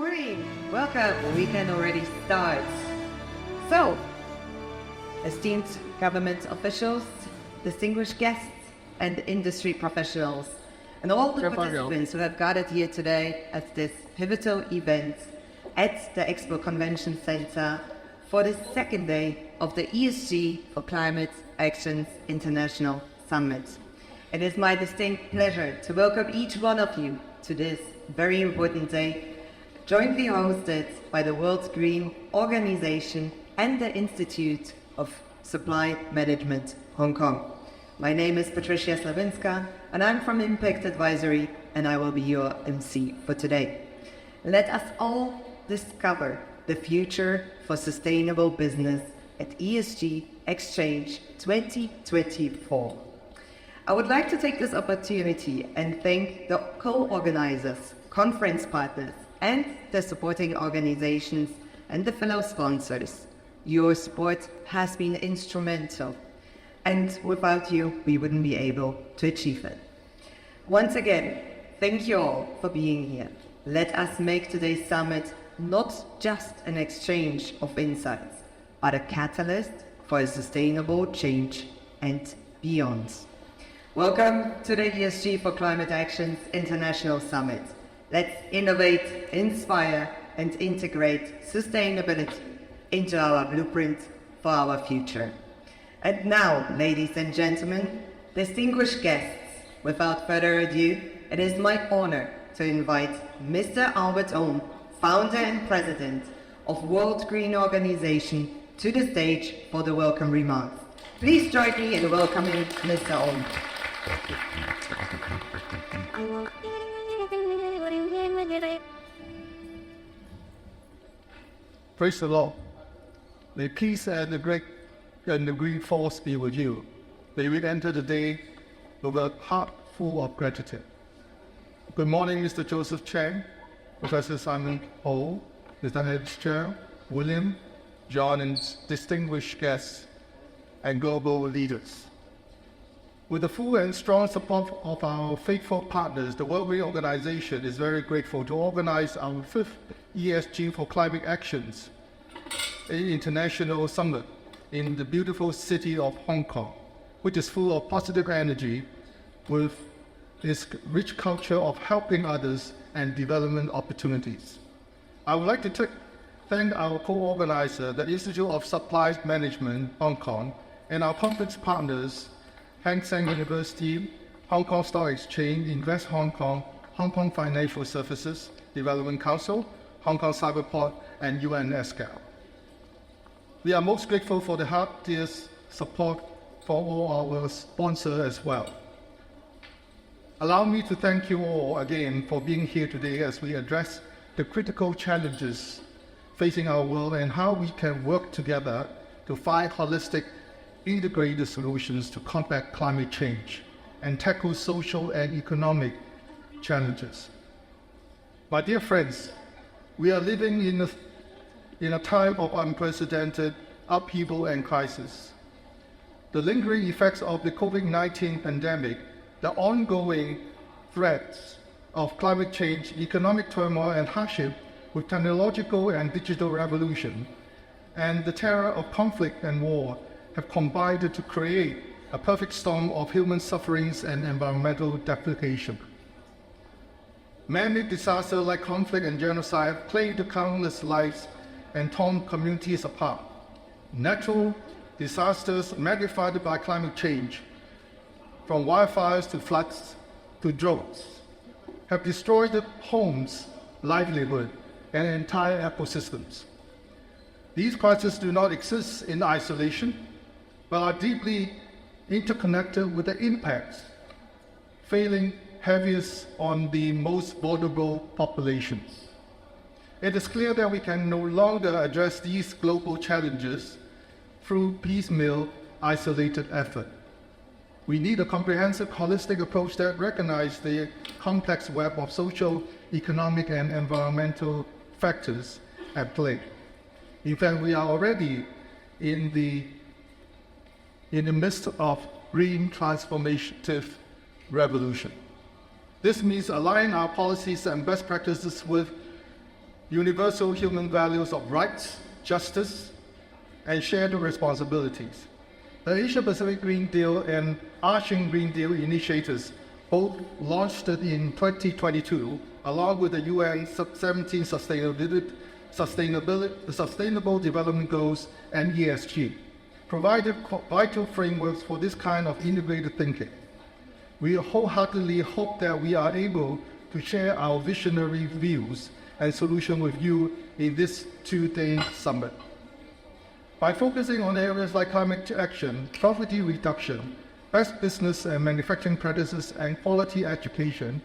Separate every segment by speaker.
Speaker 1: morning. Welcome. The weekend already starts. So, esteemed government officials, distinguished guests, and industry professionals, and all the participants who have gathered here today at this pivotal event at the Expo Convention Center for the second day of the ESG for Climate Actions International Summit. It is my distinct pleasure to welcome each one of you to this very important day, jointly hosted by the World Green Organization and the Institute of Supply Management, Hong Kong. My name is Patricia Slavinska, and I'm from Impact Advisory, and I will be your MC for today. Let us all discover the future for sustainable business at ESG Xchange 2024. I would like to take this opportunity and thank the co-organizers, conference partners, and the supporting organizations and the fellow sponsors. Your support has been instrumental, and without you, we wouldn't be able to achieve it. Once again, thank you all for being here. Let us make today's summit not just an exchange of insights, but a catalyst for a sustainable change and beyond. Welcome to the ESG for Climate Actions International Summit. Let's innovate, inspire, and integrate sustainability into our blueprint for our future. And now, ladies and gentlemen, distinguished guests, without further ado, it is my honor to invite Mr. Albert Ohm, founder and president of World Green Organization, to the stage for the welcome remarks. Please join me in welcoming Mr. Ohm.
Speaker 2: Praise the Lord. May peace and the great and the green force be with you. May we enter the day with a heart full of gratitude. Good morning, Mr. Joseph Chang, Professor Simon Ho, Mr. CHEUK Wing-hing, John, and distinguished guests and global leaders. With the full and strong support of our faithful partners, the World Green Organization is very grateful to organize our fifth ESG for Climate Actions International Summit in the beautiful city of Hong Kong, which is full of positive energy with its rich culture of helping others and development opportunities. I would like to thank our co-organizer, the Institute of Supply Management, Hong Kong, and our conference partners, Hang Seng University, Hong Kong Stock Exchange, Invest Hong Kong, Hong Kong Financial Services Development Council, Hong Kong Cyberport, and UN ESCAL. We are most grateful for the heartiest support for all our sponsors as well. Allow me to thank you all again for being here today as we address the critical challenges facing our world and how we can work together to find holistic, integrated solutions to combat climate change and tackle social and economic challenges. My dear friends, we are living in a time of unprecedented upheaval and crisis. The lingering effects of the COVID-19 pandemic, the ongoing threats of climate change, economic turmoil and hardship with technological and digital revolution, and the terror of conflict and war have combined to create a perfect storm of human sufferings and environmental degradation. Many disasters like conflict and genocide claimed countless lives and torn communities apart. Natural disasters magnified by climate change, from wildfires to floods to droughts, have destroyed homes, livelihood, and entire ecosystems. These crises do not exist in isolation, but are deeply interconnected with the impacts failing heaviest on the most vulnerable populations. It is clear that we can no longer address these global challenges through piecemeal, isolated effort. We need a comprehensive, holistic approach that recognizes the complex web of social, economic, and environmental factors at play. In fact, we are already in the midst of green transformative revolution. This means aligning our policies and best practices with universal human values of rights, justice, and shared responsibilities. The Asia-Pacific Green Deal and ASEAN Green Deal initiatives, both launched in 2022, along with the UN 17 Sustainable Development Goals and ESG, provided vital frameworks for this kind of integrated thinking. We wholeheartedly hope that we are able to share our visionary views and solutions with you in this two-day summit. By focusing on areas like climate action, poverty reduction, best business and manufacturing practices, and quality education,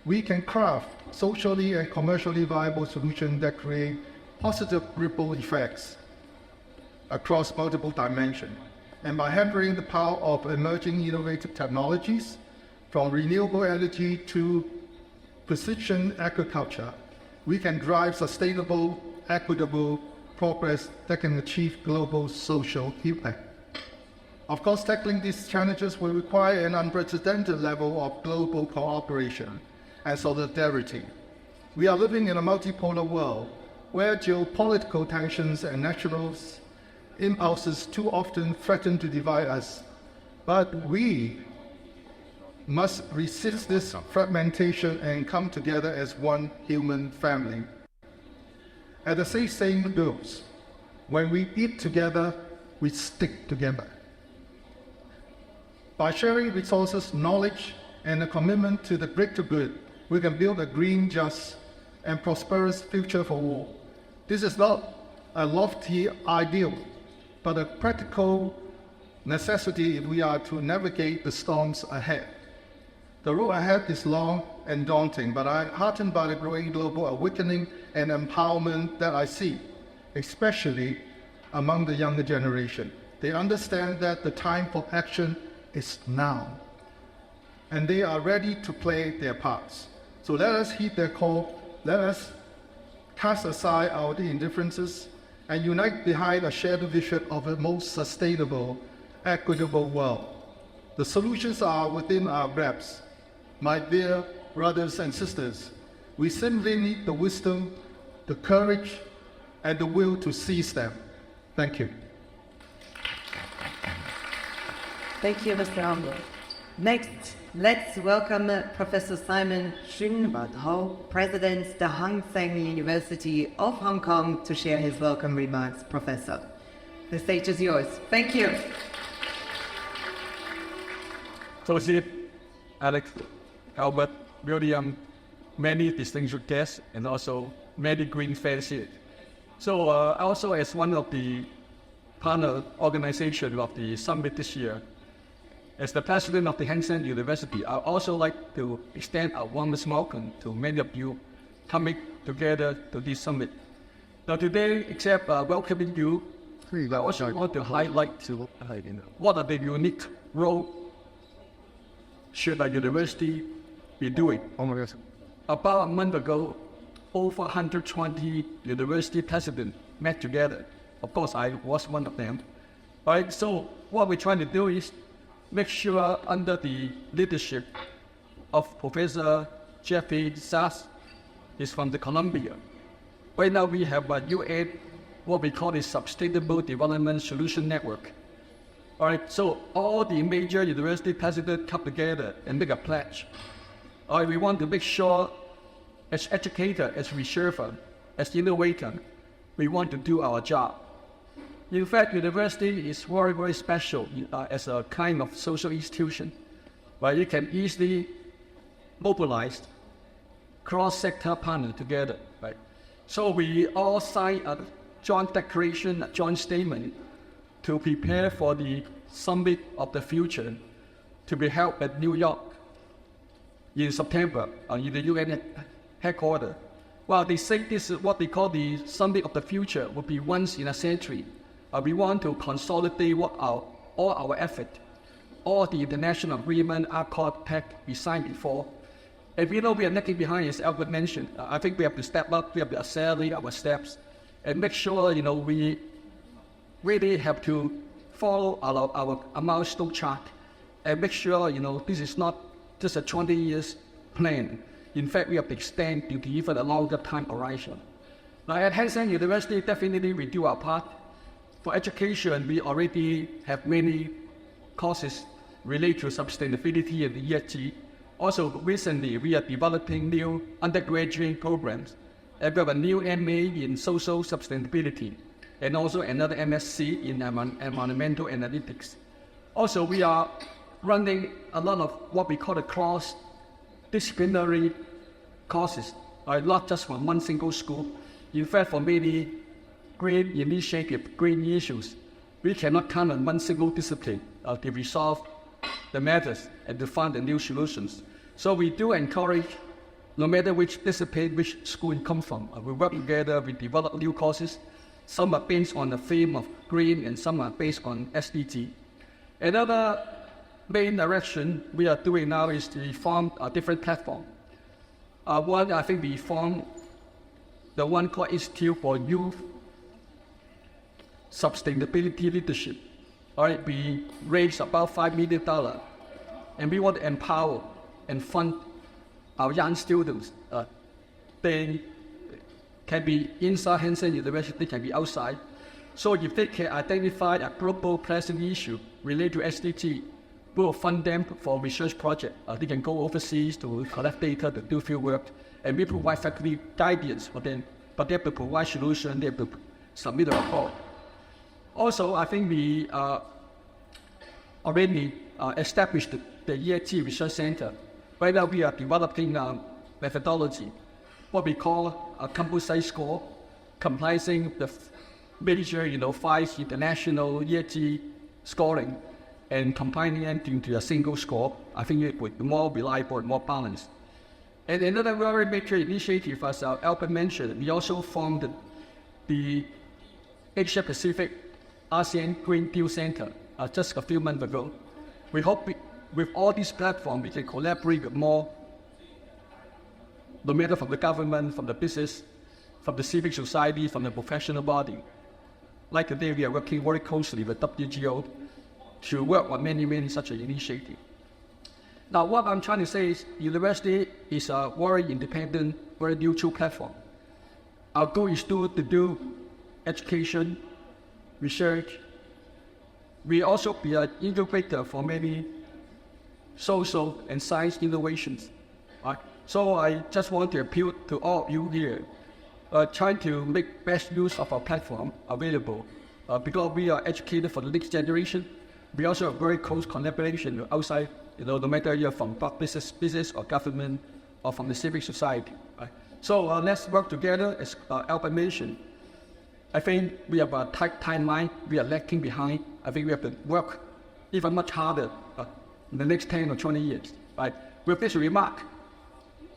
Speaker 2: we can craft socially and commercially viable solutions that create positive ripple effects across multiple dimensions. And by harnessing the power of emerging innovative technologies, from renewable energy to precision agriculture, we can drive sustainable, equitable progress that can achieve global social impact. Of course, tackling these challenges will require an unprecedented level of global cooperation and solidarity. We are living in a multipolar world where geopolitical tensions and national impulses too often threaten to divide us. But we must resist this fragmentation and come together as one human family. As the saying goes, when we eat together, we stick together. By sharing resources, knowledge, and a commitment to the greater good, we can build a green, just, and prosperous future for all. This is not a lofty ideal, but a practical necessity if we are to navigate the storms ahead. The road ahead is long and daunting, but I'm heartened by the growing global awakening and empowerment that I see, especially among the younger generation. They understand that the time for action is now, and they are ready to play their parts. So let us heed their call, let us cast aside our indifferences and unite behind a shared vision of a most sustainable, equitable world. The solutions are within our grasp. My dear brothers and sisters, we simply need the wisdom, the courage, and the will to seize them. Thank you.
Speaker 1: Thank you, Mr. Ambo. Next, let's welcome Professor Simon Ho, President, the Hang Seng University of Hong Kong, to share his welcome remarks. Professor, the stage is yours. Thank you.
Speaker 3: Secy, Alex, Albert, William, many distinguished guests, and also many green fans here. So also as one of the partner organizations of the summit this year, as the president of the Hang Seng University, I also like to extend a warmest welcome to many of you coming together to this summit. Now today, except welcoming you, I also want to highlight what are the unique role should a university be doing. About a month ago, over 120 university presidents met together. Of course, I was one of them. Right? So what we're trying to do is make sure under the leadership of Professor Jeffrey Sass, is from the Columbia. Right now we have a UN, what we call the Sustainable Development Solution Network. All right, so all the major university presidents come together and make a pledge. All right, we want to make sure as educator, as researcher, as innovator, we want to do our job. In fact, university is very, very special as a kind of social institution where you can easily mobilize cross-sector partners together, right? So we all sign a joint declaration, a joint statement to prepare for the Summit of the Future to be held at New York in September in the UN headquarters. Well, they say this is what they call the Summit of the Future, will be once in a century. We want to consolidate all our effort, all the international agreement, Accord, Pact we signed before. And we know we are lagging behind, as Albert mentioned. I think we have to step up, we have to accelerate our steps, and make sure we really have to follow our milestone chart, and make sure this is not just a 20 years plan. In fact, we have to extend to even a longer time horizon. Now at Hang Seng University, definitely we do our part. For education, we already have many courses related to sustainability and ESG. Also, recently we are developing new undergraduate programs. And we have a new MA in social sustainability, and also another MSc in environmental analytics. Also, we are running a lot of what we call the cross-disciplinary courses, not just from one single school. In fact, for many green initiatives, green issues, we cannot count on one single discipline to resolve the matters and to find the new solutions. So we do encourage, no matter which discipline, which school you come from, we work together, we develop new courses. Some are based on the theme of green and some are based on SDG. Another main direction we are doing now is to form a different platform. One, I think we formed the one called Institute for Youth Sustainability Leadership. All right, we raised about $5 million, and we want to empower and fund our young students. They can be inside Hang Seng University, can be outside. So if they can identify a global pressing issue related to SDG, we will fund them for research project. They can go overseas to collect data, to do field work, and we provide faculty guidance for them. But they have to provide solution, they have to submit a report. Also, I think we already established the ESG Research Center. Right now, we are developing a methodology, what we call a composite score, comprising the major, 5 international ESG scoring, and combining them into a single score. I think it would be more reliable and more balanced. And another very major initiative, as Albert mentioned, we also formed the Asia Pacific ASEAN Green Deal Center just a few months ago. We hope with all these platforms, we can collaborate with more, no matter from the government, from the business, from the civic society, from the professional body. Like today, we are working very closely with WGO to work on many such an initiative. Now, what I'm trying to say is, university is a very independent, very neutral platform. Our goal is to do education, research. We also be an incubator for many social and science innovations. So I just want to appeal to all of you here, trying to make best use of our platform available, because we are educated for the next generation. We also have very close collaboration with outside, no matter you're from business or government or from the civic society. Right? So let's work together, as Albert mentioned. I think we have a tight timeline, we are lacking behind. I think we have to work even much harder in the next 10 or 20 years. Right? With this remark,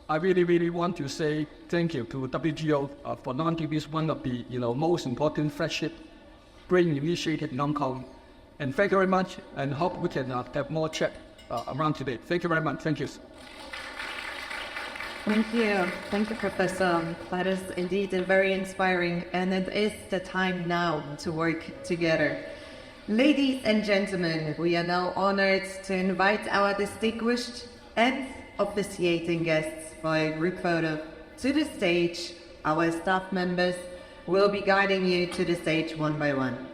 Speaker 3: I really want to say thank you to WGO for launching this one of the most important flagship green initiative in Hong Kong. And thank you very much, and hope we can have more chat around today. Thank you very much. Thank you.
Speaker 1: Thank you. Thank you, Professor. That is indeed very inspiring, and it is the time now to work together. Ladies and gentlemen, we are now honored to invite our distinguished and officiating guests for a group photo to the stage. Our staff members will be guiding you to the stage one by one.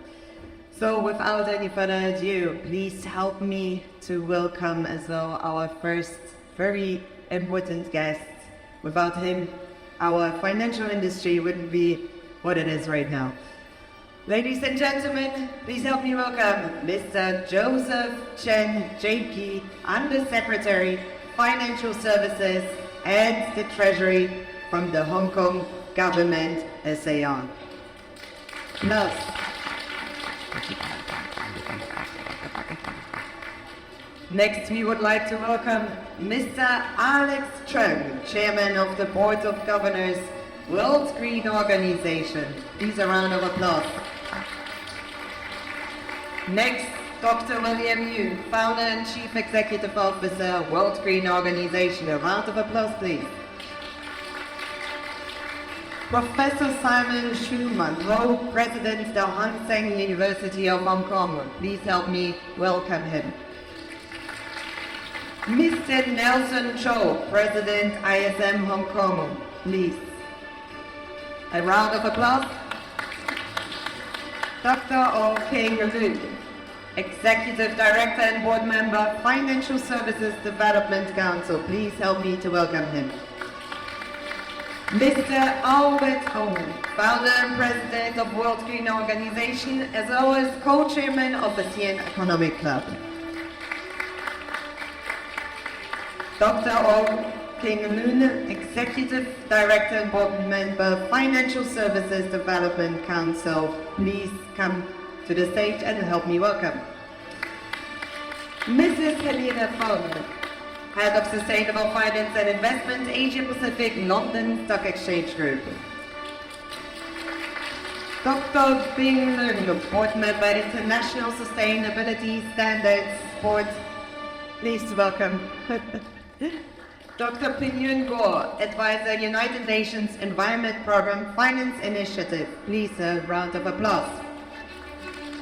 Speaker 1: So without any further ado, please help me to welcome as well our first very important guest. Without him, our financial industry wouldn't be what it is right now. Ladies and gentlemen, please help me welcome Mr. Joseph Chen, JP, Undersecretary, Financial Services and the Treasury from the Hong Kong Government SAR. Plus, next, we would like to welcome Mr. Alex Chung, Chairman of the Board of Governors, World Green Organization. Please, a round of applause. Next, Dr. William Yu, Founder and Chief Executive Officer, World Green Organization. A round of applause, please. Professor Simon Schumann, President of the Hang Seng University of Hong Kong. Please help me welcome him. Mr. Nelson Cho, President ISM Hong Kong, please. A round of applause. Dr. Ho Lim, Executive Director and Board Member, Financial Services Development Council. Please help me to welcome him. Mr. Albert Ho, Founder and President of World Green Organization, as well as Co-Chairman of the CN Economic Club. Dr. Ho Lim, Executive Director and Board Member, Financial Services Development Council. Please come to the stage and help me welcome. Mrs. Helena Fong, Head of Sustainable Finance and Investment, Asia Pacific, London Stock Exchange Group. Dr. Bing Lung, Board Member, International Sustainability Standards Board. Please welcome. Dr. Pingyun Go, Advisor, United Nations Environment Programme Finance Initiative. Please a round of applause.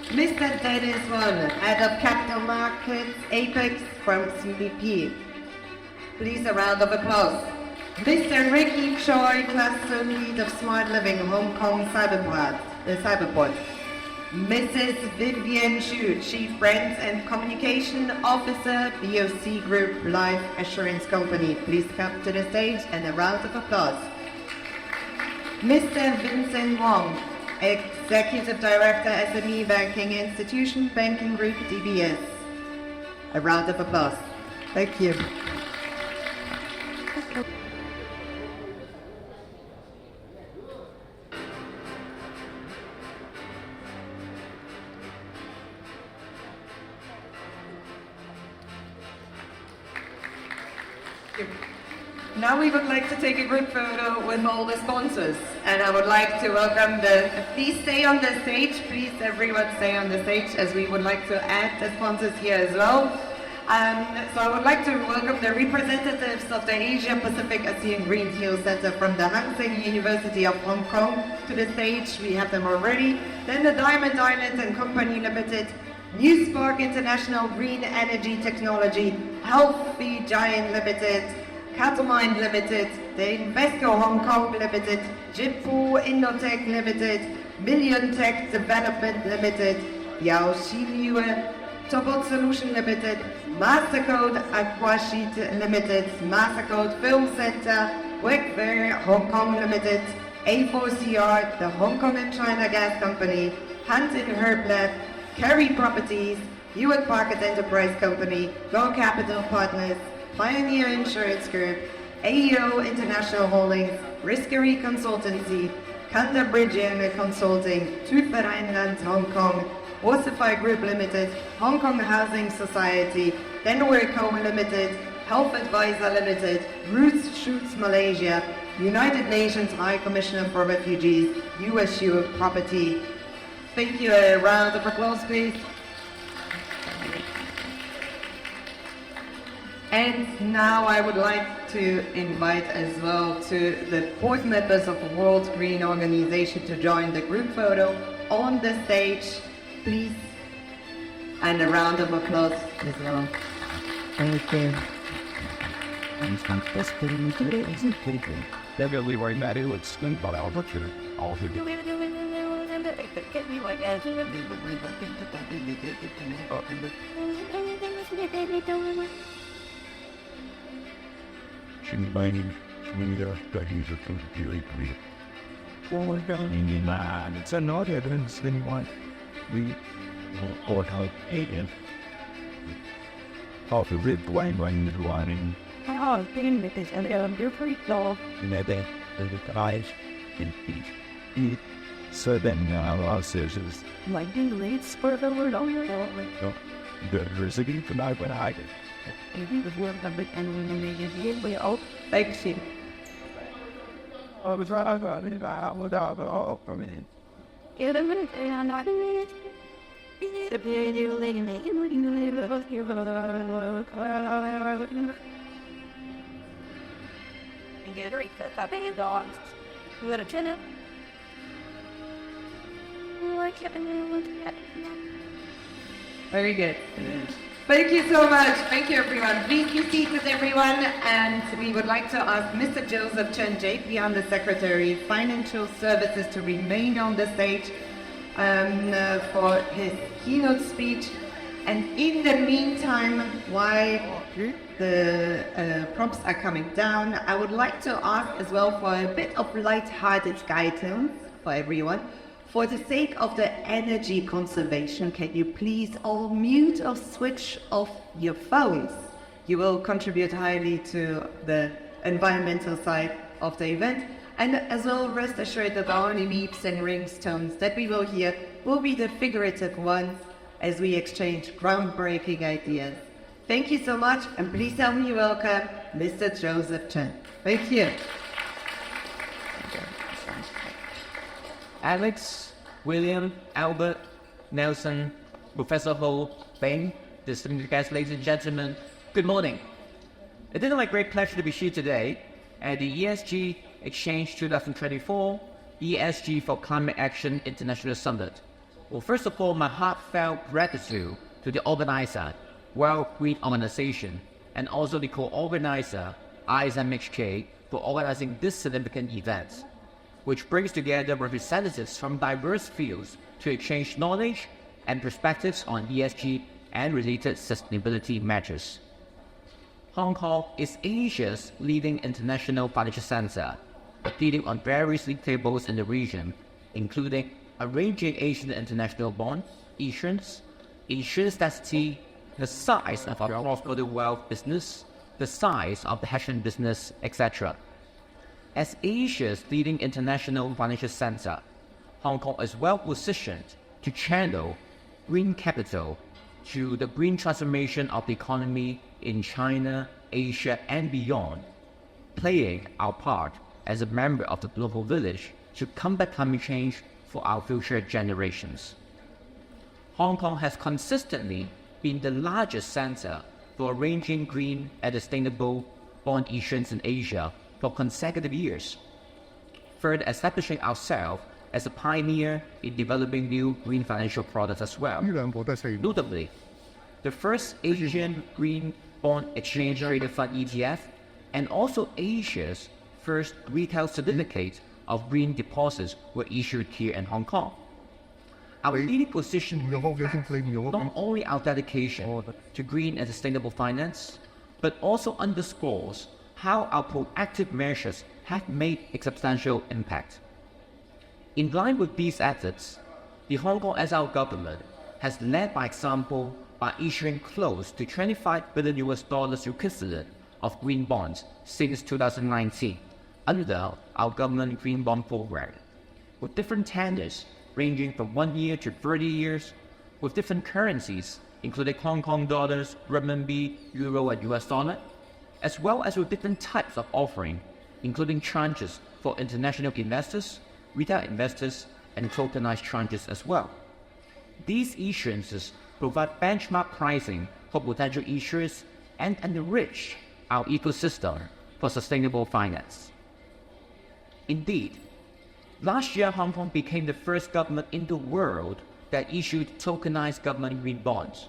Speaker 1: Mr. Dennis Won, Head of Capital Markets, Apex from CBP. Please a round of applause. Mr. Ricky Choi, Cluster Lead of Smart Living, Hong Kong Cyberport. Mrs. Vivian Xu, Chief Brands and Communication Officer, BOC Group Life Assurance Company. Please come to the stage and a round of applause. Mr. Vincent Wong, Executive Director, SME Banking Institution, Banking Group, DBS. A round of applause. Thank you. Now we would like to take a group photo with all the sponsors, and I would like to welcome please stay on the stage, please everyone stay on the stage, as we would like to add the sponsors here as well. So I would like to welcome the representatives of the Asia Pacific ASEAN Green Hill Center from the Hang Seng University of Hong Kong to the stage. We have them already. Then the Diamond Island and Company Limited, New Spark International Green Energy Technology, Healthy Giant Limited, Catamine Limited, the Invesco Hong Kong Limited, Jipfu Innotech Limited, Million Tech Development Limited, Yao Xingyue, Tobot Solution Limited, Mastercode Aquasheet Limited, Mastercode Film Center, Wegver Hong Kong Limited, A4CR, the Hong Kong and China Gas Company, Hunt and Herb Lab, Kerry Properties, Hewitt Packard Enterprise Company, Go Capital Partners, Pioneer Insurance Group, AEO International Holdings, Riskery Consultancy, Kanda Bridge Consulting, Tooth Rhineland Hong Kong, Ossify Group Limited, Hong Kong Housing Society, Denware Co Limited, Health Advisor Limited, Roots Shoots Malaysia, United Nations High Commissioner for Refugees, USU Property. Thank you. A round of applause, please. And now I would like to invite as well to the board members of the World Green Organization to join the group photo on the stage, please. And a round of applause as well. Thank you.
Speaker 4: Definitely right now, it looks good, but I'll look at it. I'll do it. It's not evidence anyone. We or how agent. How to read blind when you're running.
Speaker 5: Oh, being with this and you're pretty low.
Speaker 4: In that day, the eyes in each. So then our scissors.
Speaker 5: Like being late for the word on your own.
Speaker 4: The recipe for my when I did.
Speaker 5: If you was worth a bit and we made it here, we all
Speaker 1: Thank you.
Speaker 4: I was right about it. I was out of a minute.
Speaker 5: get a minute and I did. The video lady making and get a reef at the dogs. You got a chin up? Like having a look at.
Speaker 1: Very good. Thank you so much. Thank you, everyone. Please be seated, everyone. And we would like to ask Mr. Joseph Chen, JP Under Secretary, Financial Services, to remain on the stage for his keynote speech. And in the meantime, while the prompts are coming down, I would like to ask as well for a bit of light-hearted guidance for everyone. For the sake of the energy conservation, can you please all mute or switch off your phones? You will contribute highly to the environmental side of the event. And as well, rest assured that the only beeps and ringtones that we will hear will be the figurative ones as we exchange groundbreaking ideas. Thank you so much, and please help me welcome Mr. Joseph Chen. Thank you.
Speaker 6: Alex, William, Albert, Nelson, Professor Ho, Lim, distinguished guests, ladies and gentlemen, good morning. It is my great pleasure to be here today at the ESG Xchange 2024 ESG for Climate Action International Summit. Well, first of all, my heartfelt gratitude to the organizer, World Green Organization, and also the co-organizer, ISMHK, for organizing this significant event, which brings together representatives from diverse fields to exchange knowledge and perspectives on ESG and related sustainability matters. Hong Kong is Asia's leading international financial center, appearing on various league tables in the region, including arranging Asian international bond issuance, insurance density, the size of our cross-border wealth business, the size of the hedging business, etc. As Asia's leading international financial center, Hong Kong is well positioned to channel green capital to the green transformation of the economy in China, Asia, and beyond, playing our part as a member of the global village to combat climate change for our future generations. Hong Kong has consistently been the largest center for arranging green and sustainable bond issuance in Asia for consecutive years, further establishing ourselves as a pioneer in developing new green financial products as well. Notably, the first Asian Green Bond Exchange Traded Fund ETF, and also Asia's first retail certificate of green deposits were issued here in Hong Kong. Our leading position reflects not only our dedication to green and sustainable finance, but also underscores how our proactive measures have made a substantial impact. In line with these efforts, the Hong Kong SR government has led by example by issuing close to $25 billion equivalent of green bonds since 2019 under our government green bond program, with different tenors ranging from 1 year to 30 years, with different currencies including Hong Kong dollars, renminbi, euro, and US dollar, as well as with different types of offering, including tranches for international investors, retail investors, and tokenized tranches as well. These issuances provide benchmark pricing for potential issuers and enrich our ecosystem for sustainable finance. Indeed, last year Hong Kong became the first government in the world that issued tokenized government green bonds,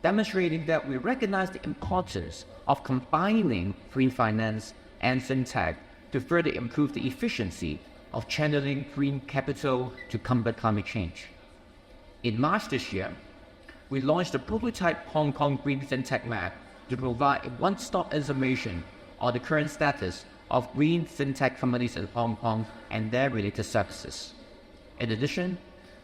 Speaker 6: demonstrating that we recognize the importance of combining green finance and fintech to further improve the efficiency of channeling green capital to combat climate change. In March this year, we launched the prototype Hong Kong Green FinTech Map to provide one-stop information on the current status of green fintech companies in Hong Kong and their related services. In addition,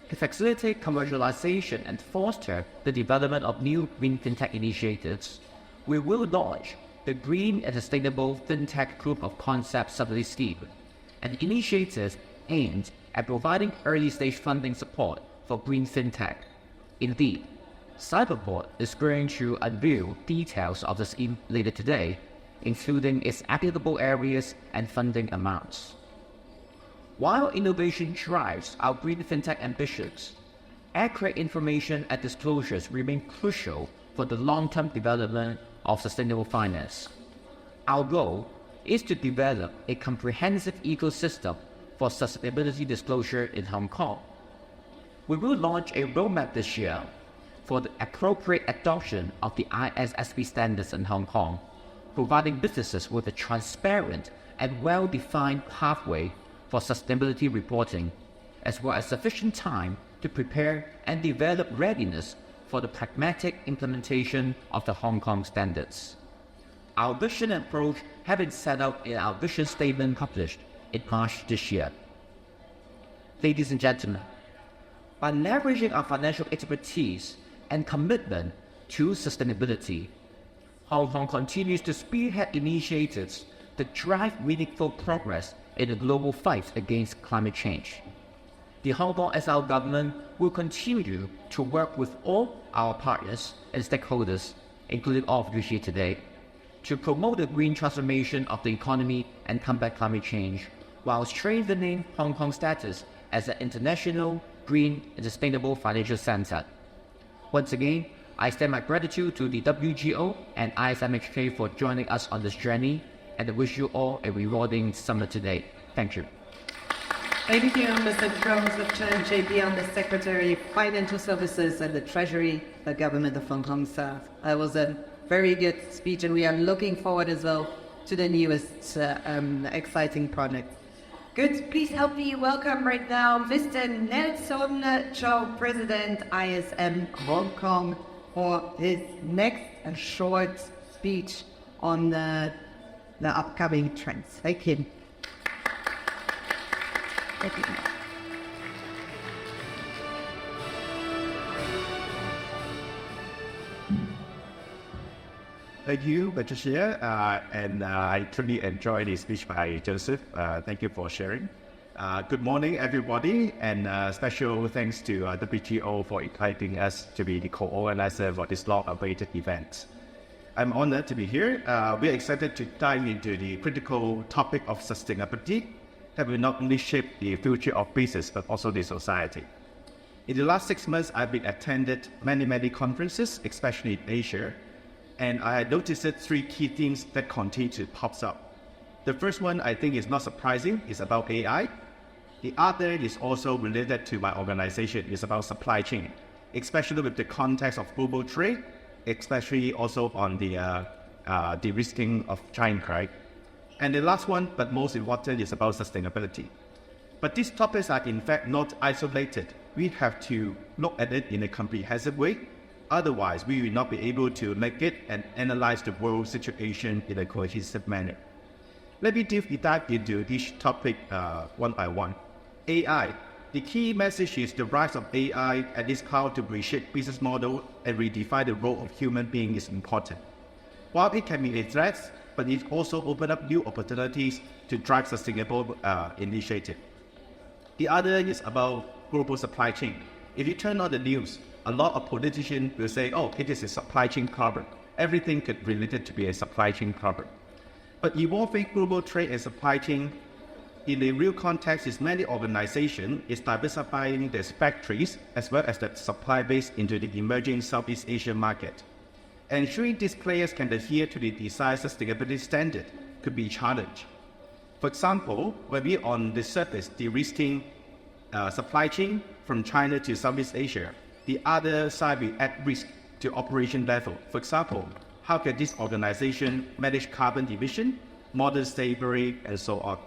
Speaker 6: to facilitate commercialization and foster the development of new green fintech initiatives, we will launch the Green and Sustainable FinTech Proof of Concept Subsidy Scheme, an initiative aimed at providing early-stage funding support for green fintech. Indeed, Cyberport is going to unveil details of the scheme later today, including its applicable areas and funding amounts. While innovation drives our green fintech ambitions, accurate information and disclosures remain crucial for the long-term development of sustainable finance. Our goal is to develop a comprehensive ecosystem for sustainability disclosure in Hong Kong. We will launch a roadmap this year for the appropriate adoption of the ISSB standards in Hong Kong, providing businesses with a transparent and well-defined pathway for sustainability reporting, as well as sufficient time to prepare and develop readiness for the pragmatic implementation of the Hong Kong standards. Our vision and approach have been set out in our vision statement published in March this year. Ladies and gentlemen, by leveraging our financial expertise and commitment to sustainability, Hong Kong continues to spearhead initiatives that drive meaningful progress in the global fight against climate change. The Hong Kong SR government will continue to work with all our partners and stakeholders, including all of you here today, to promote the green transformation of the economy and combat climate change, while strengthening Hong Kong's status as an international, green, and sustainable financial center. Once again, I extend my gratitude to the WGO and ISMHK for joining us on this journey, and I wish you all a rewarding summer today. Thank you.
Speaker 1: Thank you, Mr. Mr. JB, the Secretary of Financial Services and the Treasury, the Government of Hong Kong, sir. That was a very good speech, and we are looking forward as well to the newest exciting project. Good, please help me welcome right now Mr. Nelson Chow, President ISM Hong Kong, for his next and short speech on the upcoming trends. Thank you. Thank you.
Speaker 7: Thank you, Patricia, and I truly enjoyed the speech by Joseph. Thank you for sharing. Good morning, everybody, and special thanks to WGO for inviting us to be the co-organizer for this long-awaited event. I'm honored to be here. We're excited to dive into the critical topic of sustainability that will not only shape the future of business, but also the society. In the last 6 months, I've been attended many conferences, especially in Asia, and I noticed 3 key themes that continue to pop up. The first one, I think, is not surprising, is about AI. The other is also related to my organization, it's about supply chain, especially with the context of global trade, especially also on the de-risking of China, right? And the last one, but most important, is about sustainability. But these topics are in fact not isolated. We have to look at it in a comprehensive way. Otherwise, we will not be able to make it and analyze the world situation in a cohesive manner. Let me deeply dive into each topic one by one. AI. The key message is the rise of AI and its power to reshape business model and redefine the role of human being is important. While it can be a threat, but it also opens up new opportunities to drive sustainable initiative. The other is about global supply chain. If you turn on the news, a lot of politicians will say, oh, it is a supply chain problem. Everything could be related to be a supply chain problem. But evolving global trade and supply chain in the real context is many organizations is diversifying their factories as well as the supply base into the emerging Southeast Asian market. Ensuring these players can adhere to the desired sustainability standard could be a challenge. For example, when we on the surface de-risking supply chain from China to Southeast Asia, the other side will add risk to operation level. For example, how can this organization manage carbon emission, modern slavery, and so on?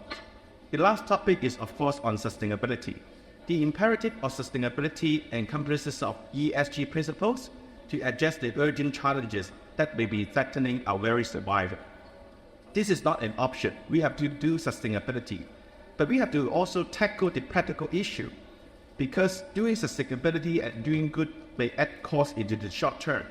Speaker 7: The last topic is, of course, on sustainability. The imperative of sustainability encompasses of ESG principles to address the urgent challenges that may be threatening our very survival. This is not an option. We have to do sustainability, but we have to also tackle the practical issue, because doing sustainability and doing good may add cost into the short term.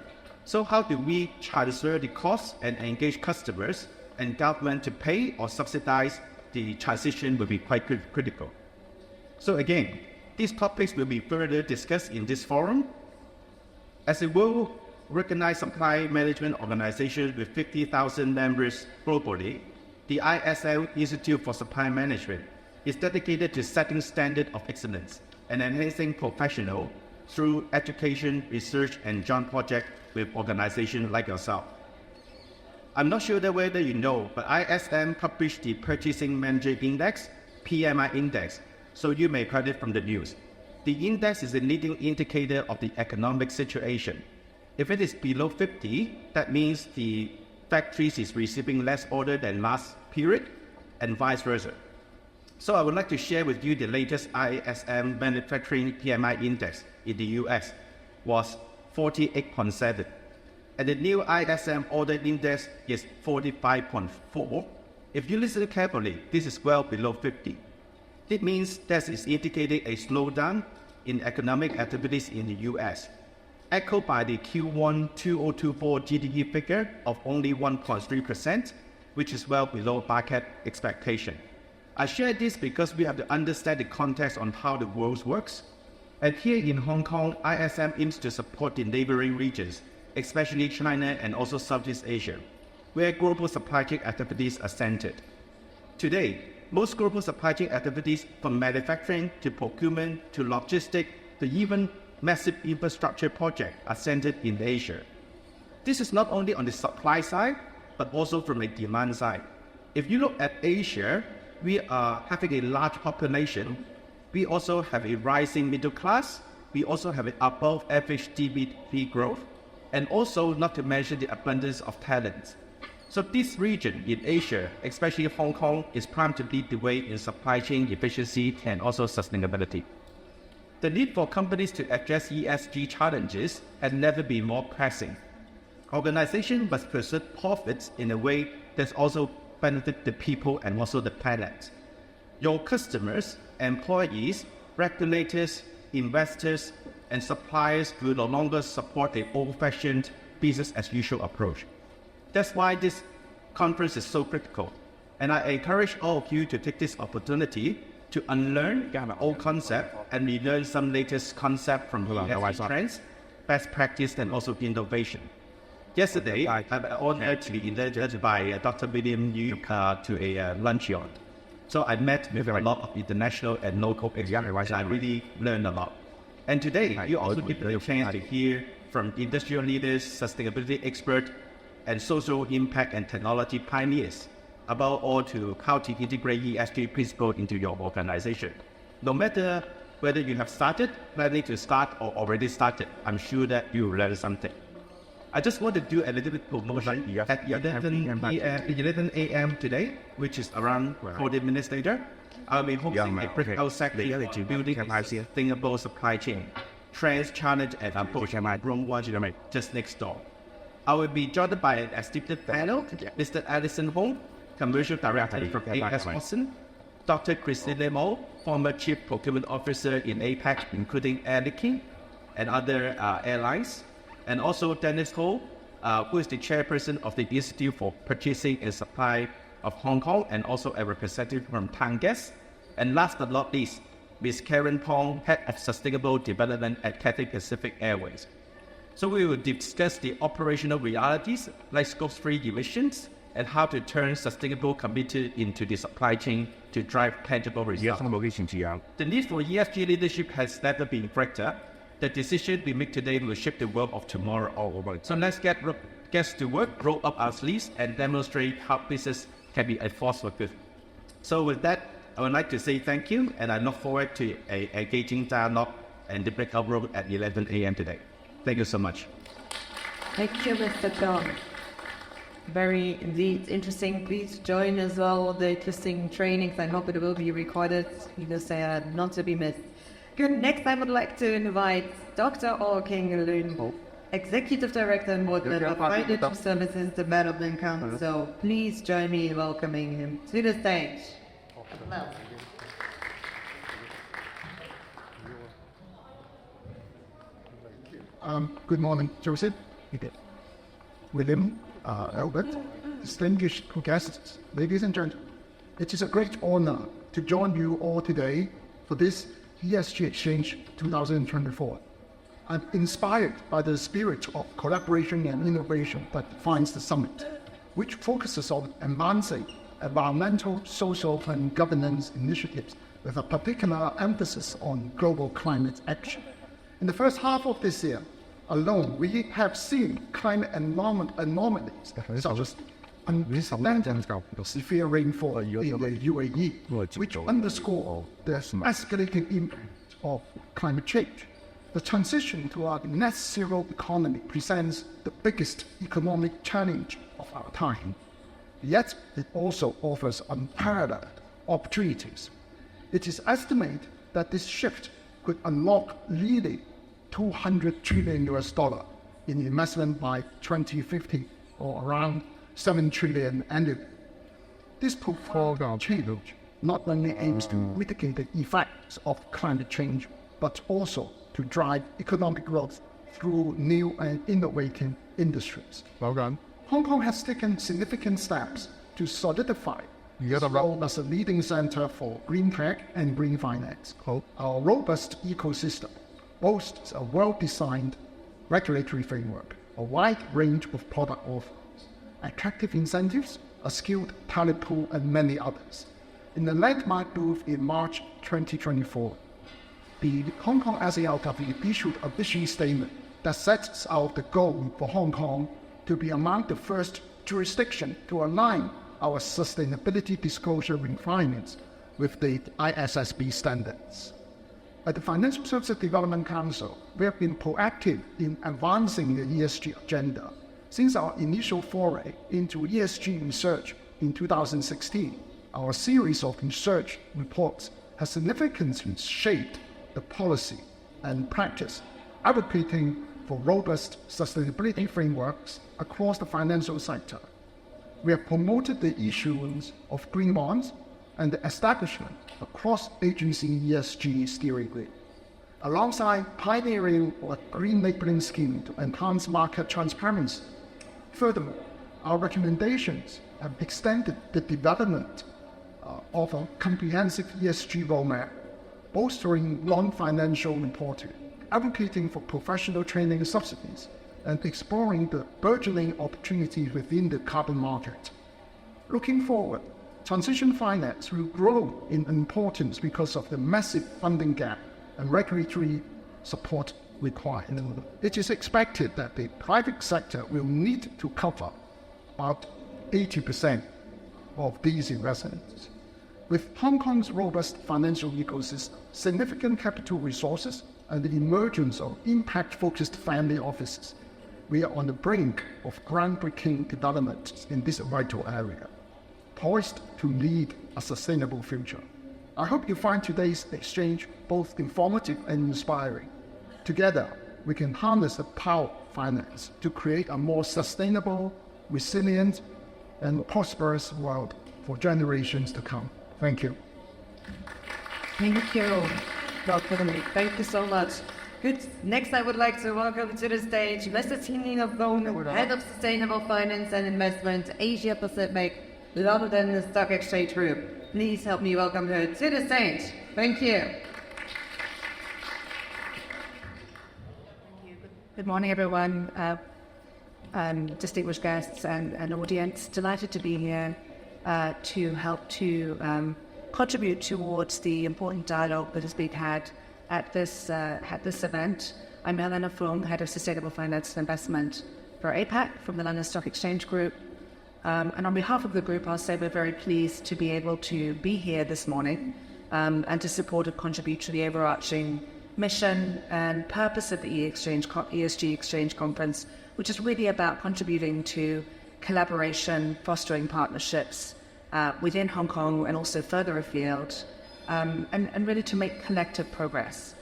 Speaker 7: So how do we transfer the cost and engage customers and government to pay or subsidize the transition will be quite critical. So again, these topics will be further discussed in this forum. As a world-recognized supply management organization with 50,000 members globally, the ISL Institute for Supply Management is dedicated to setting standard of excellence and enhancing professional through education, research, and joint project with organizations like yourself. I'm not sure whether you know, but ISM published the Purchasing Manager Index, PMI Index, so you may heard it from the news. The index is a leading indicator of the economic situation. If it is below 50, that means the factories is receiving less order than last period, and vice versa. So I would like to share with you the latest ISM Manufacturing PMI Index in the US was 48.7, and the new ISM Order Index is 45.4. If you listen carefully, this is well below 50. It means that is indicating a slowdown in economic activities in the US, echoed by the Q1 2024 GDP figure of only 1.3%, which is well below market expectation. I share this because we have to understand the context on how the world works. And here in Hong Kong, ISM aims to support the neighboring regions, especially China and also Southeast Asia, where global supply chain activities are centered. Today, most global supply chain activities, from manufacturing to procurement to logistics to even massive infrastructure projects, are centered in Asia. This is not only on the supply side, but also from the demand side. If you look at Asia, we are having a large population. We also have a rising middle class. We also have an above average GDP growth, and also not to mention the abundance of talent. So this region in Asia, especially Hong Kong, is primed to lead the way in supply chain efficiency and also sustainability. The need for companies to address ESG challenges has never been more pressing. Organizations must pursue profits in a way that also benefit the people and also the planet. Your customers, employees, regulators, investors, and suppliers will no longer support the old-fashioned business-as-usual approach. That's why this conference is so critical. And I encourage all of you to take this opportunity to unlearn old concept and relearn some latest concept from ESG trends, best practice, and also innovation. Yesterday, I had the honor to be invited by Dr. William Yu to a luncheon. So I met with a lot of international and local executives. I really learned a lot. And today, you also get the chance to hear from industrial leaders, sustainability experts, and social impact and technology pioneers about all to how to integrate ESG principles into your organization. No matter whether you have started, planning to start, or already started, I'm sure that you will learn something. I just want to do a little bit promotion at 11 a.m. today, which is around 40 minutes later. I'll be hosting a breakout session to building a sustainable supply chain, trends, challenge, and approach. Room 1 just next door. I will be joined by an esteemed panel, Mr. Alison Hong, Commercial Director from AS Austin, Dr. Christine Mo, former Chief Procurement Officer in APAC, including Air Liquide and other airlines, and also Dennis Ho, who is the chairperson of the Institute for Purchasing and Supply of Hong Kong, and also a representative from Tangas. And last but not least, Ms. Karen Pong, Head of Sustainable Development at Cathay Pacific Airways. So we will discuss the operational realities like Scope 3 emissions and how to turn sustainable commitment into the supply chain to drive tangible results. The need for ESG leadership has never been greater. The decision we make today will shape the world of tomorrow. So let's get to work, roll up our sleeves, and demonstrate how business can be a force for good. So with that, I would like to say thank you, and I look forward to an engaging dialogue and the breakout room at 11 a.m. today. Thank you so much.
Speaker 1: Thank you, Mr. Cheuk. Very indeed interesting. Please join as well the interesting trainings. I hope it will be recorded because they are not to be missed. Good. Next, I would like to invite Dr. Ho Lim, Executive Director and Board Member of Financial Services Development Council. Please join me in welcoming him to the stage.
Speaker 2: Good morning, Joseph, William, Albert, distinguished guests, ladies and gentlemen. It is a great honor to join you all today for this ESG Exchange 2024. I'm inspired by the spirit of collaboration and innovation that defines the summit, which focuses on advancing environmental, social, and governance initiatives with a particular emphasis on global climate action. In the first half of this year alone, we have seen climate environment anomalies such as unprecedented severe rainfall in the UAE, which underscore the escalating impact of climate change. The transition to a net zero economy presents the biggest economic challenge of our time. Yet it also offers unparalleled opportunities. It is estimated that this shift could unlock nearly $200 trillion in investment by 2050, or around $7 trillion annually. This profound change not only aims to mitigate the effects of climate change, but also to drive economic growth through new and innovative industries.
Speaker 8: Well done.
Speaker 2: Hong Kong has taken significant steps to solidify its role as a leading center for green tech and green finance. Our robust ecosystem boasts a well-designed regulatory framework, a wide range of product offerings, attractive incentives, a skilled talent pool, and many others. In the landmark move in March 2024, the Hong Kong SARW issued a vision statement that sets out the goal for Hong Kong to be among the first jurisdictions to align our sustainability disclosure requirements with the ISSB standards. At the Financial Services Development Council, we have been proactive in advancing the ESG agenda. Since our initial foray into ESG research in 2016, our series of research reports has significantly shaped the policy and practice, advocating for robust sustainability frameworks across the financial sector. We have promoted the issuance of green bonds and the establishment of cross-agency ESG steering group, alongside pioneering a green labeling scheme to enhance market transparency. Furthermore, our recommendations have extended the development of a comprehensive ESG roadmap, bolstering non-financial reporting, advocating for professional training subsidies, and exploring the burgeoning opportunities within the carbon market. Looking forward, transition finance will grow in importance because of the massive funding gap and regulatory support required. It is expected that the private sector will need to cover about 80% of these investments. With Hong Kong's robust financial ecosystem, significant capital resources, and the emergence of impact-focused family offices, we are on the brink of groundbreaking developments in this vital area, poised to lead a sustainable future. I hope you find today's exchange both informative and inspiring. Together, we can harness the power of finance to create a more sustainable, resilient, and prosperous world for generations to come. Thank you.
Speaker 1: Thank you, Dr. Lee. Thank you so much. Good. Next, I would like to welcome to the stage Mr. CHEUK, Head of Sustainable Finance and Investment, Asia Pacific, London Stock Exchange Group. Please help me welcome her to the stage. Thank you.
Speaker 9: Good morning, everyone, distinguished guests and audience. Delighted to be here to help to contribute towards the important dialogue that is being had at this event. I'm Helena Fung, Head of Sustainable Finance and Investment for APAC from the London Stock Exchange Group. And on behalf of the group, I'll say we're very pleased to be able to be here this morning and to support and contribute to the overarching mission and purpose of the ESG Xchange Conference, which is really about contributing to collaboration, fostering partnerships within Hong Kong and also further afield, and really to make collective progress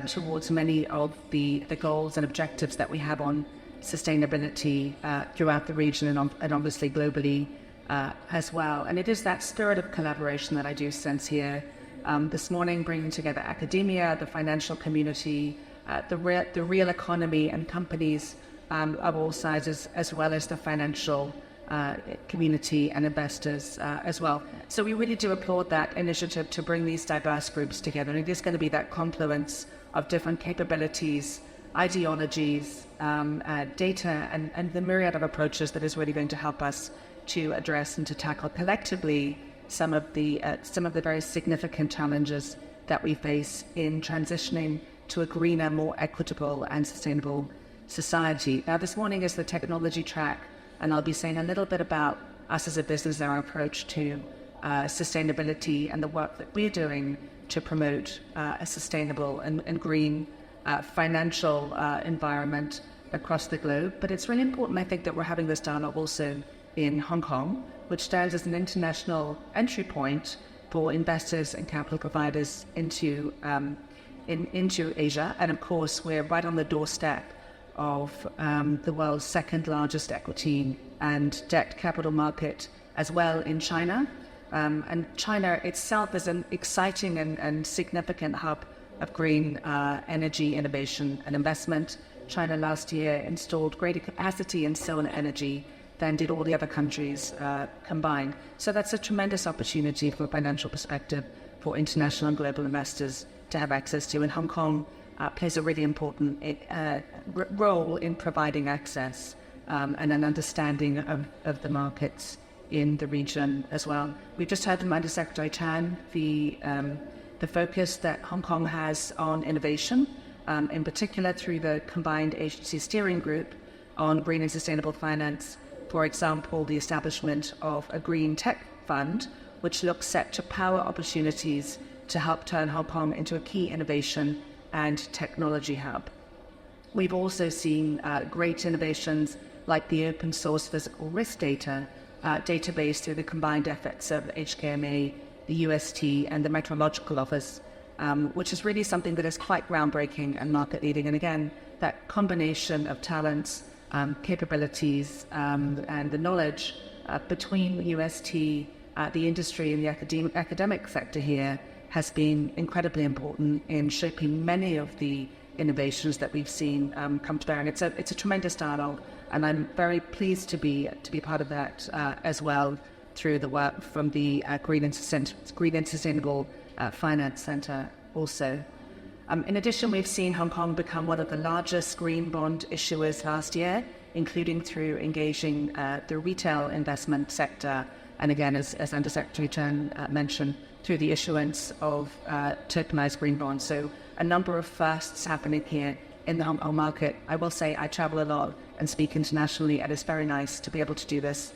Speaker 9: towards many of the goals and objectives that we have on sustainability throughout the region and obviously globally as well. And it is that spirit of collaboration that I do sense here this morning, bringing together academia, the financial community, the real economy and companies of all sizes, as well as the financial community and investors as well. So we really do applaud that initiative to bring these diverse groups together. And it is going to be that confluence of different capabilities, ideologies, data, and the myriad of approaches that is really going to help us to address and to tackle collectively some of the very significant challenges that we face in transitioning to a greener, more equitable and sustainable society. Now, this morning is the technology track, and I'll be saying a little bit about us as a business, our approach to sustainability and the work that we're doing to promote a sustainable and green financial environment across the globe. But it's really important, I think, that we're having this dialogue also in Hong Kong, which stands as an international entry point for investors and capital providers into Asia. And of course, we're right on the doorstep of the world's second largest equity and debt capital market as well in China. And China itself is an exciting and significant hub of green energy innovation and investment. China last year installed greater capacity in solar energy than did all the other countries combined. So that's a tremendous opportunity from a financial perspective for international and global investors to have access to. And Hong Kong plays a really important role in providing access and an understanding of the markets in the region as well. We've just heard from Under Secretary Chan the focus that Hong Kong has on innovation, in particular through the combined agency steering group on green and sustainable finance. For example, the establishment of a green tech fund, which looks set to power opportunities to help turn Hong Kong into a key innovation and technology hub. We've also seen great innovations like the open source physical risk data database through the combined efforts of HKMA, the UST, and the Meteorological Office, which is really something that is quite groundbreaking and market leading. And again, that combination of talents, capabilities, and the knowledge between the UST, the industry, and the academic sector here has been incredibly important in shaping many of the innovations that we've seen come to bear. And it's a tremendous dialogue, and I'm very pleased to be part of that as well through the work from the Green and Sustainable Finance Centre also. In addition, we've seen Hong Kong become one of the largest green bond issuers last year, including through engaging the retail investment sector, and again, as Under Secretary Chen mentioned, through the issuance of tokenized green bonds. So a number of firsts happening here in the Hong Kong market. I will say I travel a lot and speak internationally, and it's very nice to be able to do this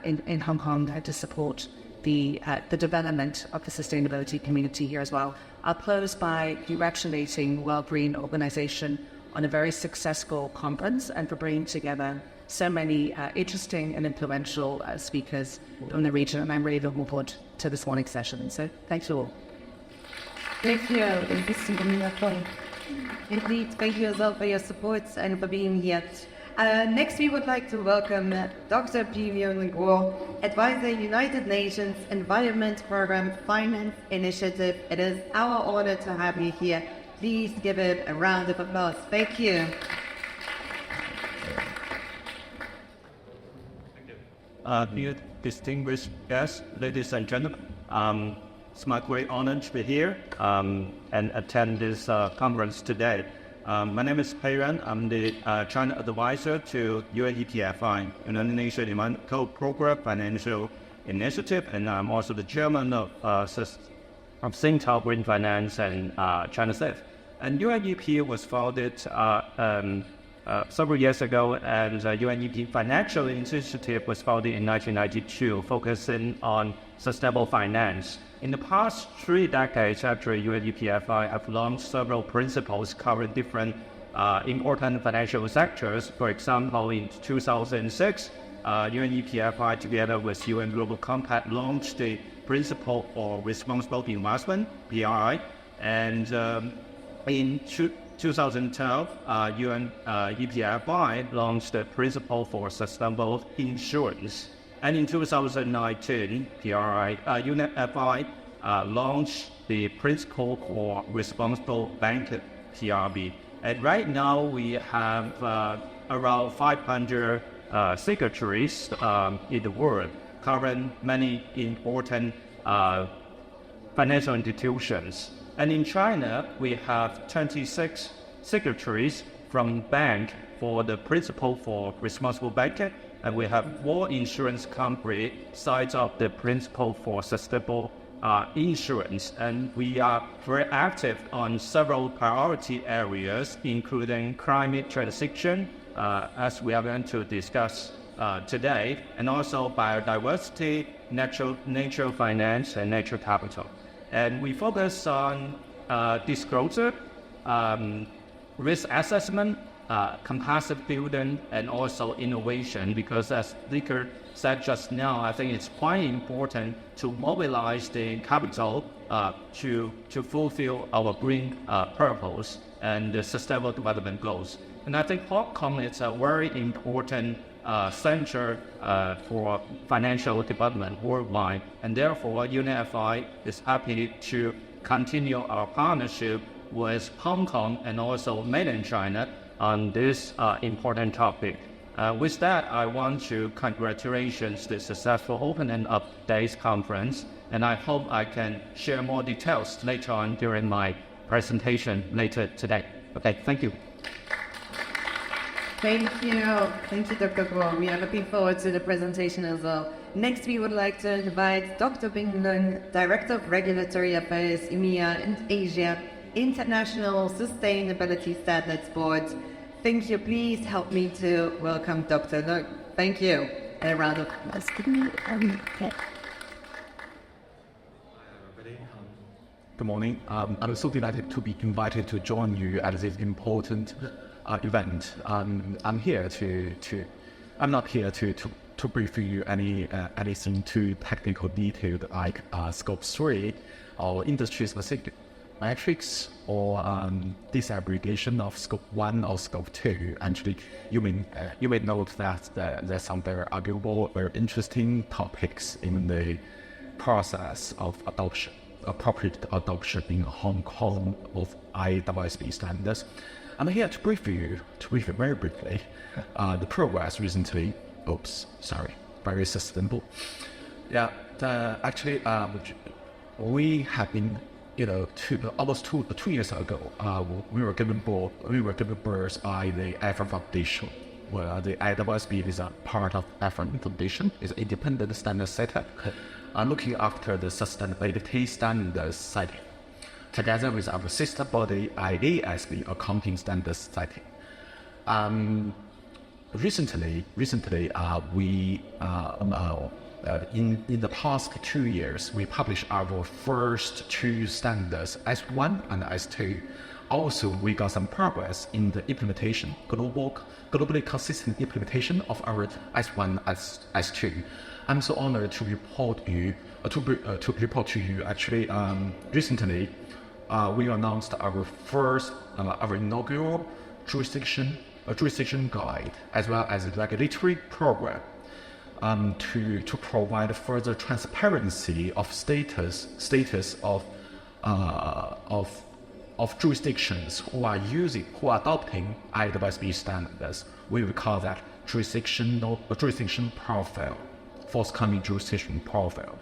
Speaker 9: in Hong Kong and to support the development of the sustainability community here as well. I'll close by congratulating World Green Organization on a very successful conference and for bringing together so many interesting and influential speakers from the region, and I'm really looking forward to this morning's session. So thanks you all.
Speaker 1: Thank you. Indeed, thank you as well for your support and for being here. Next, we would like to welcome Dr. Piyong Guo, Advisor, United Nations Environment Program Finance Initiative. It is our honor to have you here. Please give it a round of applause. Thank you.
Speaker 7: Dear distinguished guests, ladies and gentlemen, it's my great honor to be here and attend this conference today. My name is Pei Yuan. I'm the China advisor to UNEPFI, United Nations Environmental Program Financial Initiative, and I'm also the chairman of Singtel Green Finance and China Safe. And UNEP was founded several years ago, and UNEP Financial Initiative was founded in 1992, focusing on sustainable finance. In the past 3 decades, actually, UNEPFI have launched several principles covering different important financial sectors. For example, in 2006, UNEPFI, together with UN Global Compact, launched the Principle for Responsible Investment, PRI, and in 2012, UNEPFI launched the Principle for Sustainable Insurance. And in 2019, UNEPFI launched the Principle for Responsible Banking, PRB. And right now we have around 500 signatories in the world, covering many important financial institutions. And in China, we have 26 signatories from bank for the Principle for Responsible Banking, and we have 4 insurance companies sides of the Principle for Sustainable Insurance. And we are very active on several priority areas, including climate transition, as we are going to discuss today, and also biodiversity, natural finance, and natural capital. And we focus on disclosure, risk assessment, capacity building, and also innovation, because as Licker said just now, I think it's quite important to mobilize the capital to fulfill our green purpose and the sustainable development goals. And I think Hong Kong is a very important center for financial development worldwide, and therefore UNFI is happy to continue our partnership with Hong Kong and also mainland China on this important topic. With that, I want to congratulate the successful opening of today's conference, and I hope I can share more details later on during my presentation later today. Okay, thank you.
Speaker 1: Thank you, Dr. Guo. We are looking forward to the presentation as well. Next, we would like to invite Dr. Wing-hing, Director of Regulatory Affairs, EMEA and Asia, International Sustainability Standards Board. Thank you. Please help me to welcome Dr. Leung. Thank you. And a round of applause.
Speaker 8: Good morning. I'm so delighted to be invited to join you at this important event. I'm not here to brief you anything too technical detailed like Scope 3 or industry-specific metrics or disaggregation of Scope 1 or Scope 2. Actually, you may note that there's some very arguable, very interesting topics in the process of adoption, appropriate adoption in Hong Kong of IWSB standards. I'm here to brief you very briefly the progress recently. Very sustainable. Yeah, actually, we have been, almost two years ago, we were given birth by the AFRAM Foundation, where the IWSB is a part of AFRAM Foundation, is an independent standard setter, looking after the sustainability standards setting, together with our sister body, IASB, Accounting Standards Setting. Recently, we in the past 2 years, we published our first two standards, S1 and S2. Also, we got some progress in the implementation, globally consistent implementation of our S1, S2. I'm so honored to report to you. Actually, recently, we announced our inaugural jurisdiction guide, as well as a regulatory program, to provide further transparency of status of jurisdictions who are adopting IWSB standards. We will call that jurisdiction profile, forthcoming jurisdiction profile.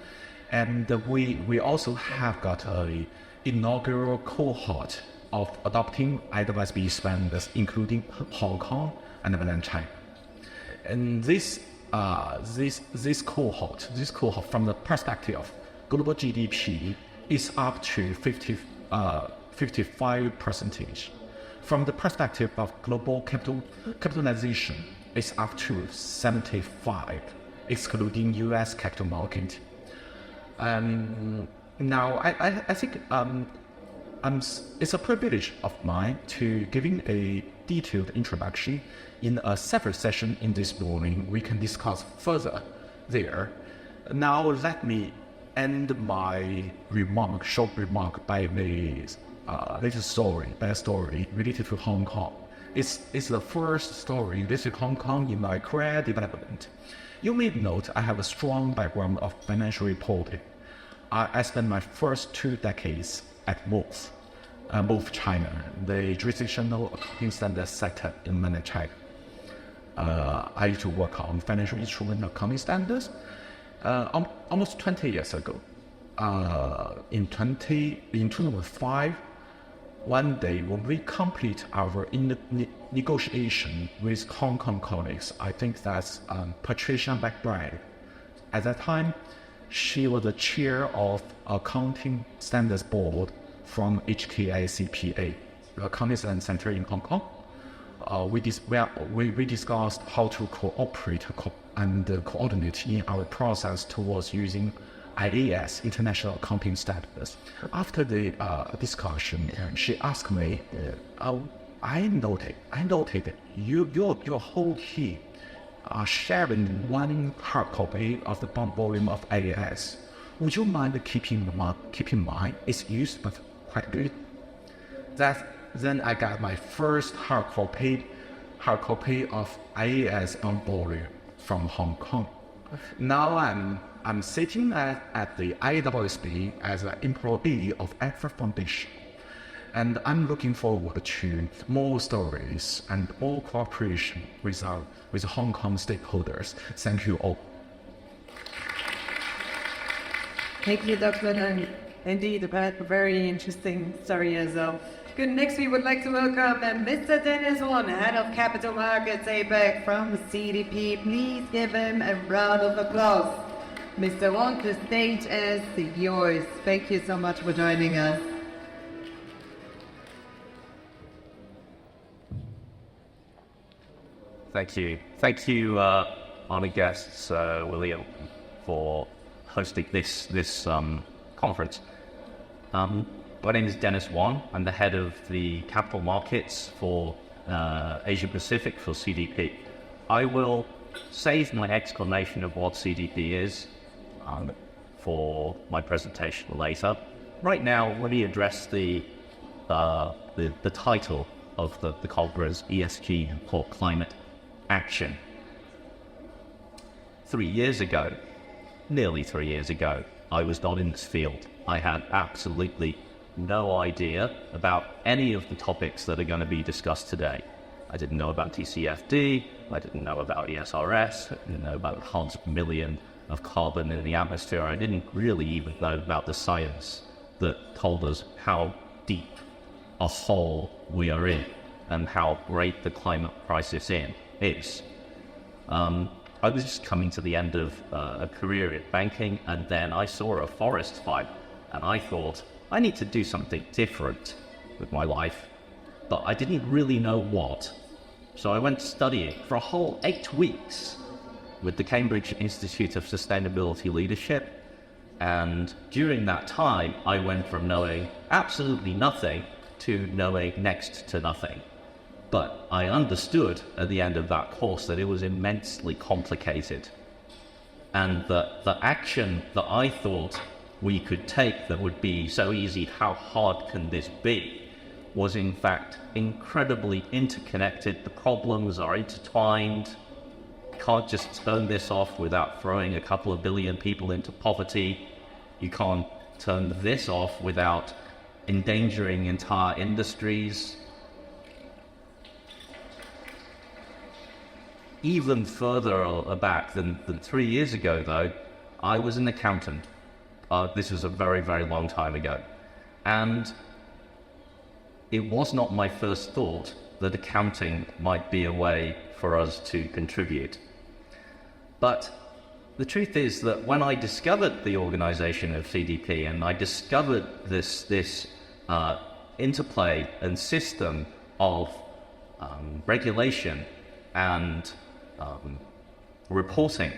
Speaker 8: And we also have got an inaugural cohort of adopting IWSB standards, including Hong Kong and mainland China. And this cohort from the perspective of global GDP is up to 55%. From the perspective of global capitalization, it's up to 75, excluding U.S. capital market. Now, I think it's a privilege of mine to giving a detailed introduction in a separate session in this morning. We can discuss further there. Now, let me end my short remark by a little story related to Hong Kong. It's the first story related to Hong Kong in my career development. You may note I have a strong background of financial reporting. I spent my first 2 decades at MOF China, the jurisdictional accounting standards sector in mainland China. I used to work on financial instrument accounting standards almost 20 years ago. In 2005, one day when we complete our negotiation with Hong Kong colleagues, I think that's Patricia McBride. At that time, she was the chair of Accounting Standards Board from HKCEC, the Accounting Standards Center in Hong Kong. We discussed how to cooperate and coordinating our process towards using IAS, International Accounting Standards. After the discussion, she asked me, I noted your whole team are sharing one hard copy of the bond volume of IAS. Would you mind keeping mine? It's used but quite good. Then I got my first hard copy of IAS bond volume from Hong Kong. Now I'm sitting at the IWSB as an employee of Alpha Foundation, and I'm looking forward to more stories and more cooperation with Hong Kong stakeholders. Thank you all.
Speaker 1: Thank you, Dr. Ng. Indeed, a very interesting story as well. Good. Next, we would like to welcome Mr. Dennis Won, Head of Capital Markets APAC from CDP. Please give him a round of applause. Mr. Won, the stage is yours. Thank you so much for joining us.
Speaker 10: Thank you. Thank you, honored guests, William, for hosting this conference. My name is Dennis Won. I'm the head of the capital markets for Asia Pacific for CDP. I will save my explanation of what CDP is for my presentation later. Right now, let me address the title of the conference, ESG for Climate Action. 3 years ago, nearly 3 years ago, I was not in this field. I had absolutely no idea about any of the topics that are going to be discussed today. I didn't know about TCFD, I didn't know about ESRS, I didn't know about parts per million of carbon in the atmosphere. I didn't really even know about the science that told us how deep a hole we are in and how great the climate crisis is. I was just coming to the end of a career in banking, and then I saw a forest fire, and I thought, I need to do something different with my life, but I didn't really know what. So I went studying for a whole 8 weeks with the Cambridge Institute of Sustainability Leadership, and during that time, I went from knowing absolutely nothing to knowing next to nothing. But I understood at the end of that course that it was immensely complicated, and that the action that I thought we could take that would be so easy, how hard can this be, was in fact incredibly interconnected. The problems are intertwined. You can't just turn this off without throwing a couple of billion people into poverty. You can't turn this off without endangering entire industries. Even further back than 3 years ago, though, I was an accountant. This was a very, very long time ago. And it was not my first thought that accounting might be a way for us to contribute. But the truth is that when I discovered the organization of CDP and I discovered this interplay and system of regulation and reporting,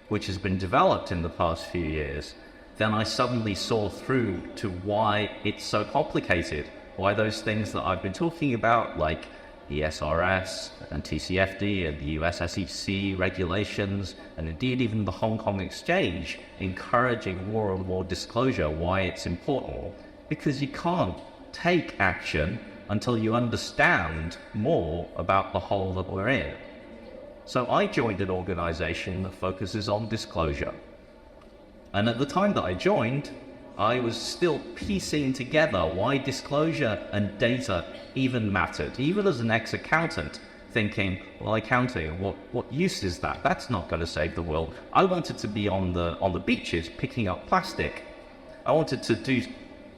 Speaker 10: which has been developed in the past few years, then I suddenly saw through to why it's so complicated, why those things that I've been talking about, like ESRS and TCFD and the US SEC regulations, and indeed even the Hong Kong Exchange encouraging more and more disclosure, why it's important. Because you can't take action until you understand more about the hole that we're in. So I joined an organization that focuses on disclosure. And at the time that I joined, I was still piecing together why disclosure and data even mattered. Even as an ex-accountant, thinking, well, accounting, what use is that? That's not going to save the world. I wanted to be on the beaches picking up plastic. I wanted to do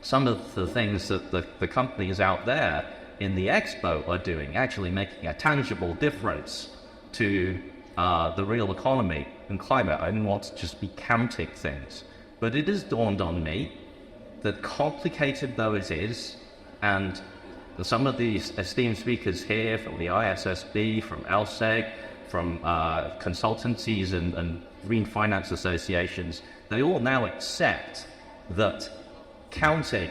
Speaker 10: some of the things that the companies out there in the expo are doing, actually making a tangible difference to the real economy and climate. I didn't want to just be counting things. But it has dawned on me that, complicated though it is, and some of these esteemed speakers here from the ISSB, from LSEG, from consultancies and green finance associations, they all now accept that counting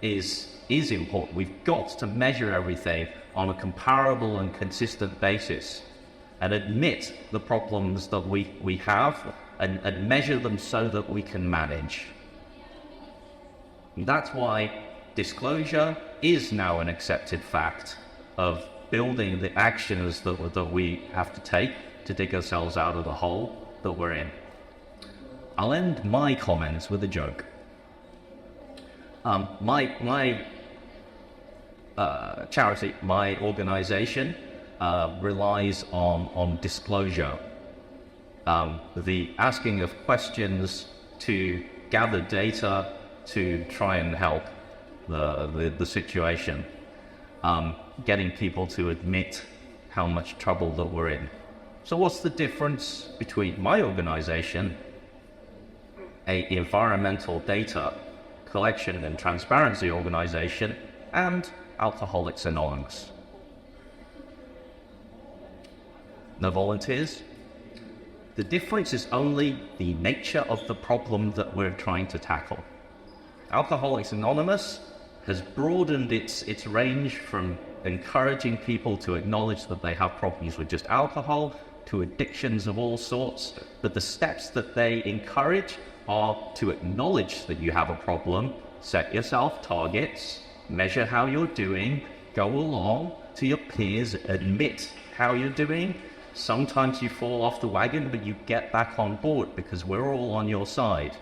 Speaker 10: is important. We've got to measure everything on a comparable and consistent basis and admit the problems that we have and measure them so that we can manage. And that's why disclosure is now an accepted fact of building the actions that we have to take to dig ourselves out of the hole that we're in. I'll end my comments with a joke. My charity, my organization, relies on disclosure. The asking of questions to gather data to try and help the situation. Getting people to admit how much trouble that we're in. So what's the difference between my organization, an environmental data collection and transparency organization, and Alcoholics Anonymous? No volunteers? The difference is only the nature of the problem that we're trying to tackle. Alcoholics Anonymous has broadened its range from encouraging people to acknowledge that they have problems with just alcohol to addictions of all sorts, but the steps that they encourage are to acknowledge that you have a problem, set yourself targets, measure how you're doing, go along to your peers, admit how you're doing. Sometimes you fall off the wagon, but you get back on board because we're all on your side.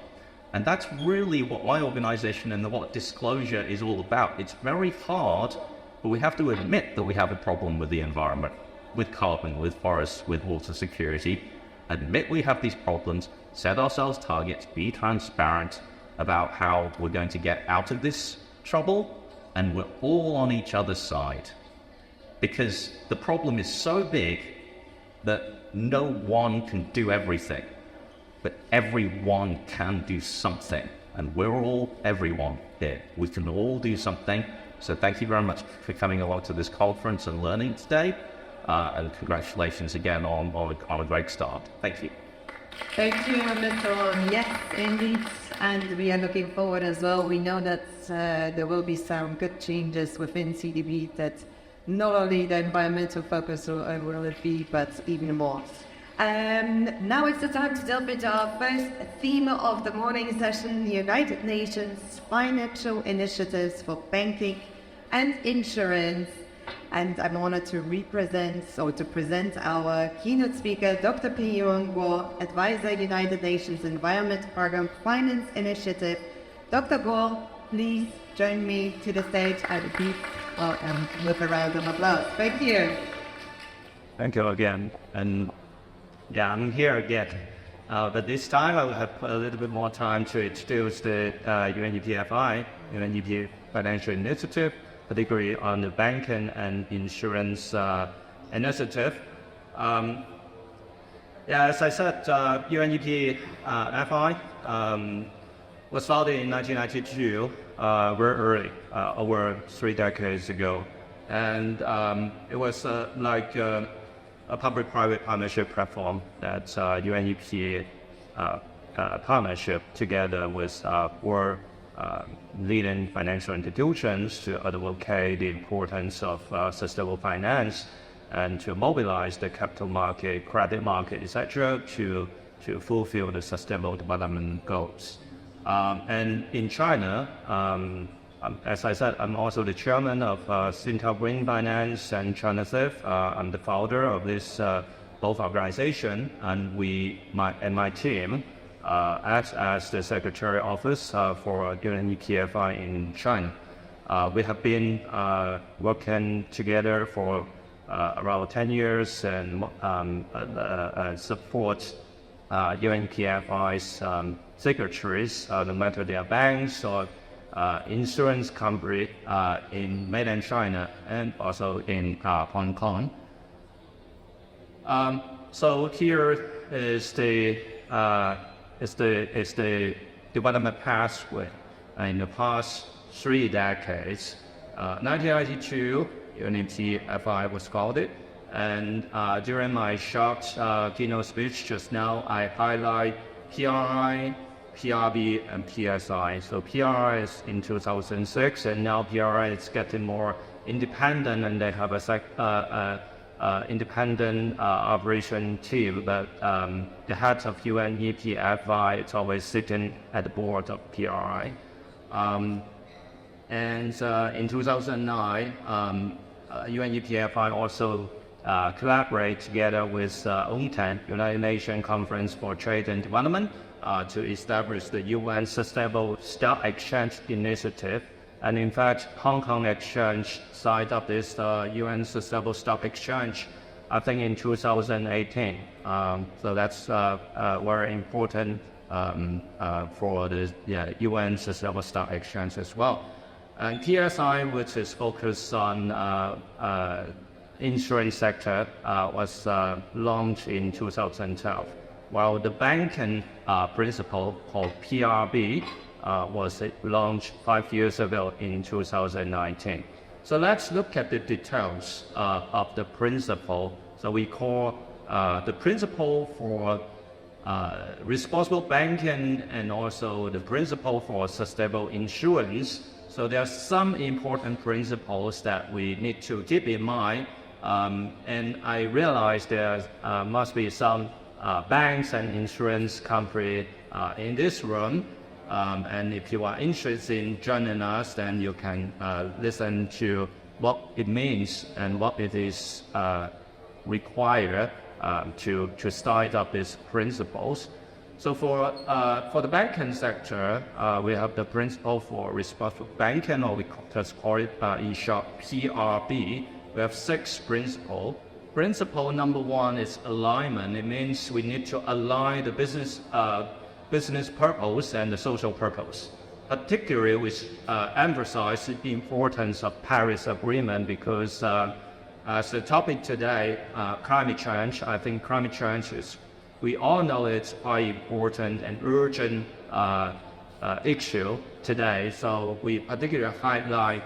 Speaker 10: And that's really what my organization and what disclosure is all about. It's very hard, but we have to admit that we have a problem with the environment, with carbon, with forests, with water security. Admit we have these problems, set ourselves targets, be transparent about how we're going to get out of this trouble, and we're all on each other's side. Because the problem is so big that no one can do everything, but everyone can do something. And we're all everyone here. We can all do something. So thank you very much for coming along to this conference and learning today. And congratulations again on a great start. Thank you.
Speaker 1: Thank you, Mr. Long. Yes, indeed. And we are looking forward as well. We know that there will be some good changes within CDB, that not only the environmental focus will it be, but even more. Now it's the time to delve into our first theme of the morning session, the United Nations Financial Initiatives for Banking and Insurance. And I'm honored to present our keynote speaker, Dr. Pei-Yong Guo, Advisor, United Nations Environment Program Finance Initiative. Dr. Guo, please join me to the stage and please welcome with a round of applause. Thank you.
Speaker 11: Thank you again. And yeah, I'm here again. But this time I will have a little bit more time to introduce the UNEP-FI, UNEP Financial Initiative, particularly on the banking and insurance initiative. As I said, UNEP-FI was founded in 1992, very early, over 3 decades ago. And it was like a public-private partnership platform that UNEP partnership together with four leading financial institutions to advocate the importance of sustainable finance and to mobilize the capital market, credit market, etc., to fulfill the sustainable development goals. And in China, as I said, I'm also the chairman of Singtel Green Finance and China Thrift. I'm the founder of this both organization, and my team acts as the secretary office for UNEP-FI in China. We have been working together for around 10 years and support UNEP-FI's secretaries, no matter they are banks or insurance company in mainland China and also in Hong Kong. So here is the development pathway in the past 3 decades. 1992, UNEP-FI was founded, And during my short keynote speech just now, I highlight PRI, PRB, and PSI. So PRI is in 2006, and now PRI is getting more independent, and they have a independent operation team. But the head of UNEP-FI is always sitting at the board of PRI. And in 2009, UNEP-FI also collaborate together with UNCTAD, United Nations Conference for Trade and Development, to establish the UN Sustainable Stock Exchange Initiative. And in fact, Hong Kong Exchange signed up this UN Sustainable Stock Exchange, I think in 2018. So that's very important for the UN Sustainable Stock Exchange as well. And PSI, which is focused on insurance sector, was launched in 2012, while the banking principle called PRB was launched 5 years ago in 2019. So let's look at the details of the principle. So we call the principle for responsible banking and also the principle for sustainable insurance. So there are some important principles that we need to keep in mind. And I realize there must be some banks and insurance companies in this room. And if you are interested in joining us, then you can listen to what it means and what it is required to start up these principles. So for the banking sector, we have the principle for responsible banking, or we just call it in short PRB. We have 6 principles. Principle number 1 is alignment. It means we need to align the business purpose and the social purpose. Particularly, we emphasize the importance of Paris Agreement because as the topic today, climate change, I think climate change is, we all know it's quite important and urgent issue today. So we particularly highlight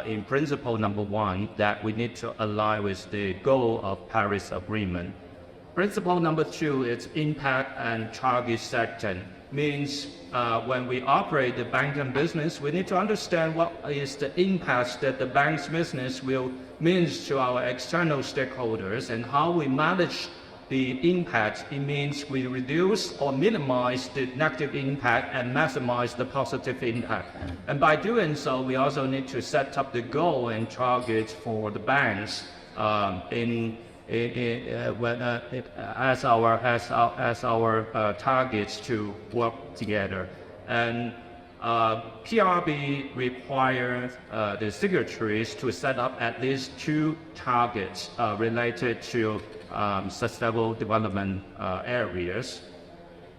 Speaker 11: in principle number 1 that we need to align with the goal of Paris Agreement. Principle number 2 is impact and target setting. Means when we operate the banking business, we need to understand what is the impact that the bank's business will mean to our external stakeholders and how we manage the impact. It means we reduce or minimize the negative impact and maximize the positive impact. And by doing so, we also need to set up the goal and targets for the banks as our targets to work together. And PRB requires the signatories to set up at least 2 targets related to sustainable development areas.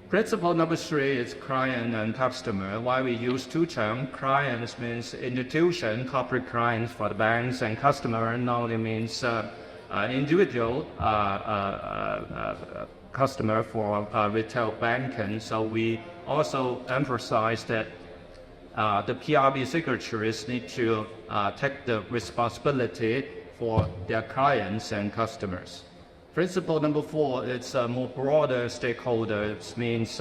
Speaker 11: Principle number 3 is client and customer. Why we use 2 terms? Clients means institution, corporate clients for the banks, and customer normally means individual customer for retail banking. So we also emphasize that the PRB signatories need to take the responsibility for their clients and customers. Principle number 4 is more broader stakeholders, means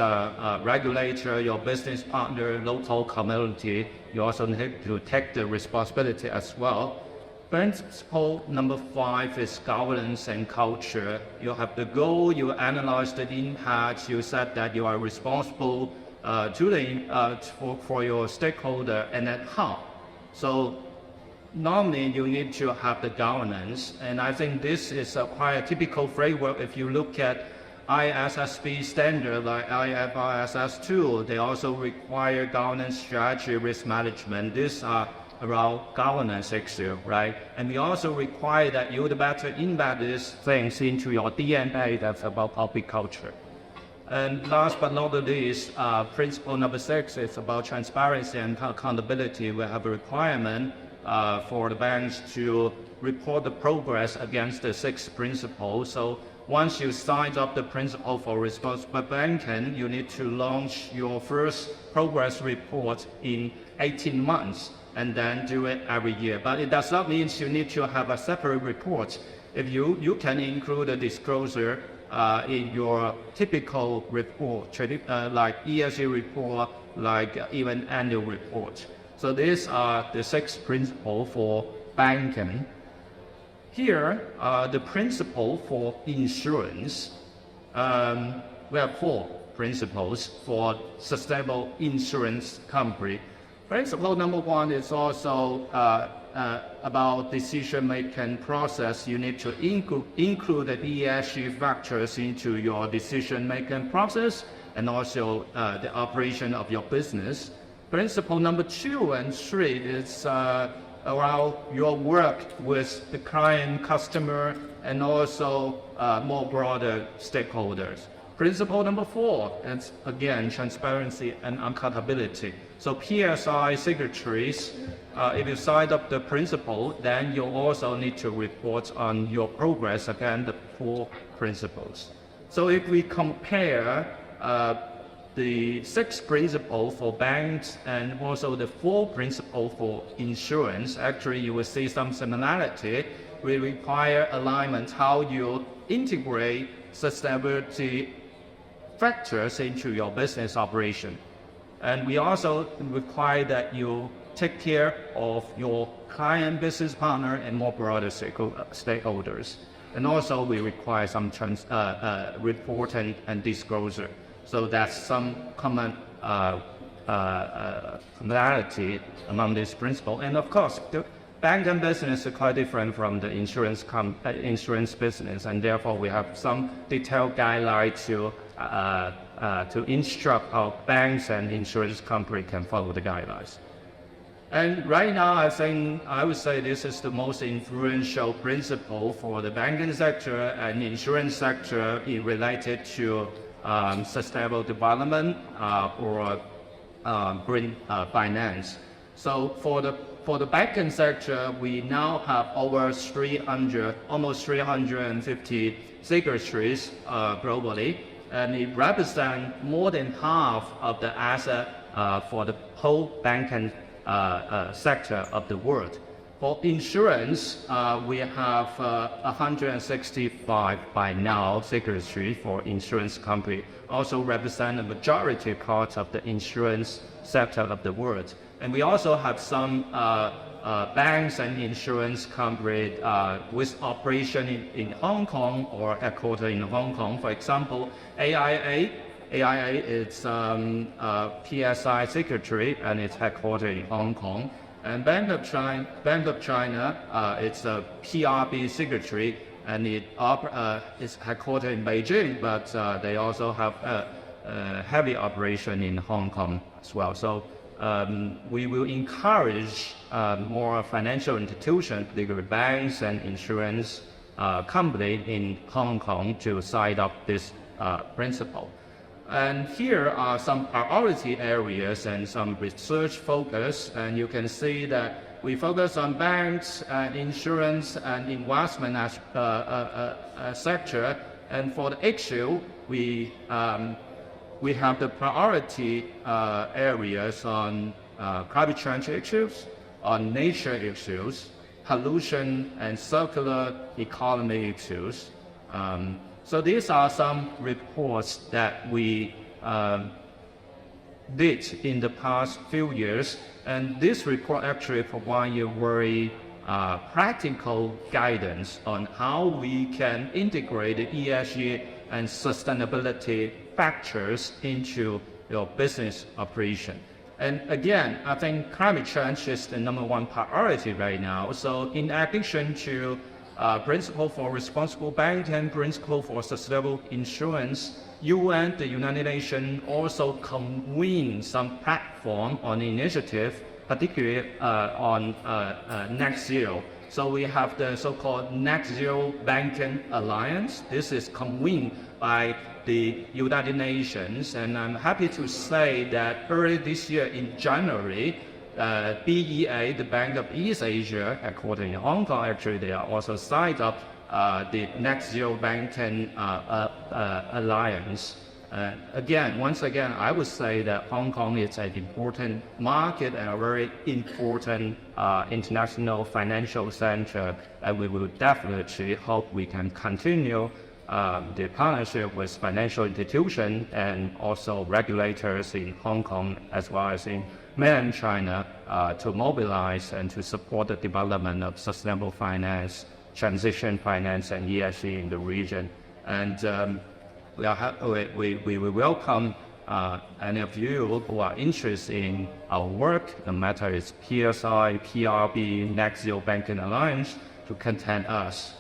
Speaker 11: regulator, your business partner, local community. You also need to take the responsibility as well. Principle number 5 is governance and culture. You have the goal, you analyze the impact, you said that you are responsible for your stakeholder, and then how. So normally you need to have the governance, and I think this is quite a typical framework. If you look at ISSB standard like IFRS 2, they also require governance strategy, risk management. These are around governance issue, right? And we also require that you better embed these things into your DNA. That's about public culture. And last but not least, principle number 6 is about transparency and accountability. We have a requirement for the banks to report the progress against the 6 principles. So once you sign up the principle for responsible banking, you need to launch your first progress report in 18 months and then do it every year. But it does not mean you need to have a separate report if you can include a disclosure in your typical report, like ESG report, like even annual report. So these are the 6 principles for banking. Here are the principle for insurance. We have 4 principles for sustainable insurance company. Principle number 1 is also about decision-making process. You need to include the ESG factors into your decision-making process and also the operation of your business. Principle number 2 and 3 is around your work with the client, customer, and also more broader stakeholders. Principle number 4 is again transparency and accountability. So PSI signatories, if you sign up the principle, then you also need to report on your progress against the 4 principles. So if we compare the 6 principles for banks and also the 4 principles for insurance, actually you will see some similarity. We require alignment, how you integrate sustainability factors into your business operation. And we also require that you take care of your client, business partner, and more broader stakeholders. And also we require some reporting and disclosure. So that's some common similarity among these principles. And of course, the banking business is quite different from the insurance business, and therefore we have some detailed guidelines to instruct how banks and insurance companies can follow the guidelines. And right now, I would say this is the most influential principle for the banking sector and insurance sector related to sustainable development or green finance. So for the banking sector, we now have over almost 350 signatories globally, and it represents more than half of the asset for the whole banking sector of the world. For insurance, we have 165 by now signatories for insurance company, also represent the majority part of the insurance sector of the world. And we also have some banks and insurance companies with operation in Hong Kong or headquartered in Hong Kong. For example, AIA is PSI signatory and it's headquartered in Hong Kong. And Bank of China, it's a PRB signatory and it is headquartered in Beijing, but they also have a heavy operation in Hong Kong as well. So we will encourage more financial institutions, particularly banks and insurance companies in Hong Kong to sign up this principle. And here are some priority areas and some research focus, and you can see that we focus on banks and insurance and investment sector. And for the issue, we have the priority areas on climate change issues, on nature issues, pollution and circular economy issues. So these are some reports that we did in the past few years, and this report actually provides you very practical guidance on how we can integrate the ESG and sustainability factors into your business operation. And again, I think climate change is the #1 priority right now. So in addition to principle for responsible banking, principle for sustainable insurance, UN, the United Nations, also convened some platform on initiative, particularly on net zero. So we have the so-called Net Zero Banking Alliance. This is convened by the United Nations, and I'm happy to say that early this year in January, BEA, the Bank of East Asia, headquartered in Hong Kong, actually they are also signed up the Net Zero Banking Alliance. Once again, I would say that Hong Kong is an important market and a very important international financial center, and we will definitely hope we can continue the partnership with financial institutions and also regulators in Hong Kong as well as in mainland China to mobilize and to support the development of sustainable finance, transition finance, and ESG in the region. And we welcome any of you who are interested in our work, no matter it's PSI, PRB, Net Zero Banking Alliance, to contact us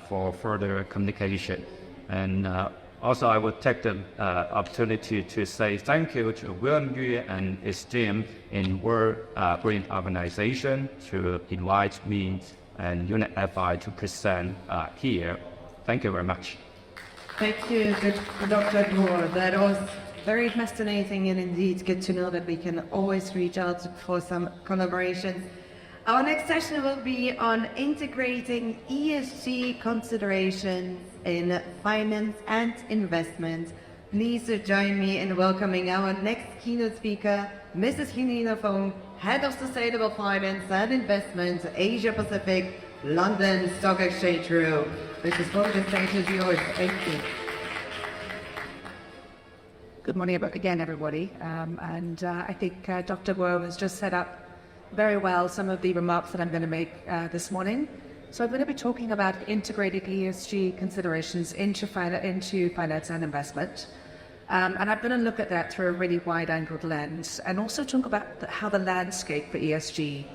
Speaker 11: for further communication. And also, I would take the opportunity to say thank you to William Yu and his team in World Green Organization to invite me and Unit FI to present here. Thank you very much.
Speaker 1: Thank you, Dr. Gore. That was very fascinating and indeed good to know that we can always reach out for some collaboration. Our next session will be on integrating ESG considerations in finance and investment. Please join me in welcoming our next keynote speaker, Mrs. Helena Fong, Head of Sustainable Finance and Investment, Asia Pacific, London Stock Exchange Group. Mrs. Fong, the stage is yours. Thank you.
Speaker 9: Good morning again, everybody. I think Dr. Guo has just set up very well some of the remarks that I'm going to make this morning. So I'm going to be talking about integrated ESG considerations into finance and investment. And I'm going to look at that through a really wide-angled lens and also talk about how the landscape for ESG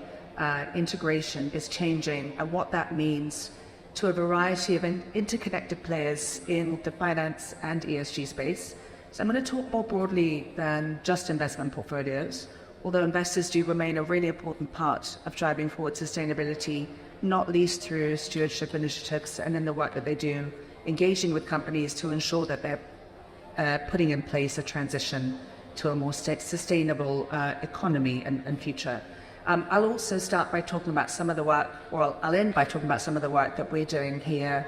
Speaker 9: integration is changing and what that means to a variety of interconnected players in the finance and ESG space. So I'm going to talk more broadly than just investment portfolios, although investors do remain a really important part of driving forward sustainability, not least through stewardship initiatives and in the work that they do, engaging with companies to ensure that they're putting in place a transition to a more sustainable economy and future. I'll also start by talking about some of the work, or I'll end by talking about some of the work that we're doing here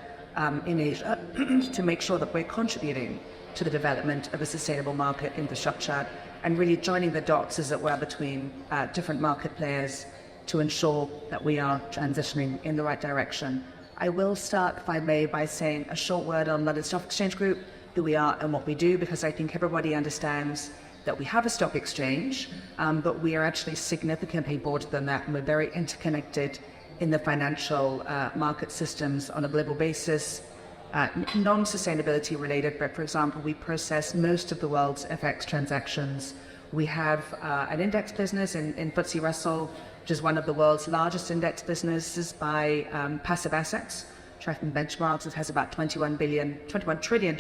Speaker 9: in Asia to make sure that we're contributing to the development of a sustainable market infrastructure and really joining the dots, as it were, between different market players to ensure that we are transitioning in the right direction. I will start, if I may, by saying a short word on London Stock Exchange Group, who we are and what we do, because I think everybody understands that we have a stock exchange, but we are actually significantly broader than that, and we're very interconnected in the financial market systems on a global basis. Non-sustainability related, but for example, we process most of the world's FX transactions. We have an index business in FTSE Russell, which is one of the world's largest index businesses by passive assets, tracking benchmarks. It has about $21 trillion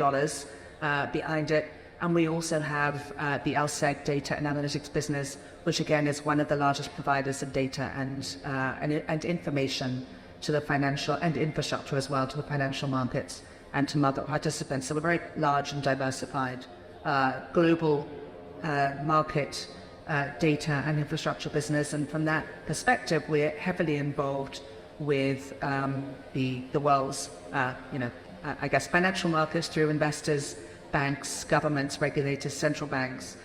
Speaker 9: behind it. And we also have the LSEG data and analytics business, which again is one of the largest providers of data and information to the financial and infrastructure as well, to the financial markets and to market participants. So we're very large and diversified global market data and infrastructure business. And from that perspective, we're heavily involved with the world's, I guess, financial markets through investors, banks, governments, regulators, central banks,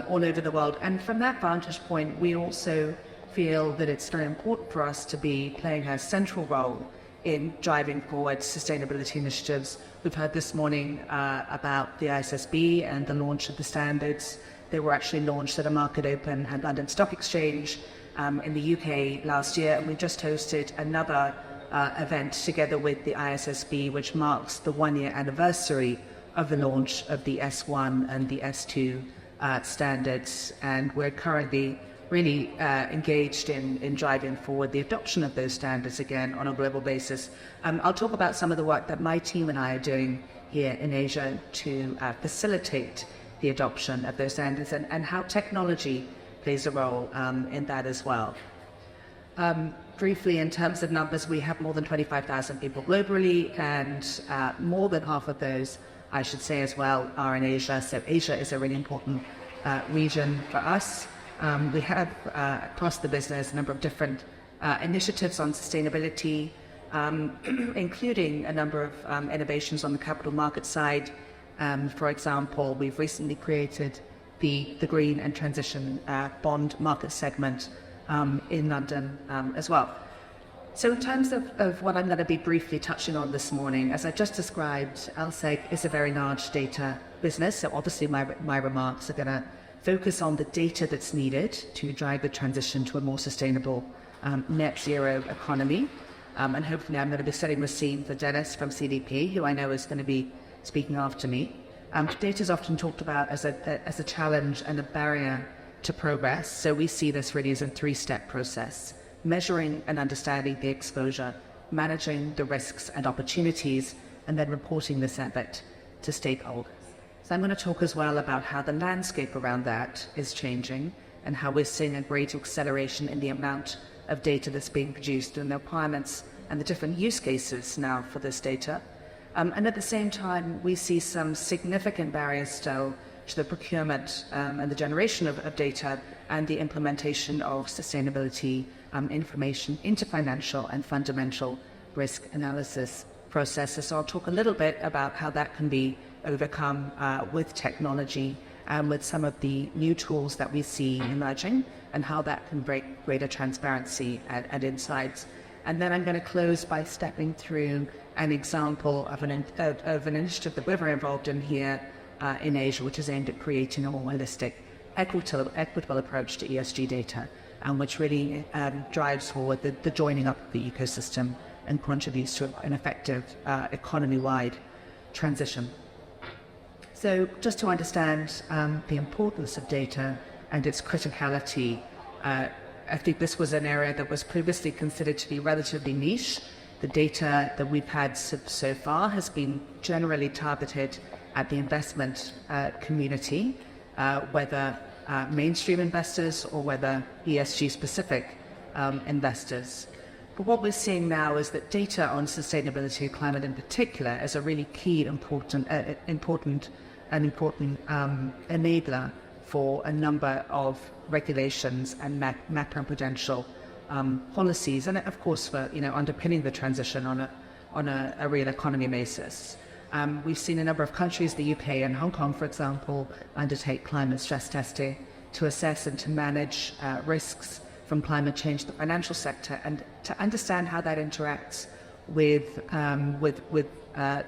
Speaker 9: all over the world. And from that vantage point, we also feel that it's very important for us to be playing a central role in driving forward sustainability initiatives. We've heard this morning about the ISSB and the launch of the standards. They were actually launched at a market open at London Stock Exchange in the UK last year, and we just hosted another event together with the ISSB, which marks the one-year anniversary of the launch of the S1 and the S2 standards, and we're currently really engaged in driving forward the adoption of those standards again on a global basis. I'll talk about some of the work that my team and I are doing here in Asia to facilitate the adoption of those standards and how technology plays a role in that as well. Briefly, in terms of numbers, we have more than 25,000 people globally, and more than half of those, I should say as well, are in Asia. So Asia is a really important region for us. We have across the business a number of different initiatives on sustainability, including a number of innovations on the capital market side, For example, we've recently created the green and transition bond market segment in London as well. So in terms of what I'm going to be briefly touching on this morning, as I just described, LSEG is a very large data business, so obviously my remarks are going to focus on the data that's needed to drive the transition to a more sustainable net zero economy. And hopefully I'm going to be setting the scene for Dennis from CDP, who I know is going to be speaking after me. Data is often talked about as a challenge and a barrier to progress, so we see this really as a three-step process: measuring and understanding the exposure, managing the risks and opportunities, and then reporting this effort to stakeholders. So I'm going to talk as well about how the landscape around that is changing and how we're seeing a great acceleration in the amount of data that's being produced and the requirements and the different use cases now for this data. And at the same time, we see some significant barriers still to the procurement and the generation of data and the implementation of sustainability information into financial and fundamental risk analysis processes. So I'll talk a little bit about how that can be overcome with technology and with some of the new tools that we see emerging, and how that can bring greater transparency and insights. And then I'm going to close by stepping through an example of an initiative that we're very involved in here in Asia, which is aimed at creating a more holistic, equitable approach to ESG data, and which really drives forward the joining up of the ecosystem and contributes to an effective economy-wide transition. So just to understand the importance of data and its criticality, I think this was an area that was previously considered to be relatively niche. The data that we've had so far has been generally targeted at the investment community, whether mainstream investors or whether ESG-specific investors. But what we're seeing now is that data on sustainability and climate in particular is a really key important enabler for a number of regulations and macroprudential policies, and of course for underpinning the transition on a real economy basis. We've seen a number of countries, the UK and Hong Kong, for example, undertake climate stress testing to assess and to manage risks from climate change in the financial sector, and to understand how that interacts with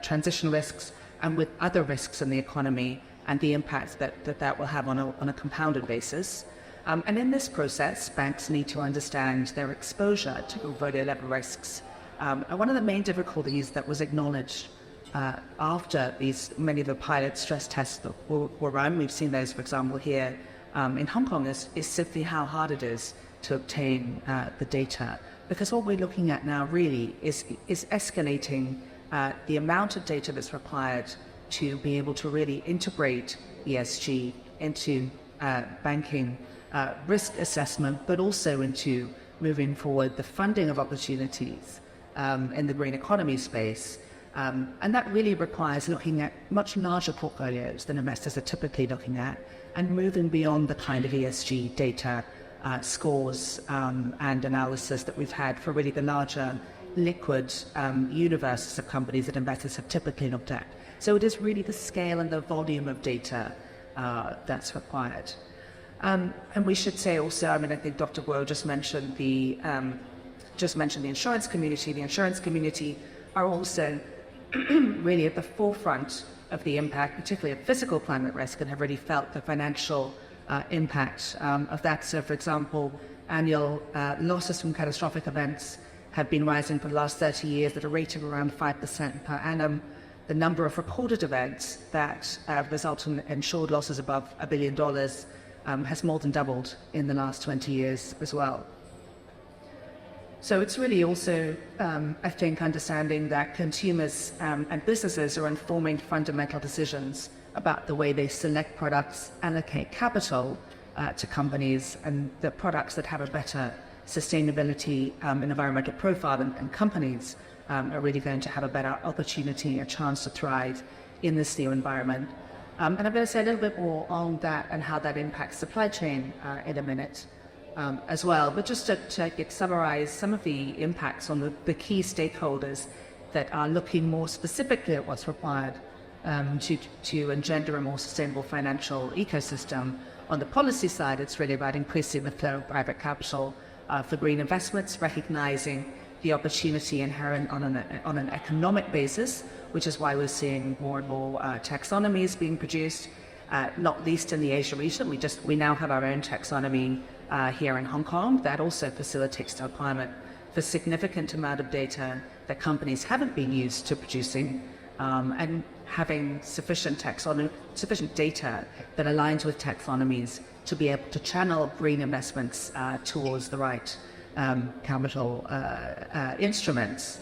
Speaker 9: transition risks and with other risks in the economy, and the impact that will have on a compounded basis. And in this process, banks need to understand their exposure to portfolio level risks. And one of the main difficulties that was acknowledged after many of the pilot stress tests that were run, we've seen those, for example, here in Hong Kong, is simply how hard it is to obtain the data. Because what we're looking at now really is escalating the amount of data that's required to be able to really integrate ESG into banking risk assessment, but also into moving forward the funding of opportunities in the green economy space. And that really requires looking at much larger portfolios than investors are typically looking at, and moving beyond the kind of ESG data scores and analysis that we've had for really the larger liquid universes of companies that investors have typically looked at. So it is really the scale and the volume of data that's required. And we should say also, I think Dr. Guo just mentioned the insurance community. The insurance community are also really at the forefront of the impact, particularly of physical climate risk, and have really felt the financial impact of that. So, for example, annual losses from catastrophic events have been rising for the last 30 years at a rate of around 5% per annum. The number of recorded events that result in insured losses above $1 billion has more than doubled in the last 20 years as well. So it's really also, I think, understanding that consumers and businesses are informing fundamental decisions about the way they select products, allocate capital to companies, and the products that have a better sustainability and environmental profile and companies are really going to have a better opportunity, a chance to thrive in this new environment. And I'm going to say a little bit more on that and how that impacts supply chain in a minute as well. But just to summarize some of the impacts on the key stakeholders that are looking more specifically at what's required to engender a more sustainable financial ecosystem. On the policy side, it's really about increasing the flow of private capital for green investments, recognizing the opportunity inherent on an economic basis, which is why we're seeing more and more taxonomies being produced, not least in the Asia region. We now have our own taxonomy here in Hong Kong that also facilitates the requirement for significant amount of data that companies haven't been used to producing, and having sufficient data that aligns with taxonomies to be able to channel green investments towards the right capital instruments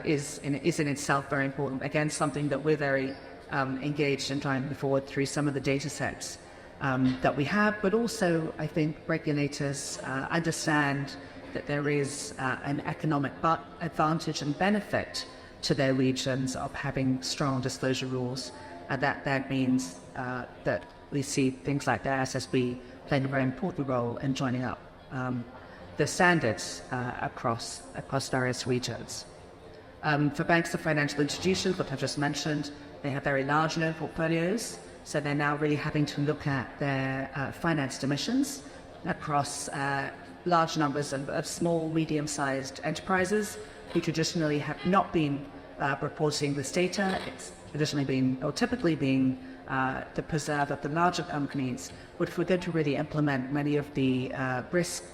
Speaker 9: is in itself very important. Again, something that we're very engaged in trying to move forward through some of the data sets that we have, but also I think regulators understand that there is an economic advantage and benefit to their regions of having strong disclosure rules. That means that we see things like the SSB playing a very important role in joining up the standards across various regions. For banks and financial institutions, what I've just mentioned, they have very large loan portfolios, so they're now really having to look at their financed emissions across large numbers of small, medium-sized enterprises who traditionally have not been reporting this data. It's traditionally been, or typically been, the preserve of the larger companies. But if we're going to really implement many of the risk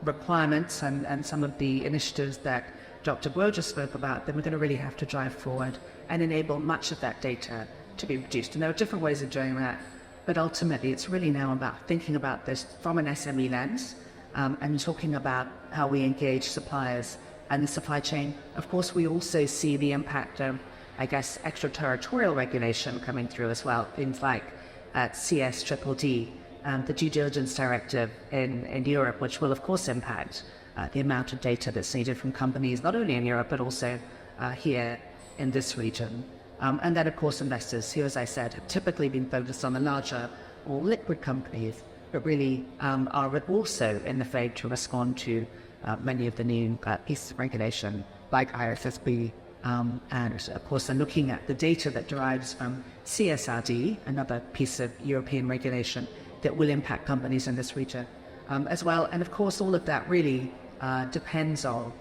Speaker 9: requirements and some of the initiatives that Dr. Guo just spoke about, then we're going to really have to drive forward and enable much of that data to be produced. And there are different ways of doing that, but ultimately it's really now about thinking about this from an SME lens and talking about how we engage suppliers and the supply chain. Of course, we also see the impact of, I guess, extraterritorial regulation coming through as well. Things like CSDDD, the due diligence directive in Europe, which will of course impact the amount of data that's needed from companies, not only in Europe, but also here in this region. And then of course investors who, as I said, have typically been focused on the larger or liquid companies, but really are also in the phase to respond to many of the new pieces of regulation like IFSB, and of course they're looking at the data that derives from CSRD, another piece of European regulation that will impact companies in this region as well. And of course all of that really depends on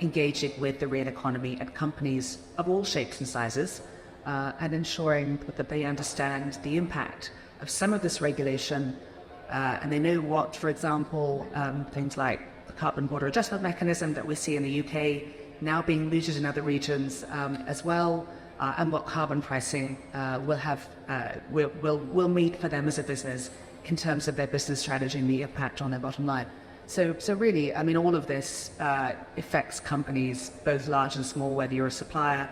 Speaker 9: engaging with the real economy and companies of all shapes and sizes, and ensuring that they understand the impact of some of this regulation, and they know what, for example, things like the carbon border adjustment mechanism that we see in the UK now being mooted in other regions as well, and what carbon pricing will mean for them as a business in terms of their business strategy and the impact on their bottom line. So really, I mean, all of this affects companies, both large and small, whether you're a supplier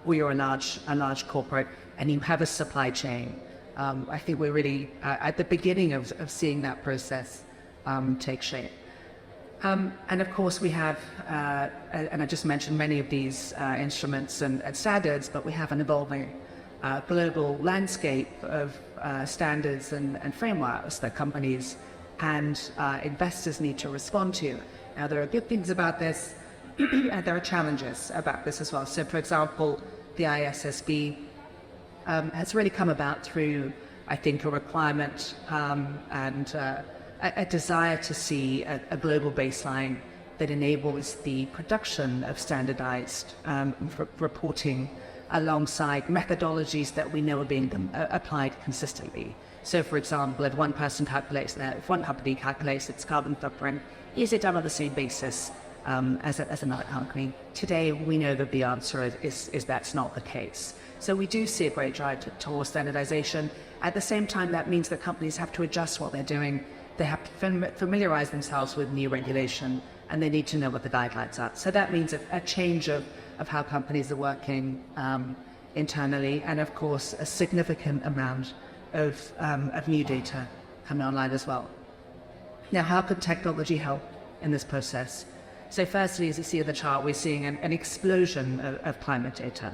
Speaker 9: or you're a large corporate and you have a supply chain. I think we're really at the beginning of seeing that process take shape. And of course we have, and I just mentioned many of these instruments and standards, but we have an evolving global landscape of standards and frameworks that companies and investors need to respond to. Now there are good things about this, and there are challenges about this as well. So for example, the ISSB has really come about through, I think, a requirement and a desire to see a global baseline that enables the production of standardized reporting alongside methodologies that we know are being applied consistently. So for example, if one company calculates its carbon footprint, is it done on the same basis as another company? Today, we know that the answer is that's not the case. So we do see a great drive towards standardization. At the same time, that means that companies have to adjust what they're doing. They have to familiarize themselves with new regulation, and they need to know what the guidelines are. So that means a change of how companies are working internally, and of course, a significant amount of new data coming online as well. Now, how could technology help in this process? So firstly, as you see in the chart, we're seeing an explosion of climate data.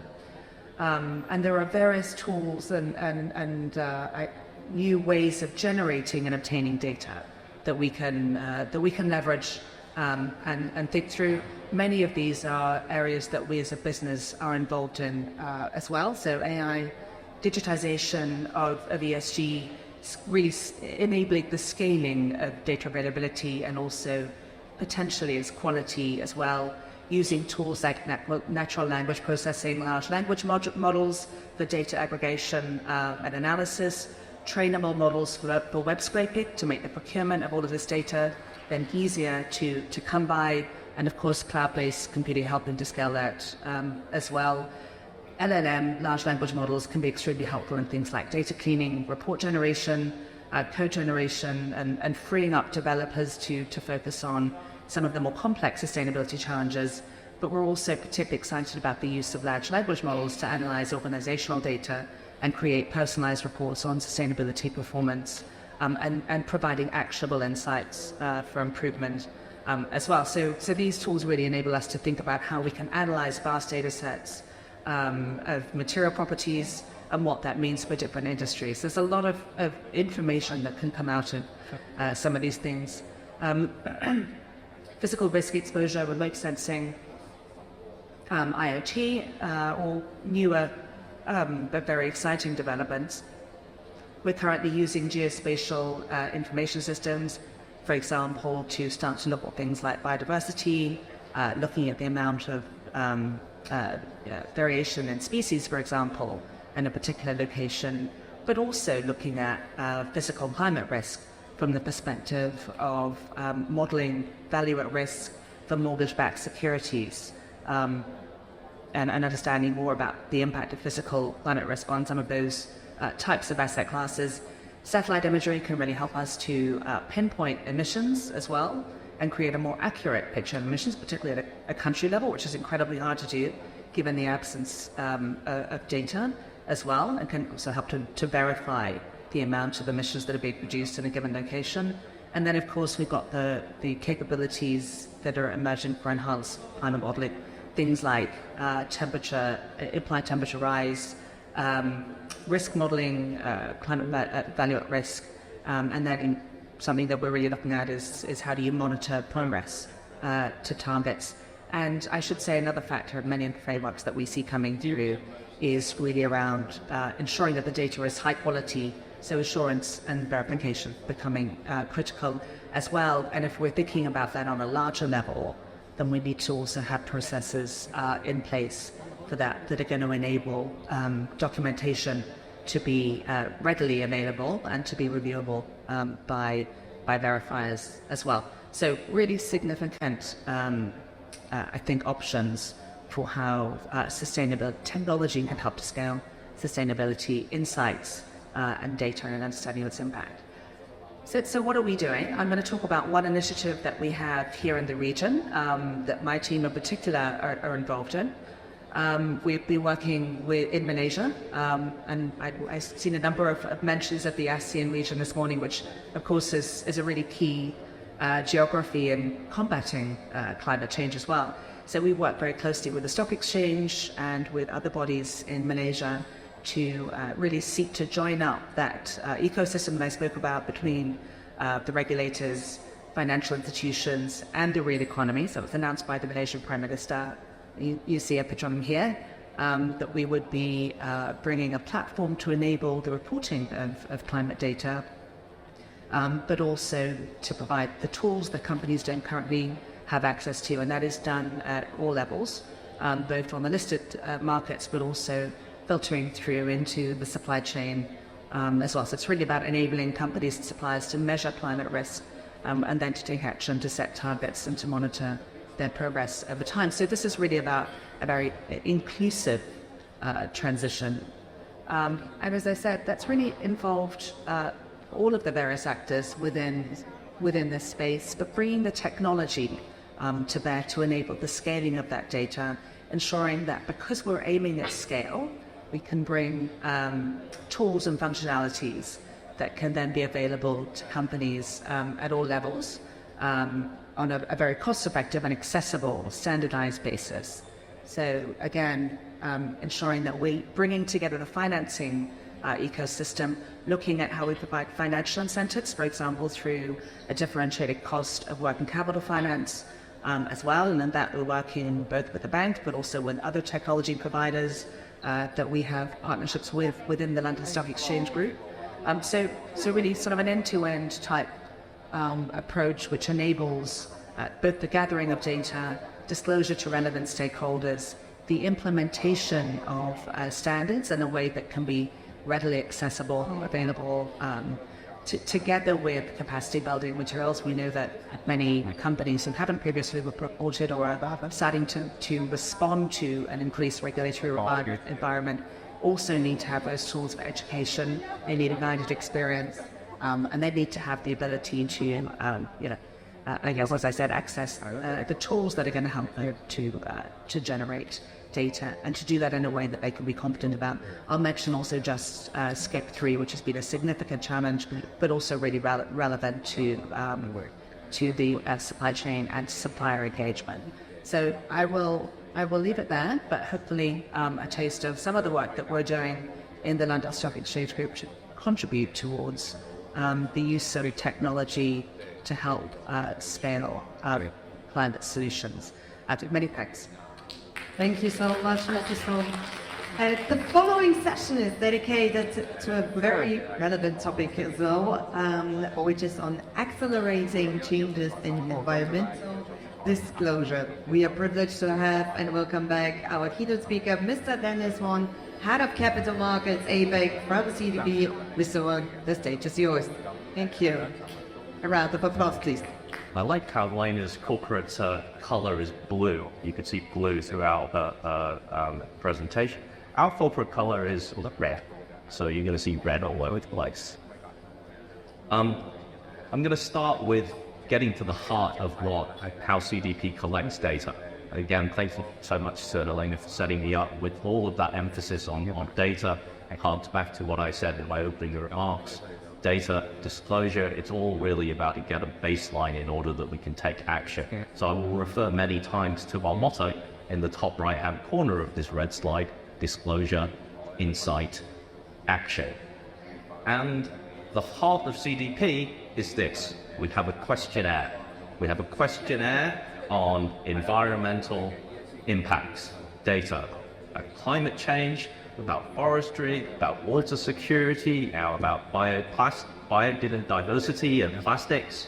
Speaker 9: And there are various tools and new ways of generating and obtaining data that we can leverage and think through. Many of these are areas that we as a business are involved in as well. So AI, digitization of ESG, really enabling the scaling of data availability and also potentially its quality as well, using tools like natural language processing, large language models for data aggregation and analysis, trainable models for web scraping to make the procurement of all of this data then easier to come by, and of course cloud-based computing helping to scale that as well. LLM, large language models, can be extremely helpful in things like data cleaning, report generation, code generation, and freeing up developers to focus on some of the more complex sustainability challenges. But we're also particularly excited about the use of large language models to analyze organizational data and create personalized reports on sustainability performance, and providing actionable insights for improvement as well. So these tools really enable us to think about how we can analyze vast data sets of material properties and what that means for different industries. There's a lot of information that can come out of some of these things. Physical risk exposure, remote sensing, IoT, or newer but very exciting developments. We're currently using geospatial information systems, for example, to start to look at things like biodiversity, looking at the amount of variation in species, for example, in a particular location, but also looking at physical climate risk from the perspective of modeling value at risk for mortgage-backed securities, and understanding more about the impact of physical climate risk on some of those types of asset classes. Satellite imagery can really help us to pinpoint emissions as well and create a more accurate picture of emissions, particularly at a country level, which is incredibly hard to do given the absence of data as well, and can also help to verify the amount of emissions that are being produced in a given location. And then, of course, we've got the capabilities that are emerging for enhanced climate modeling, things like implied temperature rise, risk modeling, climate value at risk, and then something that we're really looking at is how do you monitor progress to targets. And I should say another factor of many of the frameworks that we see coming through is really around ensuring that the data is high quality, so assurance and verification becoming critical as well. And if we're thinking about that on a larger level, then we need to also have processes in place for that are going to enable documentation to be readily available and to be reviewable by verifiers as well. So really significant, I think, options for how sustainable technology can help to scale sustainability insights and data and understanding of its impact. So what are we doing? I'm going to talk about one initiative that we have here in the region that my team in particular are involved in. We've been working in Malaysia, and I've seen a number of mentions of the ASEAN region this morning, which of course is a really key geography in combating climate change as well. So we work very closely with the stock exchange and with other bodies in Malaysia to really seek to join up that ecosystem that I spoke about between the regulators, financial institutions, and the real economy. So it was announced by the Malaysian Prime Minister. You see a picture of him here, that we would be bringing a platform to enable the reporting of climate data, but also to provide the tools that companies don't currently have access to, and that is done at all levels, both on the listed markets, but also filtering through into the supply chain as well. So it's really about enabling companies and suppliers to measure climate risk, and then to take action, to set targets, and to monitor their progress over time. So this is really about a very inclusive transition. And as I said, that's really involved all of the various actors within this space, but bringing the technology to bear to enable the scaling of that data, ensuring that because we're aiming at scale, we can bring tools and functionalities that can then be available to companies at all levels on a very cost-effective and accessible, standardized basis. So again, ensuring that we're bringing together the financing ecosystem, looking at how we provide financial incentives, for example, through a differentiated cost of working capital finance as well. And then that we're working both with the bank, but also with other technology providers that we have partnerships with within the London Stock Exchange Group. So really sort of an end-to-end type approach which enables both the gathering of data, disclosure to relevant stakeholders, the implementation of standards in a way that can be readily accessible, available, together with capacity building materials. We know that many companies who haven't previously reported or are starting to respond to an increased regulatory environment also need to have those tools for education. They need a guided experience, and they need to have the ability to, I guess, as I said, access the tools that are going to help them to generate data, and to do that in a way that they can be confident about. I'll mention also just SCIP 3, which has been a significant challenge, but also really relevant to the supply chain and supplier engagement. So I will leave it there, but hopefully a taste of some of the work that we're doing in the London Stock Exchange Group should contribute towards the use of technology to help scale climate solutions. Many thanks.
Speaker 1: Thank you so much, Mr. Song. The following session is dedicated to a very relevant topic as well, which is on accelerating changes in environmental disclosure. We are privileged to have and welcome back our keynote speaker, Mr. Dennis Wong, Head of Capital Markets, APEC from CDP. Mr. Wong, the stage is yours. Thank you. A round of applause, please.
Speaker 10: I like how Lena's corporate color is blue. You can see blue throughout the presentation. Our corporate color is red, so you're going to see red all over the place. I'm going to start with getting to the heart of how CDP collects data. Again, thank you so much, Sir Elena, for setting me up with all of that emphasis on data. I harked back to what I said in my opening remarks. Data, disclosure, it's all really about to get a baseline in order that we can take action. So I will refer many times to our motto in the top right-hand corner of this red slide: disclosure, insight, action. And the heart of CDP is this. We have a questionnaire. We have a questionnaire on environmental impacts, data, climate change, about forestry, about water security, now about biodiversity and plastics.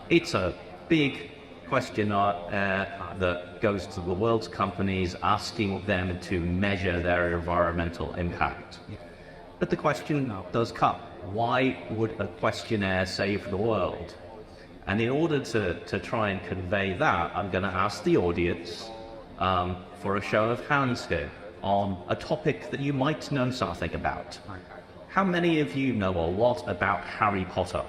Speaker 10: It's a big questionnaire that goes to the world's companies, asking them to measure their environmental impact. But the question does come: why would a questionnaire save the world? And in order to try and convey that, I'm going to ask the audience for a show of hands here on a topic that you might know something about. How many of you know a lot about Harry Potter?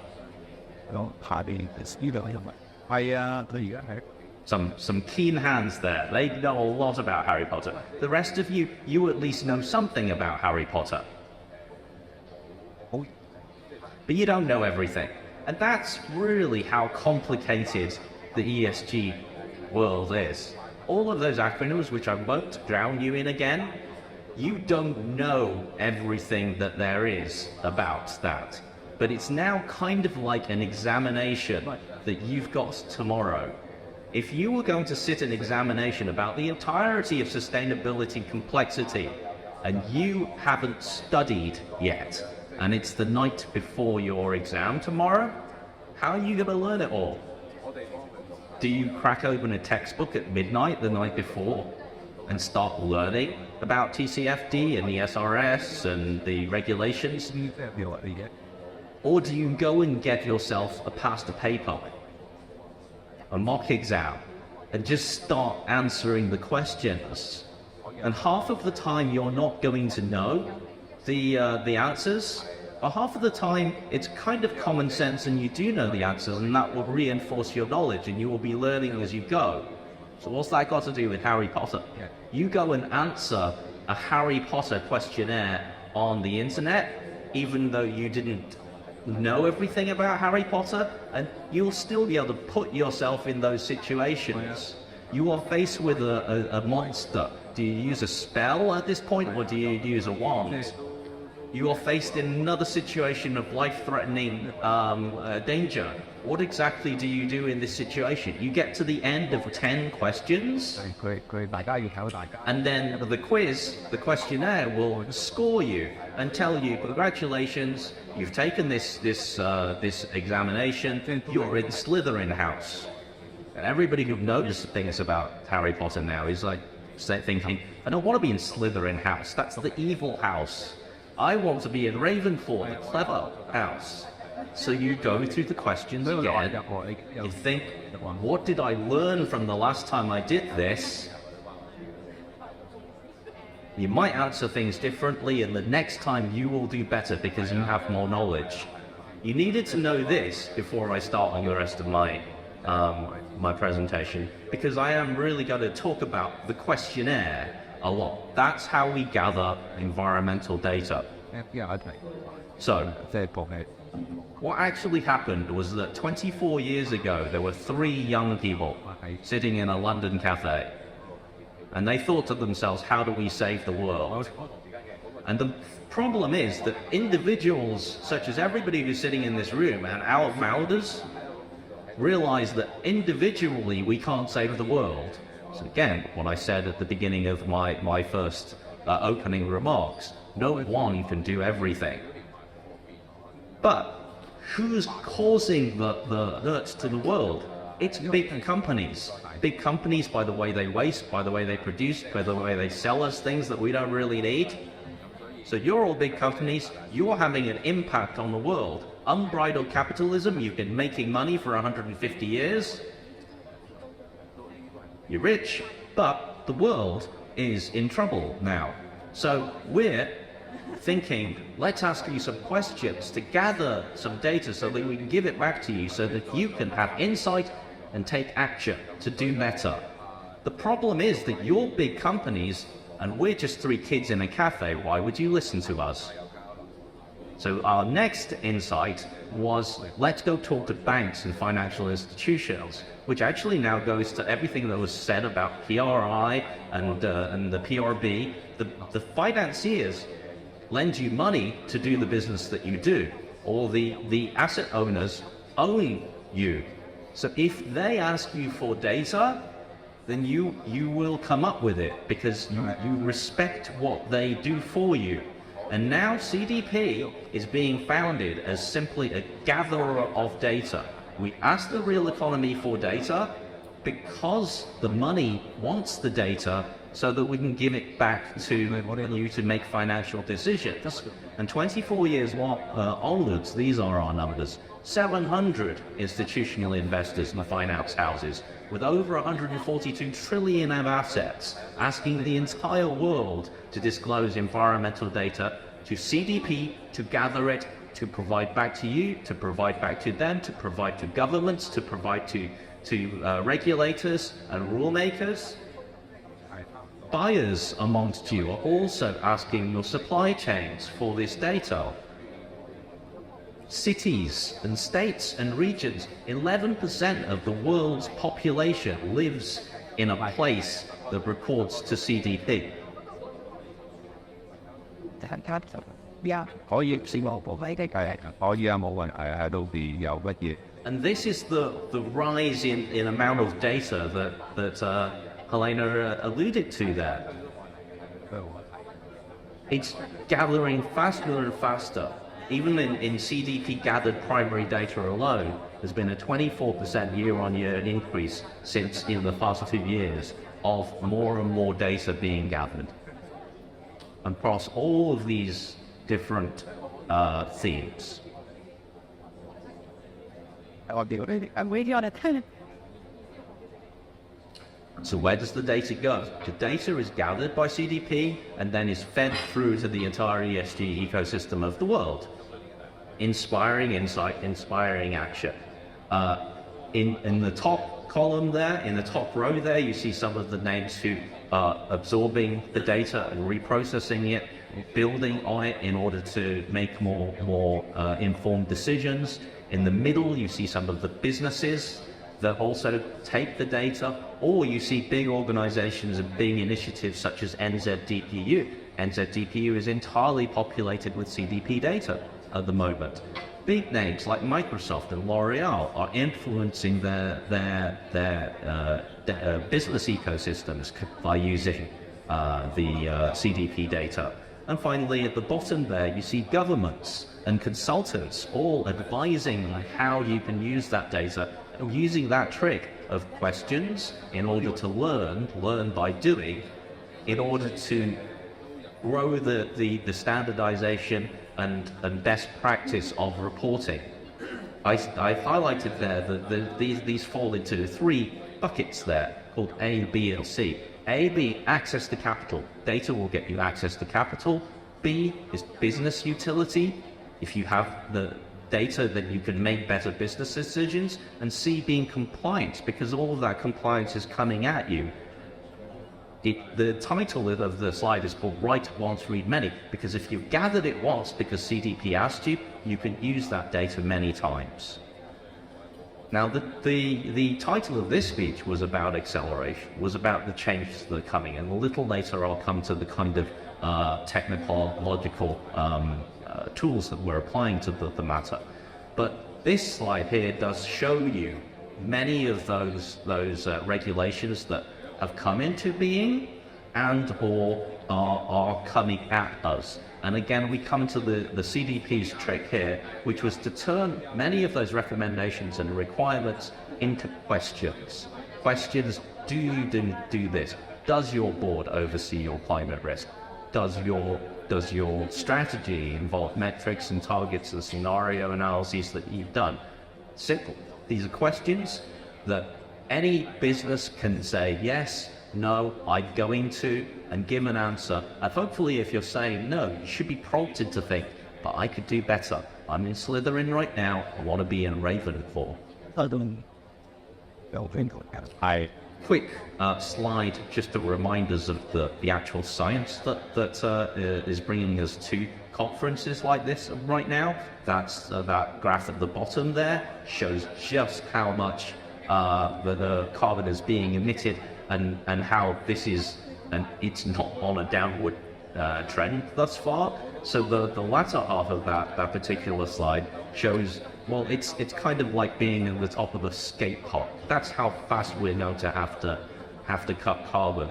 Speaker 10: Some keen hands there. They know a lot about Harry Potter. The rest of you, you at least know something about Harry Potter. But you don't know everything. And that's really how complicated the ESG world is. All of those acronyms, which I won't drown you in again, you don't know everything that there is about that. But it's now kind of like an examination that you've got tomorrow. If you were going to sit an examination about the entirety of sustainability complexity, and you haven't studied yet, and it's the night before your exam tomorrow, how are you going to learn it all? Do you crack open a textbook at midnight the night before and start learning about TCFD and the SRS and the regulations? Or do you go and get yourself a past paper, a mock exam, and just start answering the questions? And half of the time you're not going to know the answers, but half of the time it's kind of common sense and you do know the answers, and that will reinforce your knowledge and you will be learning as you go. So what's that got to do with Harry Potter? You go and answer a Harry Potter questionnaire on the internet, even though you didn't know everything about Harry Potter, and you'll still be able to put yourself in those situations. You are faced with a monster. Do you use a spell at this point, or do you use a wand? you are faced in another situation of life-threatening danger. What exactly do you do in this situation? You get to the end of 10 questions, and then the quiz, the questionnaire will score you and tell you, congratulations, you've taken this examination, you're in Slytherin house. And everybody who knows things about Harry Potter now is like thinking, I don't want to be in Slytherin house, that's the evil house. I want to be in Ravenclaw, the clever house. So you go through the questions again, you think, what did I learn from the last time I did this? You might answer things differently, and the next time you will do better because you have more knowledge. You needed to know this before I start on the rest of my presentation, because I am really going to talk about the questionnaire a lot. That's how we gather environmental data. So, what actually happened was that 24 years ago, there were 3 young people sitting in a London cafe, and they thought to themselves, how do we save the world? And the problem is that individuals, such as everybody who's sitting in this room and our founders, realize that individually we can't save the world. So again, what I said at the beginning of my first opening remarks, no one can do everything. But who's causing the hurt to the world? It's big companies. Big companies by the way they waste, by the way they produce, by the way they sell us things that we don't really need. So you're all big companies, you're having an impact on the world. Unbridled capitalism, you've been making money for 150 years. You're rich, but the world is in trouble now. So we're thinking, let's ask you some questions to gather some data so that we can give it back to you so that you can have insight and take action to do better. The problem is that you're big companies and we're just 3 kids in a cafe. Why would you listen to us? So our next insight was, let's go talk to banks and financial institutions, which actually now goes to everything that was said about PRI and the PRB. The financiers lend you money to do the business that you do, or the asset owners own you. So if they ask you for data, then you will come up with it because you respect what they do for you. And now CDP is being founded as simply a gatherer of data. We ask the real economy for data because the money wants the data so that we can give it back to you to make financial decisions. And 24 years onwards, these are our numbers. 700 institutional investors and finance houses with over 142 trillion of assets asking the entire world to disclose environmental data to CDP, to gather it, to provide back to you, to provide back to them, to provide to governments, to provide to regulators and rule makers. Buyers amongst you are also asking your supply chains for this data. Cities and states and regions, 11% of the world's population lives in a place that records to CDP. And this is the rise in amount of data that Helena alluded to there. It's gathering faster and faster. Even in CDP gathered primary data alone, there's been a 24% year-on-year increase since in the past 2 years of more and more data being gathered across all of these different themes. So where does the data go? The data is gathered by CDP and then is fed through to the entire ESG ecosystem of the world. Inspiring insight, inspiring action. In the top column there, in the top row there, you see some of the names who are absorbing the data and reprocessing it, building on it in order to make more informed decisions. In the middle, you see some of the businesses that also take the data, or you see big organizations and big initiatives such as NZDPU NZDPU is entirely populated with CDP data at the moment. Big names like Microsoft and L'Oreal are influencing their business ecosystems by using the CDP data. And finally, at the bottom there, you see governments and consultants all advising on how you can use that data, using that trick of questions in order to learn by doing, in order to grow the standardization and best practice of reporting. I highlighted there that these fall into 3 buckets there, called A, B, and C. A, B, access to capital. Data will get you access to capital. B is business utility. If you have the data, then you can make better business decisions. And C, being compliant, because all of that compliance is coming at you. The title of the slide is called Write Once, Read Many, because if you've gathered it once because CDP asked you, you can use that data many times. Now, the title of this speech was about acceleration, was about the changes that are coming, and a little later I'll come to the kind of technological tools that we're applying to the matter. But this slide here does show you many of those regulations that have come into being and or are coming at us. And again, we come to the CDP's trick here, which was to turn many of those recommendations and requirements into questions. Questions: do you do this? Does your board oversee your climate risk? Does your strategy involve metrics and targets and scenario analyses that you've done? Simple. These are questions that any business can say yes, no, I'm going to, and give an answer. And hopefully if you're saying no, you should be prompted to think, but I could do better. I'm in Slytherin right now, I want to be in Ravenclaw. Quick slide just to remind us of the actual science that is bringing us to conferences like this right now. That's that graph at the bottom there shows just how much the carbon is being emitted and how this is, and it's not on a downward trend thus far. So the latter half of that particular slide shows, well, it's kind of like being at the top of a skate park. That's how fast we're going to have to cut carbon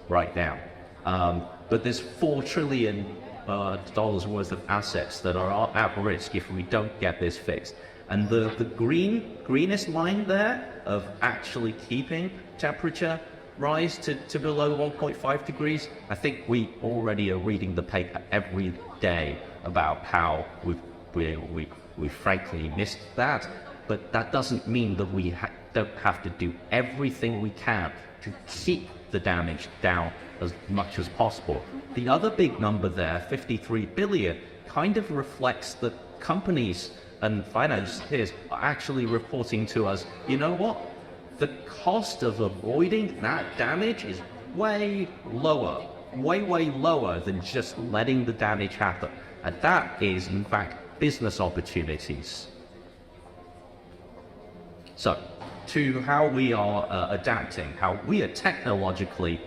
Speaker 10: right now. But there's $4 trillion worth of assets that are at risk if we don't get this fixed. And the greenest line there of actually keeping temperature rise to below 1.5 degrees, I think we already are reading the paper every day about how we frankly missed that. But that doesn't mean that we don't have to do everything we can to keep the damage down as much as possible. The other big number there, 53 billion, kind of reflects that companies and financiers are actually reporting to us, you know what? The cost of avoiding that damage is way lower than just letting the damage happen. And that is, in fact, business opportunities. So, to how we are adapting, how we are technologically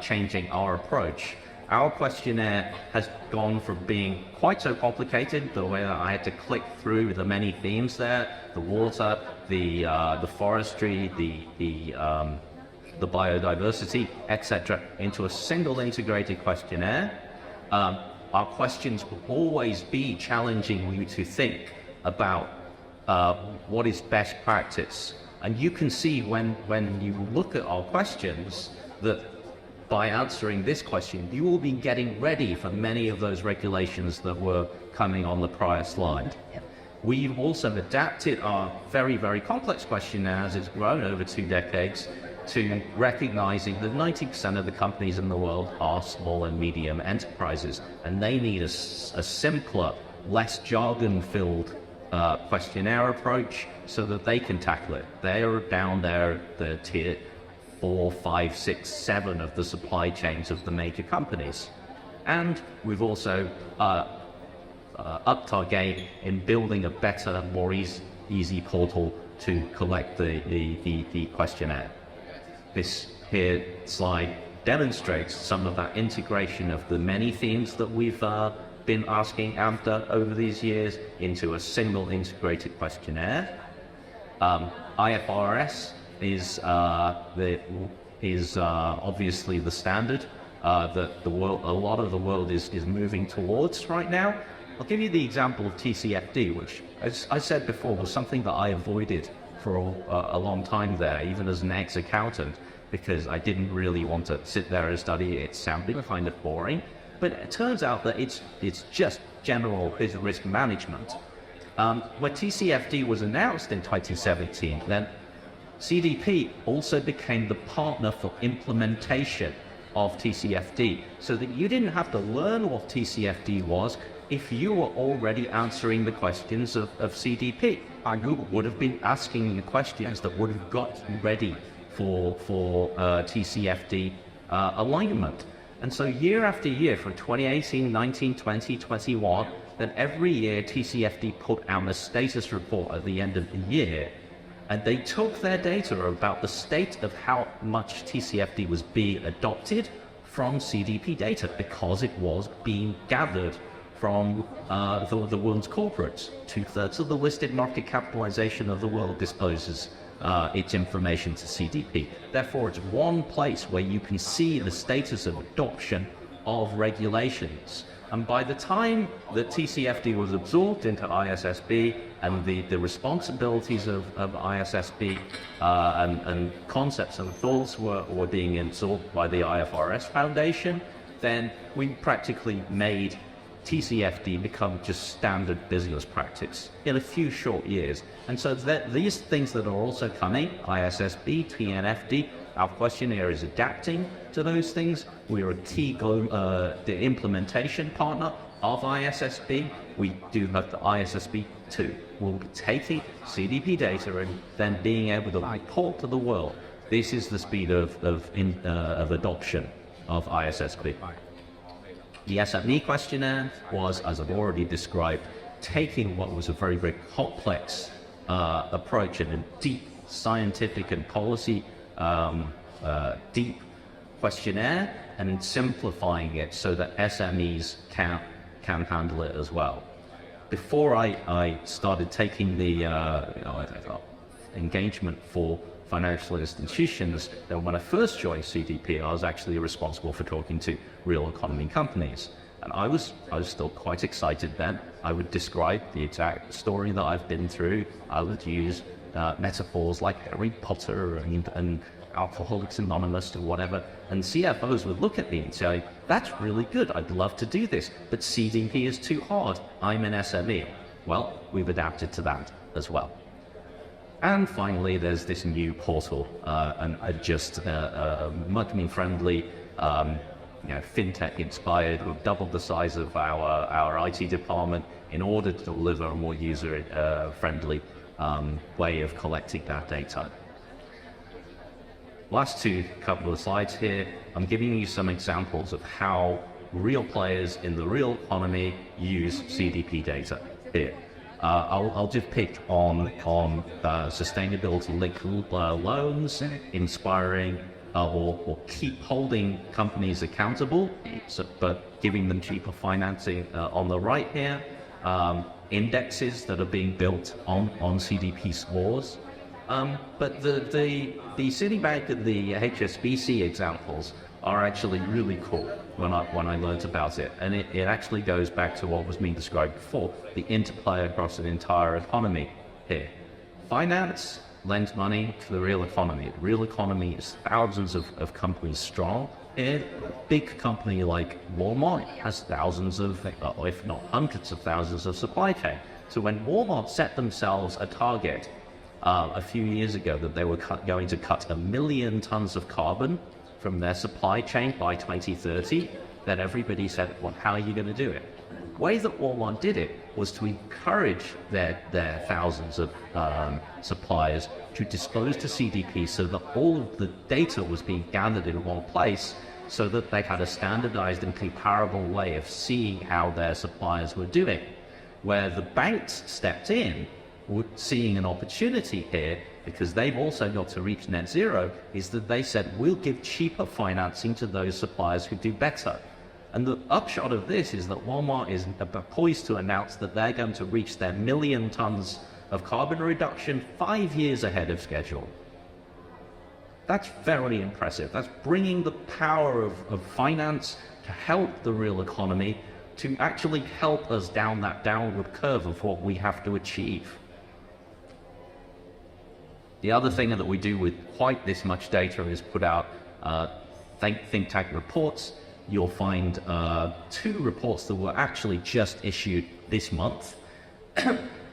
Speaker 10: changing our approach. Our questionnaire has gone from being quite so complicated, the way that I had to click through the many themes there, the water, the forestry, the biodiversity, etc., into a single integrated questionnaire. Our questions will always be challenging you to think about what is best practice. And you can see when you look at our questions that by answering this question, you will be getting ready for many of those regulations that were coming on the prior slide. We've also adapted our very, very complex questionnaire as it's grown over 2 decades to recognizing that 90% of the companies in the world are small and medium enterprises, and they need a simpler, less jargon-filled questionnaire approach so that they can tackle it. They are down there, the tier 4, 5, 6, 7 of the supply chains of the major companies. And we've also upped our game in building a better, more easy portal to collect the questionnaire. This here slide demonstrates some of that integration of the many themes that we've been asking AMDA over these years into a single integrated questionnaire. IFRS is obviously the standard that a lot of the world is moving towards right now. I'll give you the example of TCFD, which, as I said before, was something that I avoided for a long time there, even as an ex-accountant, because I didn't really want to sit there and study it. It sounded kind of boring, but it turns out that it's just general business risk management. When TCFD was announced in 2017, then CDP also became the partner for implementation of TCFD, so that you didn't have to learn what TCFD was if you were already answering the questions of CDP. You would have been asking the questions that would have got you ready for TCFD alignment. And so year after year, from 2018, 19, 20, 21, then every year TCFD put out a status report at the end of the year, and they took their data about the state of how much TCFD was being adopted from CDP data, because it was being gathered from the world's corporates. 2/3 of the listed market capitalization of the world discloses its information to CDP. Therefore, it's one place where you can see the status of adoption of regulations. And by the time that TCFD was absorbed into ISSB and the responsibilities of ISSB and concepts and thoughts were being absorbed by the IFRS Foundation, then we practically made TCFD become just standard business practice in a few short years. And so these things that are also coming, ISSB, TNFD, our questionnaire is adapting to those things. We are a key the implementation partner of ISSB. We do have the ISSB too. We'll be taking CDP data and then being able to report to the world. This is the speed of adoption of ISSB. The SME questionnaire was, as I've already described, taking what was a very, very complex approach and a deep scientific and policy deep questionnaire and simplifying it so that SMEs can handle it as well. Before I started taking the engagement for financial institutions, then when I first joined CDP, I was actually responsible for talking to real economy companies. And I was still quite excited then. I would describe the exact story that I've been through. I would use metaphors like Harry Potter and Alcoholics Anonymous or whatever. And CFOs would look at me and say, that's really good, I'd love to do this, but CDP is too hard, I'm an SME. Well, we've adapted to that as well. And finally, there's this new portal, and just much more friendly, fintech inspired. We've doubled the size of our IT department in order to deliver a more user friendly way of collecting that data. Last couple of slides here, I'm giving you some examples of how real players in the real economy use CDP data here. I'll just pick on sustainability-linked loans, inspiring or keep holding companies accountable, but giving them cheaper financing on the right here. Indexes that are being built on CDP scores. But the Citibank and the HSBC examples are actually really cool when I learned about it. And it actually goes back to what was being described before, the interplay across an entire economy here. Finance lends money to the real economy. The real economy is thousands of companies strong. A big company like Walmart has thousands of, if not hundreds of thousands of supply chain. So when Walmart set themselves a target a few years ago that they were going to cut 1 million tons of carbon from their supply chain by 2030, then everybody said, well, how are you going to do it? The way that Walmart did it was to encourage their thousands of suppliers to disclose to CDP so that all of the data was being gathered in one place so that they had a standardized and comparable way of seeing how their suppliers were doing. Where the banks stepped in, seeing an opportunity here, because they've also got to reach net zero, is that they said, we'll give cheaper financing to those suppliers who do better. And the upshot of this is that Walmart is poised to announce that they're going to reach their 1 million tons of carbon reduction 5 years ahead of schedule. That's very impressive. That's bringing the power of finance to help the real economy, to actually help us down that downward curve of what we have to achieve. The other thing that we do with quite this much data is put out think tank reports. You'll find 2 reports that were actually just issued this month.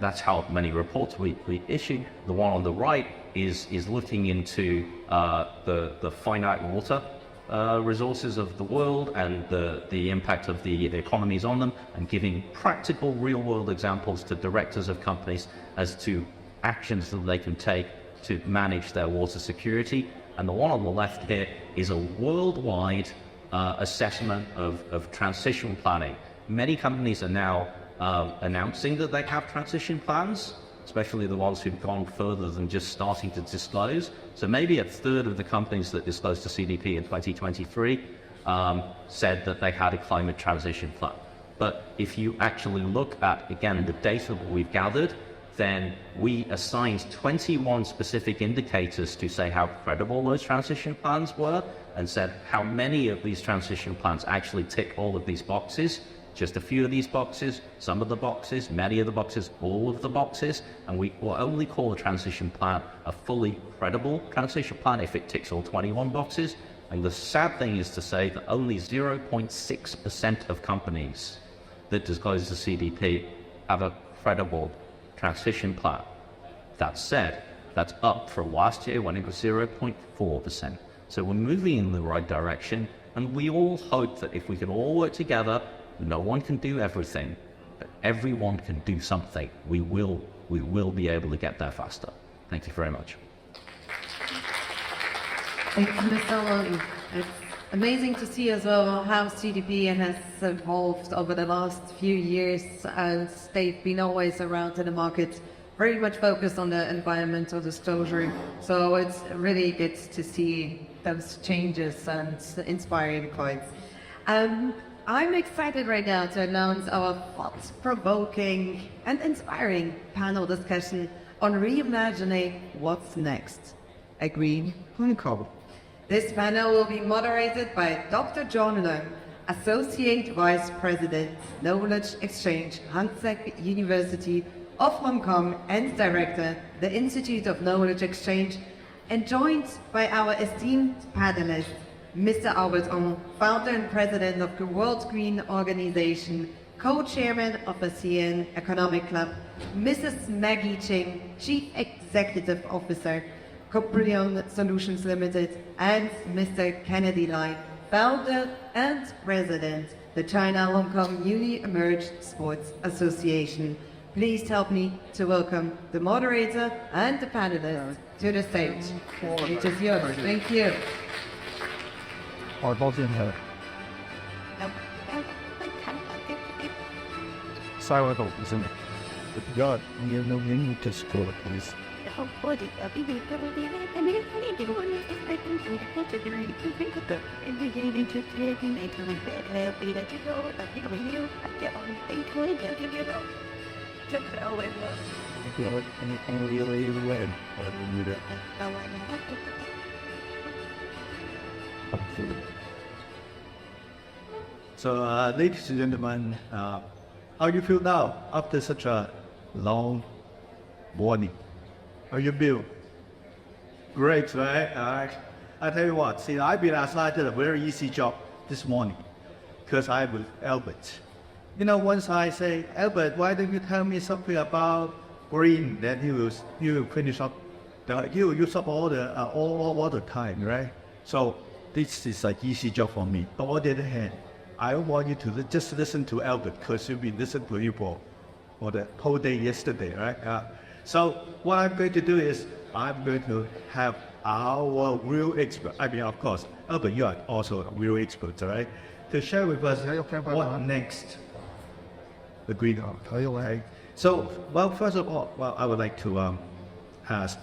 Speaker 10: That's how many reports we issue. The one on the right is looking into the finite water resources of the world and the impact of the economies on them, and giving practical real-world examples to directors of companies as to actions that they can take to manage their water security. And the one on the left here is a worldwide assessment of transition planning. Many companies are now announcing that they have transition plans, especially the ones who've gone further than just starting to disclose. So maybe a third of the companies that disclosed to CDP in 2023 said that they had a climate transition plan. But if you actually look at, again, the data that we've gathered, then we assigned 21 specific indicators to say how credible those transition plans were, and said how many of these transition plans actually tick all of these boxes. Just a few of these boxes, some of the boxes, many of the boxes, all of the boxes, and we will only call a transition plan a fully credible transition plan if it ticks all 21 boxes. And the sad thing is to say that only 0.6% of companies that disclose to CDP have a credible transition plan. That said, that's up from last year when it was 0.4%. So we're moving in the right direction, and we all hope that if we can all work together, no one can do everything, but everyone can do something. We will be able to get there faster. Thank you very much.
Speaker 1: Thank you, Mr. Wong. It's amazing to see as well how CDP has evolved over the last few years, as they've been always around in the market, very much focused on the environmental disclosure. So it's really good to see those changes and inspiring points. I'm excited right now to announce our thought-provoking and inspiring panel discussion on reimagining what's next, a green honeycomb. This panel will be moderated by Dr. John Lim, Associate Vice President, Knowledge Exchange, HKCEC University of Hong Kong, and Director, the Institute of Knowledge Exchange, and joined by our esteemed panelists, Mr. Albert Ong, founder and president of the World Green Organization, co-chairman of the ASEAN Economic Club, Mrs. Maggie Ching, chief executive officer, Coprion Solutions Limited, and Mr. Kennedy Lai, founder and president, the China-Hong Kong Uni Emerged Sports Association. Please help me to welcome the moderator and the panelists to the stage. It is yours. Thank you.
Speaker 4: Silent isn't it? God, you know, you need to score, please.
Speaker 2: So, ladies and gentlemen, how do you feel now after such a long morning? How you feel? Great, right? I tell you what, see, I've been assigned a very easy job this morning because I'm with Albert. You know, once I say, Albert, why don't you tell me something about green? Then he will finish up. He will use up all the time, right? So this is an easy job for me. But on the other hand, I want you to just listen to Albert because you've been listening to you for the whole day yesterday, right? So what I'm going to do is I'm going to have our real expert. I mean, of course, Albert, you are also a real expert, right? To share with us what next. The green art. So, well, first of all, I would like to ask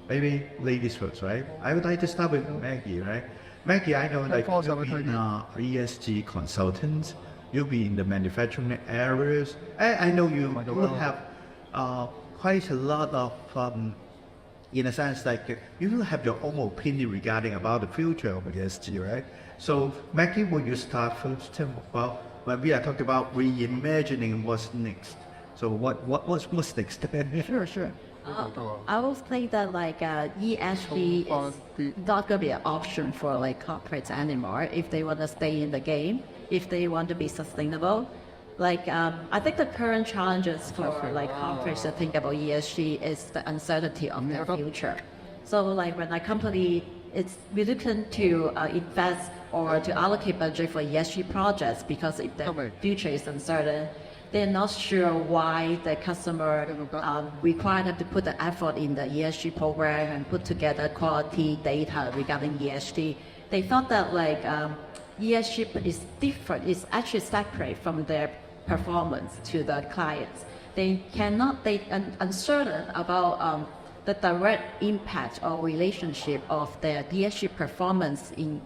Speaker 7: maybe ladies first, right? I would like to start with Maggie, right? Maggie, I know like you've been ESG consultant, you'll be in the manufacturing areas. I know you will have quite a lot of, in a sense, like you will have your own opinion regarding about the future of ESG, right? So Maggie, will you start first? Well, when we are talking about reimagining what's next. So what's next?
Speaker 12: Sure. I will say that like ESG is not going to be an option for like corporates anymore if they want to stay in the game, if they want to be sustainable. Like I think the current challenges for like corporates to think about ESG is the uncertainty of their future. So like when a company is reluctant to invest or to allocate budget for ESG projects because if their future is uncertain, they're not sure why the customer require them to put the effort in the ESG program and put together quality data regarding ESG. They thought that like ESG is different, it's actually separate from their performance to the clients. They uncertain about the direct impact or relationship of their ESG performance in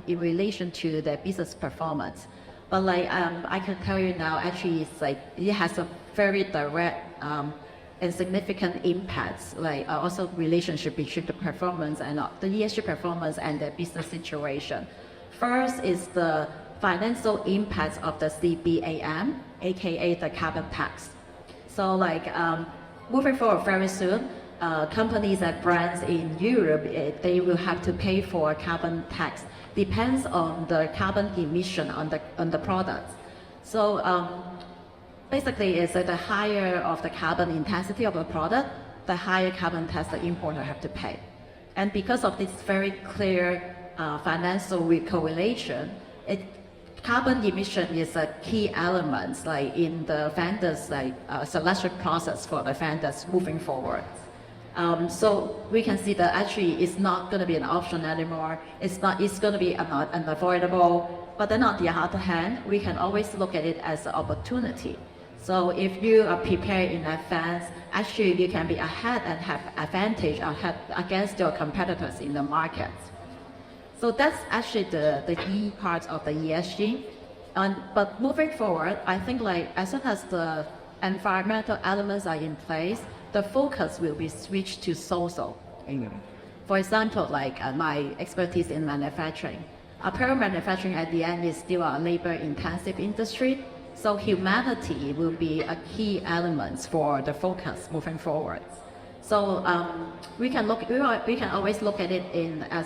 Speaker 12: relation to their business performance. But like I can tell you now, actually, it's like it has a very direct and significant impacts, like also relationship between the performance and the ESG performance and the business situation. First is the financial impacts of the CBAM, aka the carbon tax. So like moving forward very soon, companies and brands in Europe, they will have to pay for carbon tax. Depends on the carbon emission on the products. So basically, it's the higher of the carbon intensity of a product, the higher carbon tax the importer have to pay. And because of this very clear financial correlation, carbon emission is a key element, like in the vendors selection process for the vendors moving forward. So we can see that actually it's not going to be an option anymore. It's going to be unavoidable. But then on the other hand, we can always look at it as an opportunity. So if you are prepared in advance, actually you can be ahead and have advantage against your competitors in the market. So that's actually the key part of the ESG. But moving forward, I think like as soon as the environmental elements are in place, the focus will be switched to social. For example, like my expertise in manufacturing. Apparel manufacturing at the end is still a labor-intensive industry, so humanity will be a key element for the focus moving forward. So we can always look at it as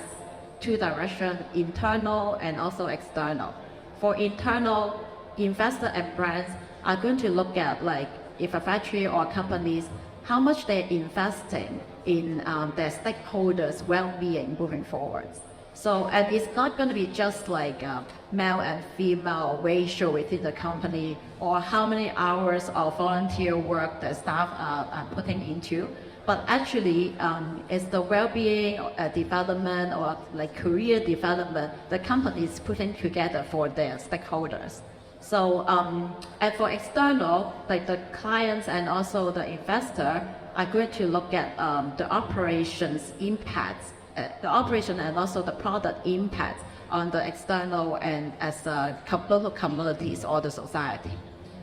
Speaker 12: two directions, internal and also external. For internal, investors and brands are going to look at like if a factory or companies, how much they're investing in their stakeholders' well-being moving forward. So, and it's not going to be just like male and female ratio within the company or how many hours of volunteer work the staff are putting into, but actually it's the well-being development or like career development the company is putting together for their stakeholders. So, and for external, like the clients and also the investor are going to look at the operations impacts, the operation and also the product impact on the external and as local communities or the society.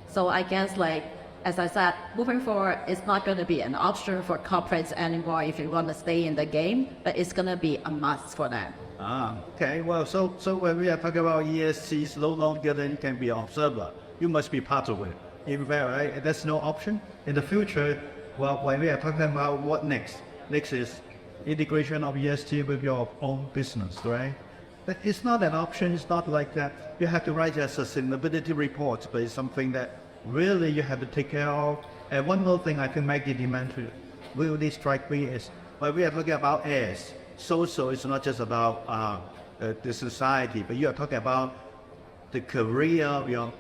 Speaker 12: So I guess like, as I said, moving forward, it's not going to be an option for corporates anymore if you want to stay in the game, but it's going to be a must for them.
Speaker 7: Okay. Well, so when we are talking about ESG, it's no longer then can be an observer. You must be part of it. In fact, right? That's no option. In the future, well, when we are talking about what next? Next is integration of ESG with your own business, right? But it's not an option. It's not like that. You have to write a sustainability report, but it's something that really you have to take care of. And one more thing I can make it elementary really strike me is when we are talking about S, social is not just about the society, but you are talking about the career of your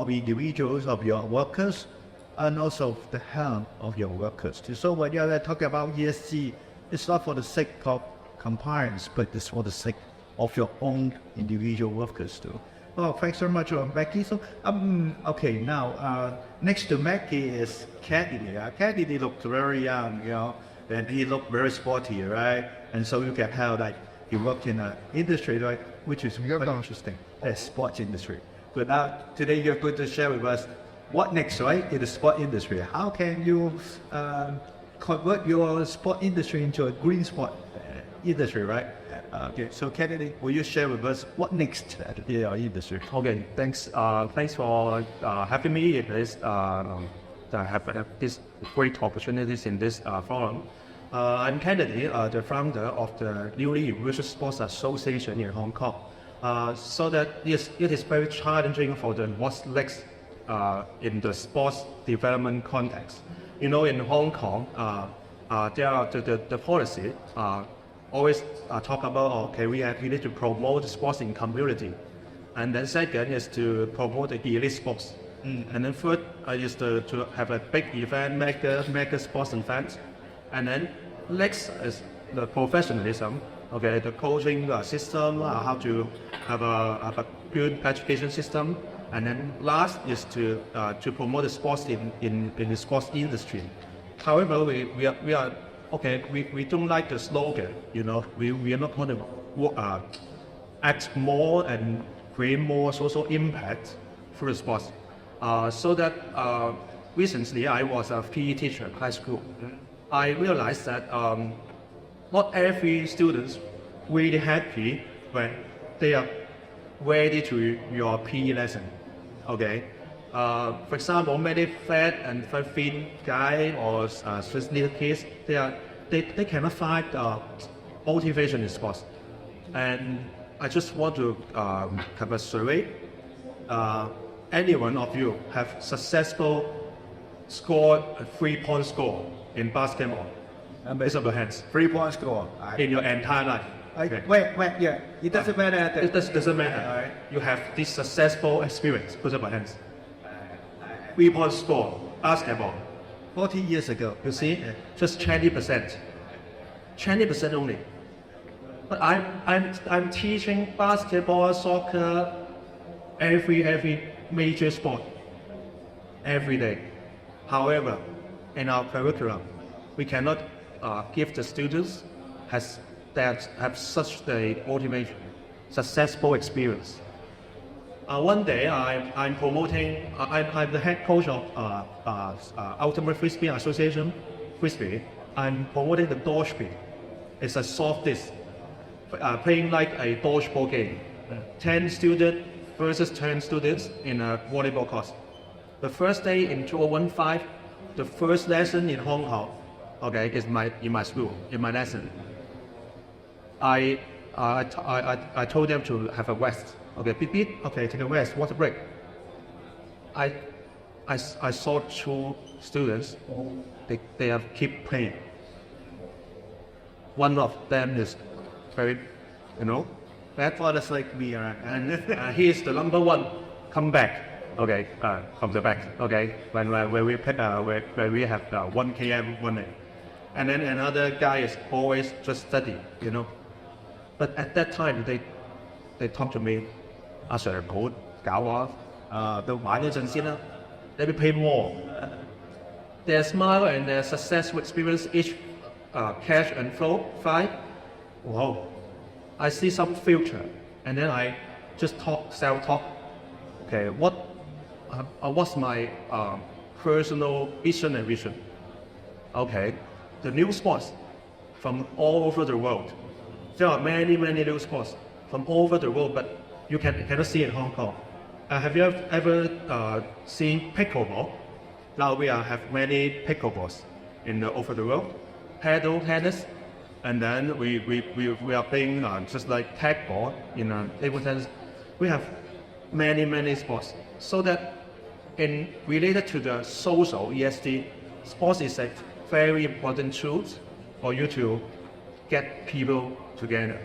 Speaker 7: individuals, of your workers, and also the health of your workers. So when you are talking about ESG, it's not for the sake of compliance, but it's for the sake of your own individual workers too.
Speaker 13: Oh, thanks so much, Becky. So, okay, now, next to Becky is Kennedy. Kennedy looked very young, and he looked very sporty, right? And so you can tell that he worked in an industry, right, which is very interesting, the sports industry. But now, today you're going to share with us what next, right, in the sport industry. How can you convert your sport industry into a green sport industry, right? Okay, so Kennedy, will you share with us what next in our industry?
Speaker 11: Okay, thanks. Thanks for having me in this. Have this great opportunities in this forum. I'm Kennedy, the founder of the newly emerged Sports Association in Hong Kong. So that it is very challenging for the what's next in the sports development context. In Hong Kong, there are the policy always talk about, okay, we need to promote sports in community. And then second is to promote the elite sports. And then third is to have a big event, mega sports events. And then next is the professionalism, okay, the coaching system, how to have a good education system. And then last is to promote the sports in the sports industry. However, we are okay, we don't like the slogan, we are not going to act more and create more social impact through the sports. So that recently I was a PE teacher at high school. I realized that not every student really happy when they are ready to your PE lesson. Okay. For example, many fat and thin guy or little kids, they cannot find motivation in sports. And I just want to have a survey. Any one of you have successful scored a 3-point score in basketball? Raise up your hands.
Speaker 13: 3-point score
Speaker 11: in your entire life.
Speaker 13: Okay. Wait, yeah. It doesn't matter.
Speaker 11: It doesn't matter. Right? You have this successful experience. Put up your hands. 3-point score, basketball.
Speaker 13: 40 years ago.
Speaker 11: You see, just 20%. 20% only. But I'm teaching basketball, soccer, every major sport, every day. However, in our curriculum, we cannot give the students that have such a motivation, successful experience. One day, I'm promoting. I'm the head coach of Ultimate Frisbee Association, Frisbee. I'm promoting the dodgeball. It's a soft disc, playing like a dodgeball game. 10 students versus 10 students in a volleyball course. The first day in 2015, the first lesson in Hong Kong, okay, is in my school, in my lesson. I told them to have a rest. Okay, beep, okay, take a rest, water break. I saw 2 students, they have keep playing. One of them is very, bad for us like me, and he is the number 1, come back. Okay, from the back. Okay, when we pick, where we have 1 km running, and then another guy is always just study, But at that time, they talk to me. Sir, good, 搞我到玩嗰陣先啦。Let me play more. Their smile and their successful experience each cash and flow 5. Wow, I see some future, and then I just self-talk. Okay, what's my personal mission and vision? Okay, the new sports from all over the world. There are many new sports from all over the world, but you cannot see in Hong Kong. Have you ever seen pickleball? Now we have many pickleballs over the world. Paddle tennis, and then we are playing just like tag ball in table tennis. We have many sports. So that related to the social ESG, sports is a very important tool for you to get people together.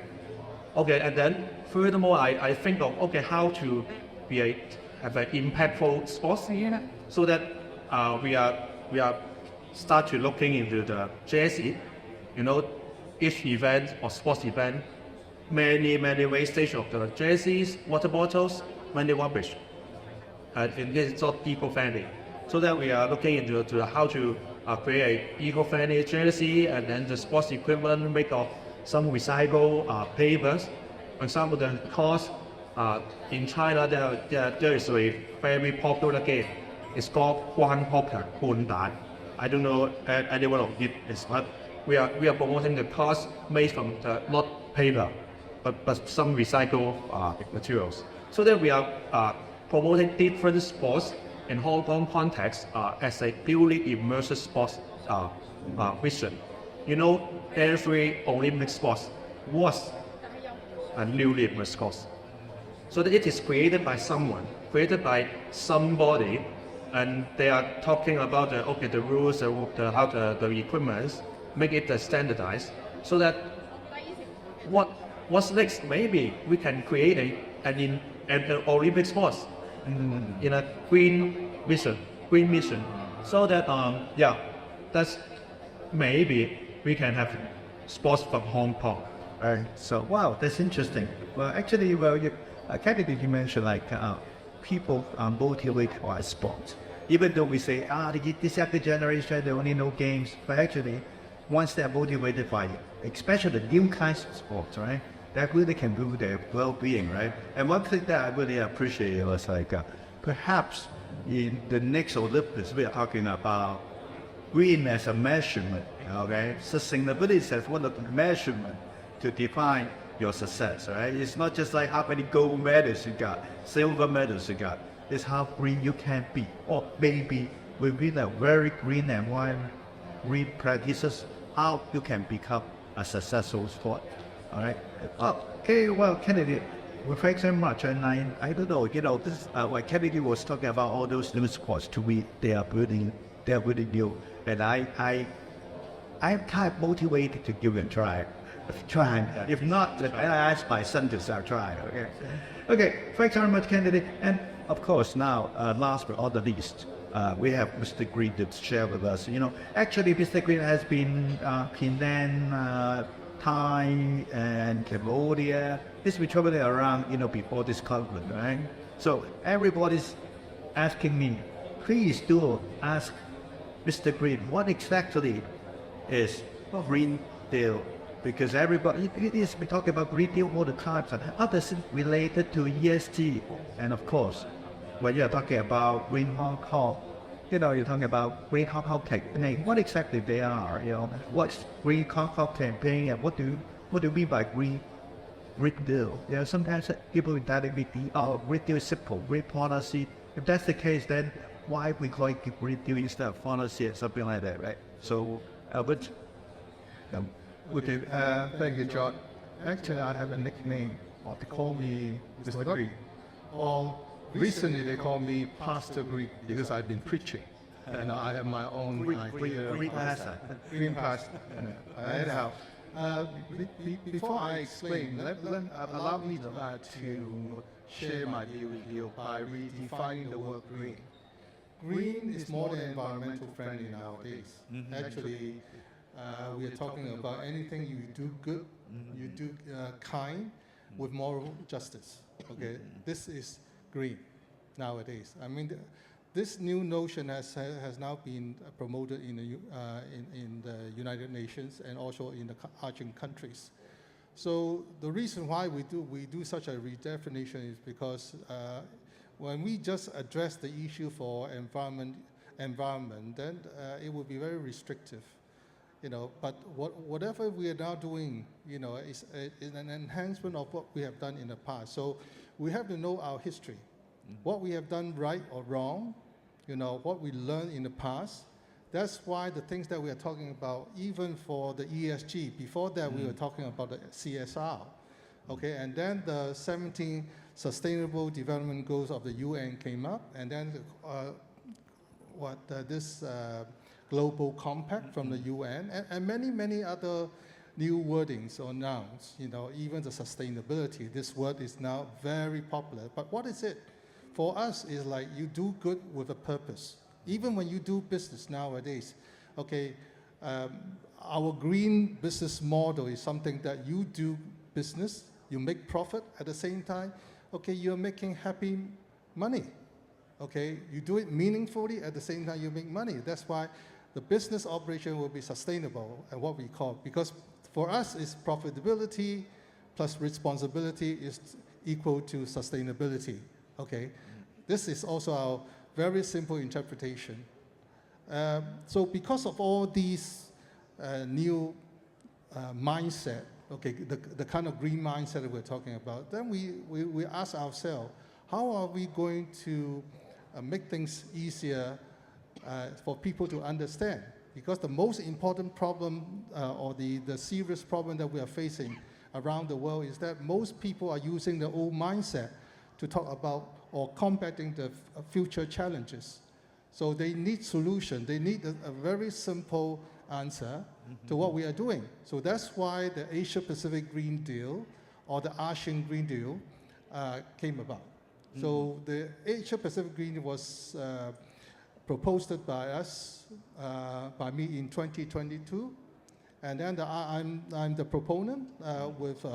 Speaker 11: Okay, and then furthermore, I think of how to have an impactful sports so that we are start to looking into the jersey, each event or sports event, many wastage of the jerseys, water bottles, many rubbish. And it's not eco-friendly. So that we are looking into how to create eco-friendly jersey and then the sports equipment make of some recycled papers. For example, the cost in China, there is a very popular game. It's called Guan Poker, Hun Dan. I don't know anyone of it is, but we are promoting the cost made from not paper, but some recycled materials. So that we are promoting different sports in Hong Kong context as a newly immersive sports vision. You know, every Olympic sports was a newly immersive sports. So that it is created by someone, created by somebody, and they are talking about the rules, how the equipment, make it standardized, so that what's next? Maybe we can create an Olympic sports in a green mission, so that that's maybe we can have sports from Hong Kong.
Speaker 13: Right. So wow, that's interesting. Well, actually, candidate, you mentioned like people are motivated by sports. Even though we say this younger generation they only know games, but actually, once they're motivated by especially the new kinds of sports, right? That really can boost their well-being, right? And one thing that I really appreciate was like perhaps in the next Olympics we are talking about green as a measurement, okay? Sustainability is one of the measurement to define your success, right? It's not just like how many gold medals you got, silver medals you got. It's how green you can be, or maybe within a very green environment, green practices, how you can become a successful sport. All right. Okay. Well, Kennedy, well, thanks very much. And I don't know. This when Kennedy was talking about all those new sports to me, they are really new, and I'm kind of motivated to give it a try. If not, then I ask my son to start trying. Okay. Okay. Thanks very much, Kennedy. And of course, now last but not the least, we have Mr. Green to share with us. Actually, Mr. Green has been Penang, Thai, and Cambodia. He's been traveling around, before this conference, right? So everybody's asking me, please do ask Mr. Green what exactly is Green Deal, because everybody is talking about Green Deal all the time. And how does it related to ESG? And of course, when you're talking about Green Hong Kong, you're talking about Green Hong Kong campaign. What exactly they are? What's Green Hong Kong campaign, and what do you mean by Green Deal? Sometimes people in that Green Deal is simple, Green policy. If that's the case, then why we call it Green Deal instead of policy or something like that, right? So, Albert.
Speaker 2: Okay, thank you, John. Actually, I have a nickname. They call me Mr. Green. Or recently, they call me Pastor Green because I've been preaching, and I have my own idea.
Speaker 13: Green Pastor.
Speaker 2: Green Pastor. Anyhow, before I explain, allow me to share my view with you by redefining the word green. Green is more than environmental friendly nowadays. Actually, we are talking about anything you do good, you do kind, with moral justice. Okay, this is green nowadays. I mean, this new notion has now been promoted in the United Nations and also in the Asian countries. So the reason why we do such a redefinition is because when we just address the issue for environment, then it will be very restrictive. But whatever we are now doing, is an enhancement of what we have done in the past. So we have to know our history, what we have done right or wrong, what we learned in the past. That's why the things that we are talking about, even for the ESG, before that we were talking about the CSR, okay, and then the 17 Sustainable Development Goals of the UN came up, and then this Global Compact from the UN, and many other new wordings or nouns, even the sustainability, this word is now very popular. But what is it? For us, is like you do good with a purpose. Even when you do business nowadays, okay, our green business model is something that you do business, you make profit at the same time, okay, you're making happy money. Okay, you do it meaningfully, at the same time you make money. That's why the business operation will be sustainable, and what we call, because for us it's profitability plus responsibility is equal to sustainability. Okay, this is also our very simple interpretation. So because of all these new mindset, okay, the kind of green mindset that we're talking about, then we ask ourselves, how are we going to make things easier for people to understand? Because the most important problem or the serious problem that we are facing around the world is that most people are using the old mindset to talk about or combating the future challenges. So they need solution. They need a very simple answer to what we are doing. So that's why the Asia Pacific Green Deal or the ASEAN Green Deal came about. So the Asia Pacific Green Deal was proposed by us, by me in 2022. And then I'm the proponent with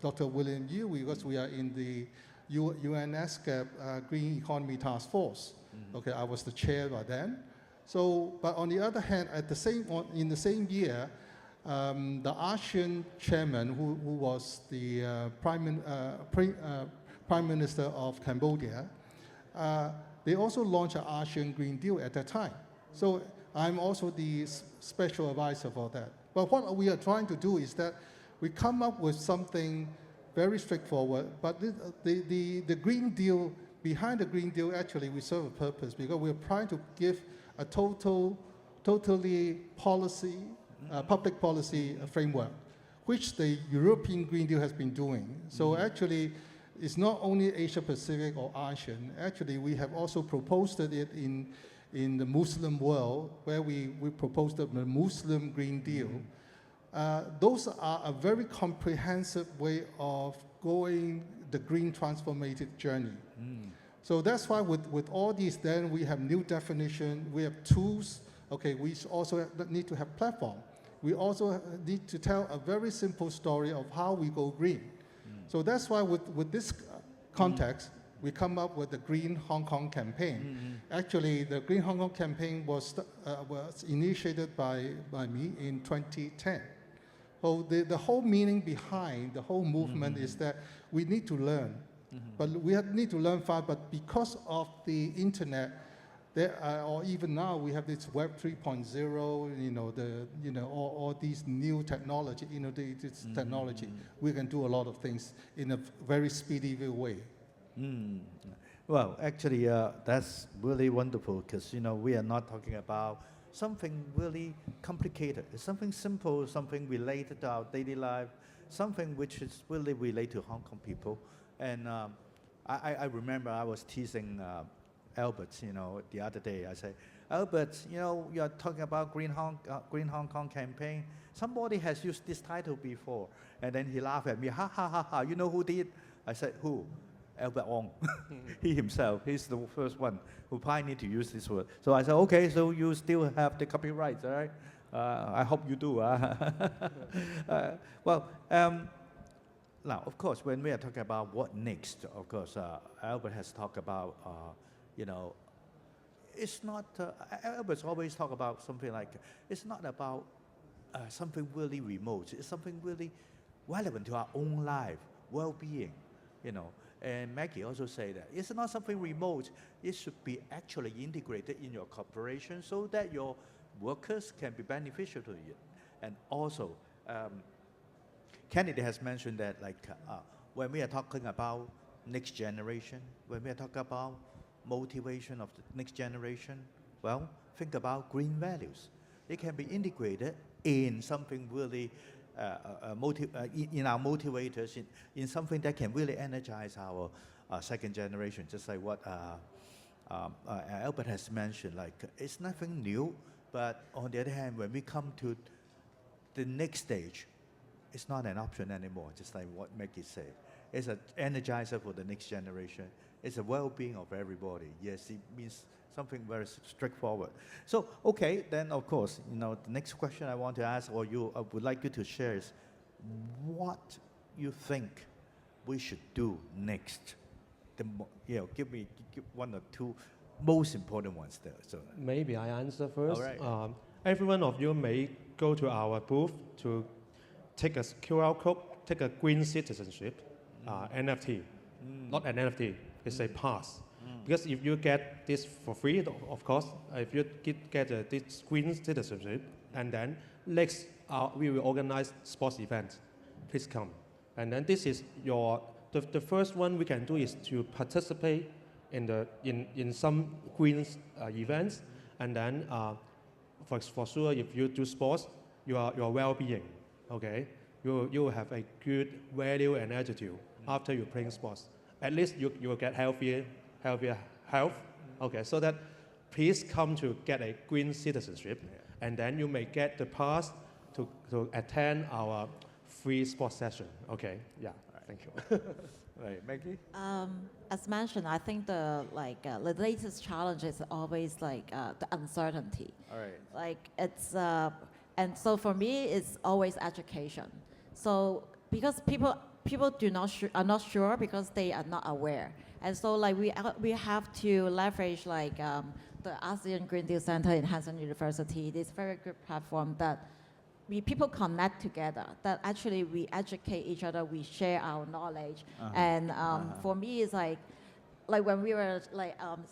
Speaker 2: Dr. William Yu, because we are in the UNESCAP Green Economy Task Force. Okay, I was the chair by then. So, but on the other hand, in the same year, the ASEAN chairman, who was the Prime Minister of Cambodia, they also launched an ASEAN Green Deal at that time. So I'm also the special advisor for that. But what we are trying to do is that we come up with something very straightforward, but the Green Deal, behind the Green Deal, actually we serve a purpose, because we're trying to give a totally public policy framework, which the European Green Deal has been doing. So actually, it's not only Asia Pacific or ASEAN. Actually, we have also proposed it in the Muslim world, where we proposed the Muslim Green Deal. Those are a very comprehensive way of going the green transformative journey. So that's why with all these, then we have new definition, we have tools. Okay, we also need to have platform. We also need to tell a very simple story of how we go green. So that's why with this context, we come up with the Green Hong Kong campaign. Actually, the Green Hong Kong campaign was initiated by me in 2010. So the whole meaning behind the whole movement is that we need to learn. But we need to learn fast, but because of the internet, or even now we have this Web 3.0, all these new technology, this technology, we can do a lot of things in a very speedy way.
Speaker 13: Well, actually, that's really wonderful, because we are not talking about something really complicated. It's something simple, something related to our daily life, something which is really related to Hong Kong people. And I remember I was teasing Albert, the other day. I said, Albert, you're talking about Green Hong Kong campaign. Somebody has used this title before. And then he laughed at me, ha, ha, ha, ha. You know who did? I said, who? Albert Ong. He himself, he's the first one who pioneered to use this word. So I said, okay, so you still have the copyright, all right? I hope you do. Now, of course, when we are talking about what next, of course, Albert has talked about, it's not, Albert's always talk about something like, it's not about something really remote. It's something really relevant to our own life, well-being, And Maggie also say that it's not something remote. It should be actually integrated in your corporation so that your workers can be beneficial to it. And also, Kennedy has mentioned that when we are talking about next generation, when we are talking about motivation of the next generation, well, think about green values. They can be integrated in something really in our motivators, in something that can really energize our second generation, just like what Albert has mentioned. It's nothing new, but on the other hand, when we come to the next stage, it's not an option anymore, just like what Maggie said. It's an energizer for the next generation. It's a well-being of everybody. Yes, it means something very straightforward. So, okay, then of course, the next question I want to ask, or I would like you to share, is what you think we should do next give one or two most important ones there. So
Speaker 14: maybe I answer first.
Speaker 13: All right.
Speaker 14: Every one of you may go to our booth to take a QR code, take a green citizenship NFT. Not an NFT, it's a pass. Because if you get this for free, of course, if you get this green citizenship, and then next we will organize sports events. Please come. And then this is the first one we can do is to participate in some green events, and then for sure if you do sports, your well-being, okay, you will have a good value and attitude after you playing sports. At least you will get healthier health. Okay, so that please come to get a green citizenship, and then you may get the pass to attend our free sports session. Okay, yeah, thank you.
Speaker 13: Right, Maggie?
Speaker 12: As mentioned, I think the latest challenge is always the uncertainty.
Speaker 13: All right.
Speaker 12: Like it's and so for me, it's always education. So because people are not sure because they are not aware, and so we have to leverage the ASEAN Green Deal Center in Hanson University. This very good platform that people connect together, that actually we educate each other, we share our knowledge. And for me, it's like when we were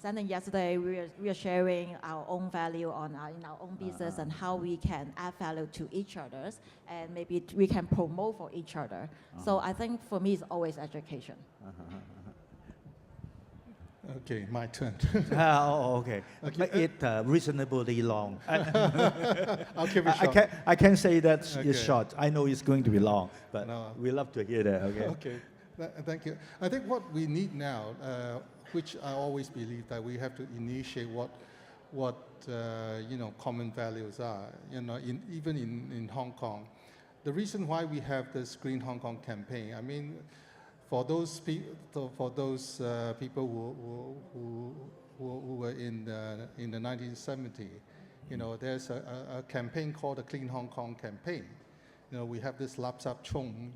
Speaker 12: sending yesterday, we are sharing our own value in our own business and how we can add value to each other, and maybe we can promote for each other. So I think for me, it's always education.
Speaker 2: Okay, my turn.
Speaker 13: Okay. Make it reasonably long.
Speaker 2: I'll keep it short.
Speaker 13: I can't say that
Speaker 2: Okay.
Speaker 13: it's short. I know it's going to be long, but
Speaker 2: No.
Speaker 13: we love to hear that. Okay.
Speaker 2: Okay, thank you. I think what we need now, which I always believe that we have to initiate what common values are. Even in Hong Kong, the reason why we have this Green Hong Kong campaign. I mean, for those people who were in the 1970s, there's a campaign called the Clean Hong Kong campaign. We have this Lap Sap Chung.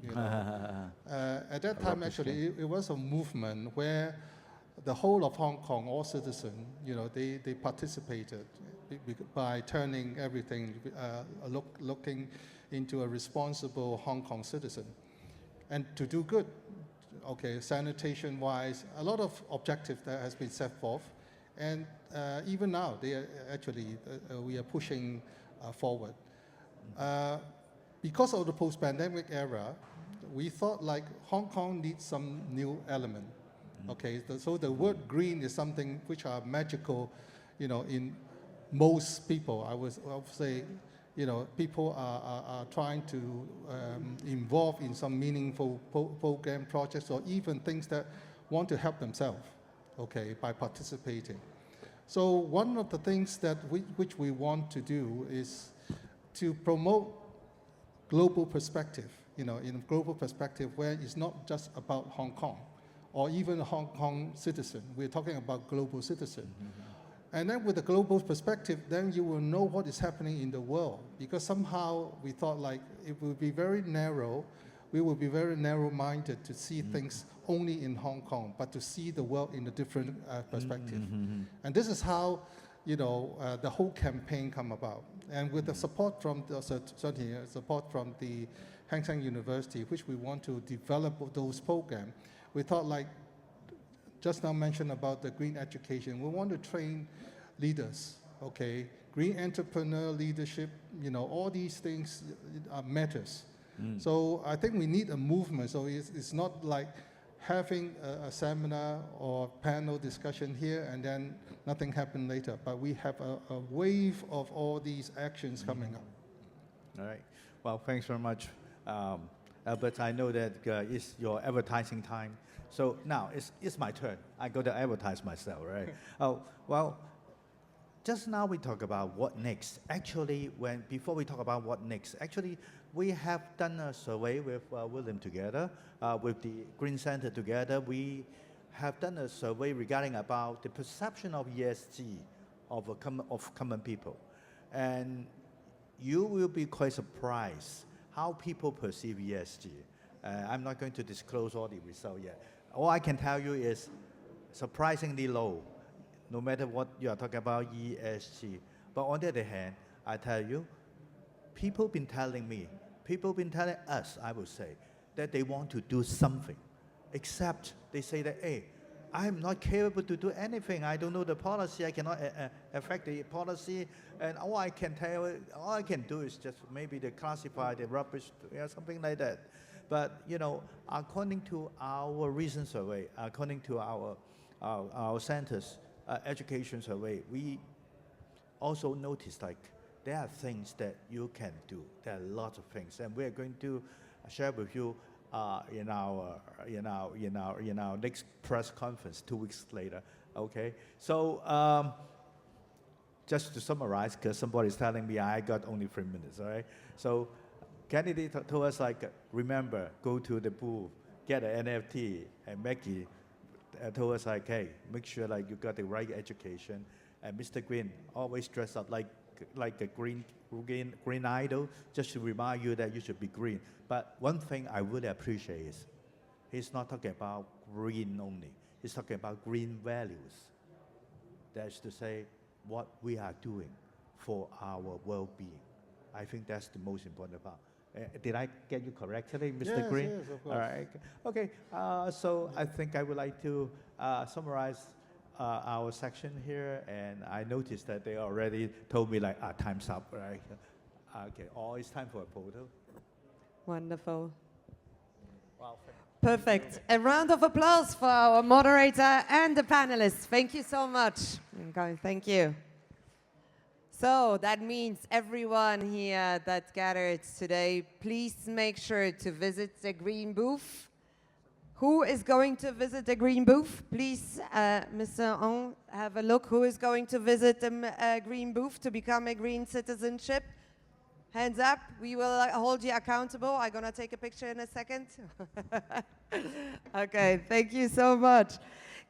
Speaker 2: At that time, actually, it was a movement where the whole of Hong Kong, all citizens, they participated by turning everything, looking into a responsible Hong Kong citizen, and to do good. Okay, sanitation-wise, a lot of objectives that has been set forth, and even now, they are actually we are pushing forward. Because of the post-pandemic era, we thought Hong Kong needs some new element. Okay, so the word green is something which are magical, in most people. I would say, people are trying to involve in some meaningful program projects, or even things that want to help themselves, okay, by participating. So one of the things that which we want to do is to promote global perspective, in a global perspective where it's not just about Hong Kong or even a Hong Kong citizen. We're talking about global citizen. And then with a global perspective, then you will know what is happening in the world, because somehow we thought it will be very narrow. We will be very narrow-minded to see things only in Hong Kong, but to see the world in a different perspective. And this is how, the whole campaign come about. And with the support from the Hang Seng University, which we want to develop those programs, we thought just now mentioned about the green education. We want to train leaders, okay? Green entrepreneur leadership, all these things matters. So I think we need a movement. So it's not like having a seminar or panel discussion here and then nothing happened later, but we have a wave of all these actions coming up.
Speaker 13: All right. Well, thanks very much, Albert. I know that it's your advertising time. So now it's my turn. I got to advertise myself, right? Well, just now we talk about what next. Actually, before we talk about what next, actually we have done a survey with William together, with the Green Center together. We have done a survey regarding about the perception of ESG of common people, and you will be quite surprised how people perceive ESG. I'm not going to disclose all the results yet. All I can tell you is surprisingly low, no matter what you are talking about ESG. But on the other hand, I tell you, people been telling me, people been telling us, I would say, that they want to do something, except they say that, hey, I'm not capable to do anything. I don't know the policy. I cannot affect the policy. And all I can do is just maybe they classify the rubbish, something like that. But, you know, according to our recent survey, according to our center's education survey, we also noticed like there are things that you can do. There are lots of things, and we are going to share with you in our next press conference 2 weeks later. Okay, so just to summarize, because somebody's telling me I got only 3 minutes. All right, so Kennedy told us like, remember, go to the booth, get an NFT, and Maggie told us like, hey, make sure like you got the right education. And Mr. Green always dress up like a green idol, just to remind you that you should be green. But one thing I really appreciate is he's not talking about green only. He's talking about green values. That is to say, what we are doing for our well-being. I think that's the most important part. Did I get you correctly, Mr. Green?
Speaker 2: Yes, of course.
Speaker 13: All right. Okay. So I think I would like to summarize our section here, and I noticed that they already told me like, time's up, right? Okay. Oh, it's time for a photo.
Speaker 1: Wonderful.
Speaker 13: Wow.
Speaker 1: Perfect. A round of applause for our moderator and the panelists. Thank you so much. Okay, thank you. So that means everyone here that gathered today, please make sure to visit the green booth. Who is going to visit the green booth? Please, Mr. Ong, have a look. Who is going to visit the green booth to become a green citizenship? Hands up. We will hold you accountable. I'm going to take a picture in a second. Okay, thank you so much.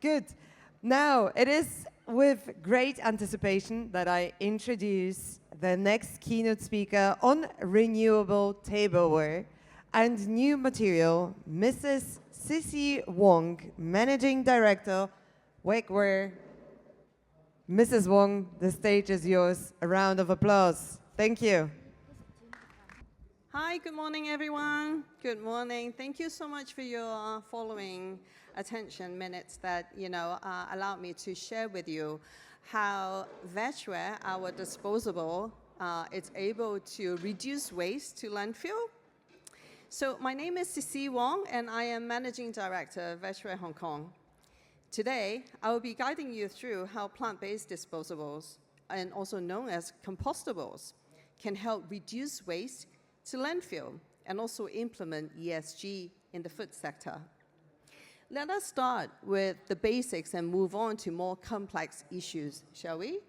Speaker 1: Good. Now, it is with great anticipation that I introduce the next keynote speaker on renewable tableware and new material, Mrs. Secy Wong, Managing Director, Wakeware. Mrs. Wong, the stage is yours. A round of applause. Thank you.
Speaker 15: Hi, good morning, everyone. Good morning. Thank you so much for your following attention minutes that, allowed me to share with you how Vegware, our disposable, is able to reduce waste to landfill. So my name is Secy Wong, and I am Managing Director of Vegware Hong Kong. Today, I will be guiding you through how plant-based disposables, and also known as compostables, can help reduce waste to landfill and also implement ESG in the food sector. Let us start with the basics and move on to more complex issues, shall we?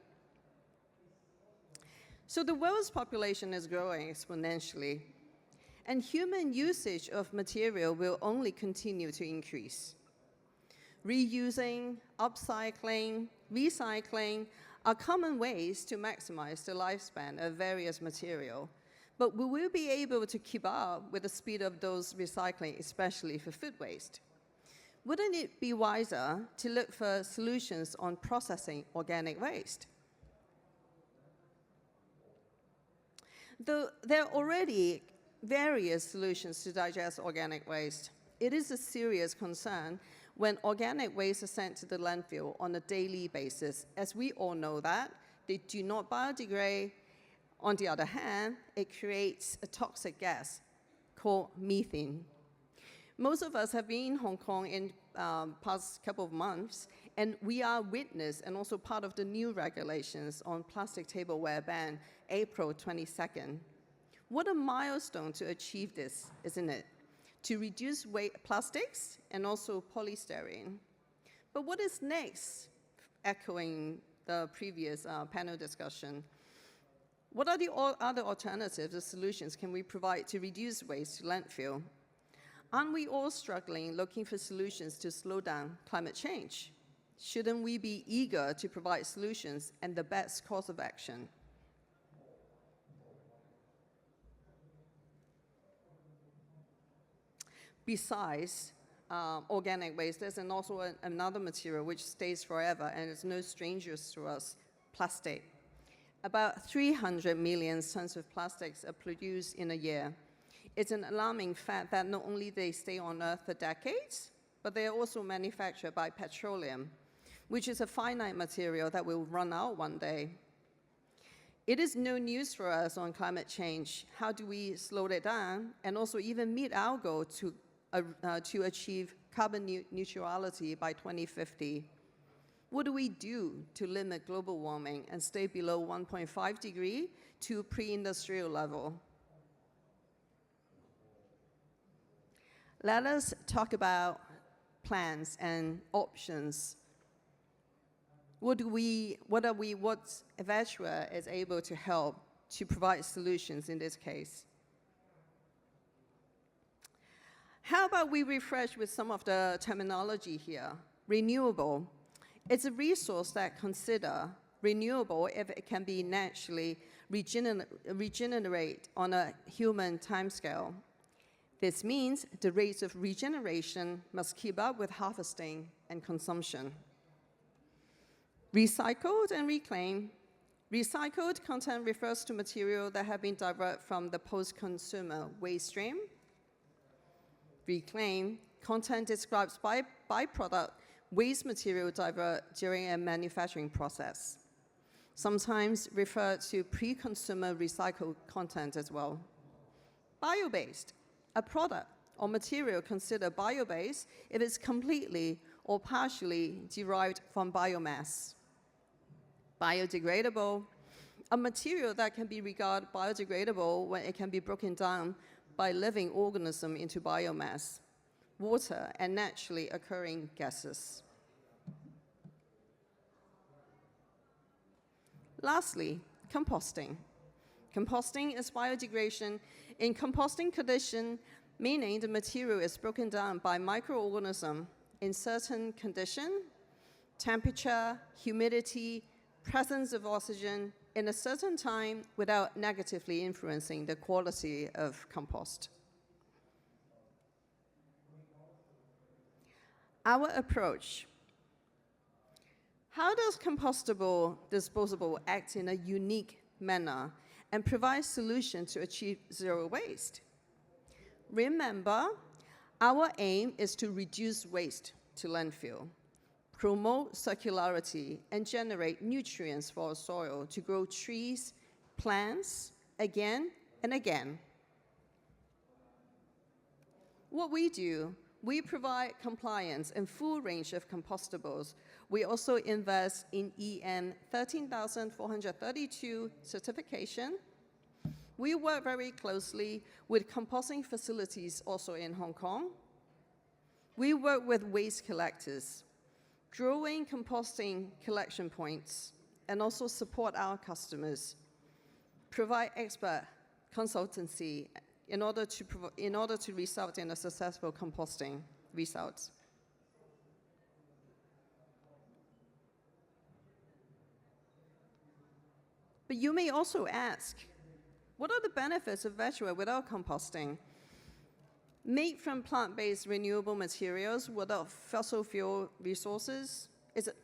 Speaker 15: So the world's population is growing exponentially, and human usage of material will only continue to increase. Reusing, upcycling, recycling are common ways to maximize the lifespan of various material, but we will be able to keep up with the speed of those recycling, especially for food waste. Wouldn't it be wiser to look for solutions on processing organic waste? Though there are already various solutions to digest organic waste, it is a serious concern when organic waste is sent to the landfill on a daily basis. As we all know that, they do not biodegrade. On the other hand, it creates a toxic gas called methane. Most of us have been in Hong Kong in past couple of months, and we are witness and also part of the new regulations on plastic tableware ban, April 22nd. What a milestone to achieve this, isn't it? To reduce plastics and also polystyrene. But what is next? Echoing the previous panel discussion. What are the other alternatives or solutions can we provide to reduce waste to landfill? Aren't we all struggling, looking for solutions to slow down climate change? Shouldn't we be eager to provide solutions and the best course of action? Besides, organic waste, there's also another material which stays forever and is no strangers to us, plastic. About 300 million tons of plastics are produced in a year. It's an alarming fact that not only they stay on Earth for decades, but they are also manufactured by petroleum, which is a finite material that will run out one day. It is no news for us on climate change. How do we slow it down and also even meet our goal to achieve carbon neutrality by 2050? What do we do to limit global warming and stay below 1.5 degree to pre-industrial level? Let us talk about plans and options. What Eventua is able to help to provide solutions in this case? How about we refresh with some of the terminology here? Renewable. It's a resource that consider renewable if it can be naturally regenerate on a human timescale. This means the rates of regeneration must keep up with harvesting and consumption. Recycled and reclaimed. Recycled content refers to material that have been diverted from the post-consumer waste stream. Reclaimed content describes byproduct waste material diverted during a manufacturing process, sometimes referred to pre-consumer recycled content as well. Bio-based, a product or material considered bio-based if it's completely or partially derived from biomass. Biodegradable, a material that can be regarded biodegradable when it can be broken down by living organism into biomass, water, and naturally occurring gases. Lastly, composting. Composting is biodegradation in composting condition, meaning the material is broken down by microorganisms in certain condition, temperature, humidity, presence of oxygen in a certain time without negatively influencing the quality of compost. Our approach. How does compostable disposable act in a unique manner and provide solutions to achieve zero waste? Remember, our aim is to reduce waste to landfill, promote circularity, and generate nutrients for our soil to grow trees, plants, again and again. What we do, we provide compliance and full range of compostables. We also invest in EN 13432 certification. We work very closely with composting facilities also in Hong Kong. We work with waste collectors, growing composting collection points, and also support our customers, provide expert consultancy in order to result in a successful composting results. But you may also ask, what are the benefits of Eventua without composting? Made from plant-based renewable materials without fossil fuel resources,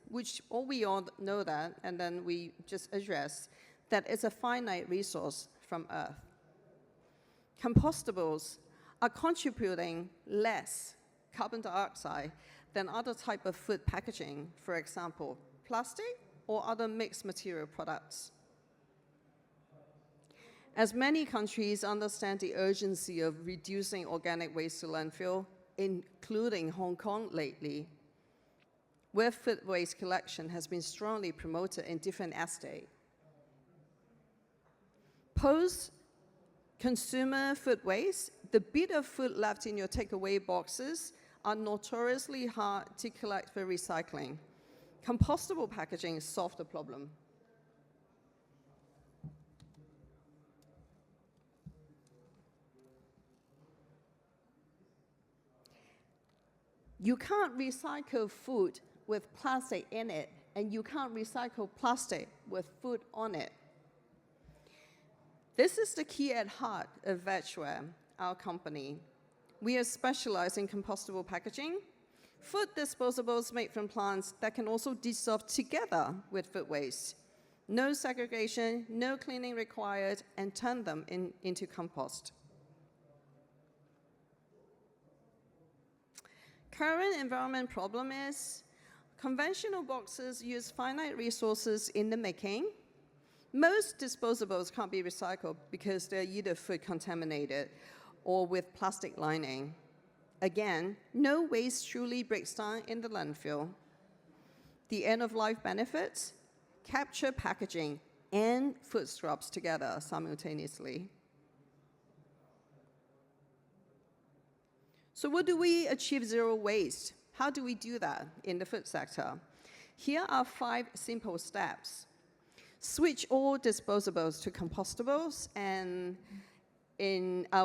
Speaker 15: which all we all know that, and then we just address that it's a finite resource from Earth. Compostables are contributing less carbon dioxide than other type of food packaging, for example, plastic or other mixed material products. As many countries understand the urgency of reducing organic waste to landfill, including Hong Kong lately, where food waste collection has been strongly promoted in different estates. Post-consumer food waste, the bit of food left in your takeaway boxes are notoriously hard to collect for recycling. Compostable packaging solves the problem. You can't recycle food with plastic in it, and you can't recycle plastic with food on it. This is the key at heart of Eventua, our company. we are specialized in compostable packaging, food disposables made from plants that can also dissolve together with food waste. No segregation, no cleaning required, and turn them into compost. Current environment problem is conventional boxes use finite resources in the making. Most disposables can't be recycled because they're either food contaminated or with plastic lining. Again, no waste truly breaks down in the landfill. The end-of-life benefits capture packaging and food scraps together simultaneously. So what do we achieve zero waste? How do we do that in the food sector? Here are 5 simple steps. Switch all disposables to compostables, and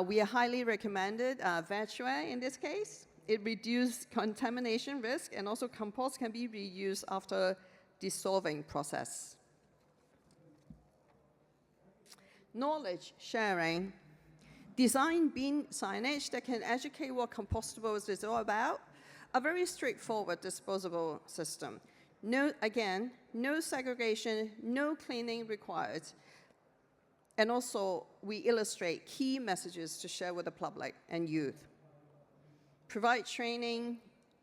Speaker 15: we are highly recommended vegware in this case. It reduces contamination risk, and also compost can be reused after dissolving process. Knowledge sharing. Design bin signage that can educate what compostables is all about. A very straightforward disposable system. Again, no segregation, no cleaning required. And also, we illustrate key messages to share with the public and youth. Provide training,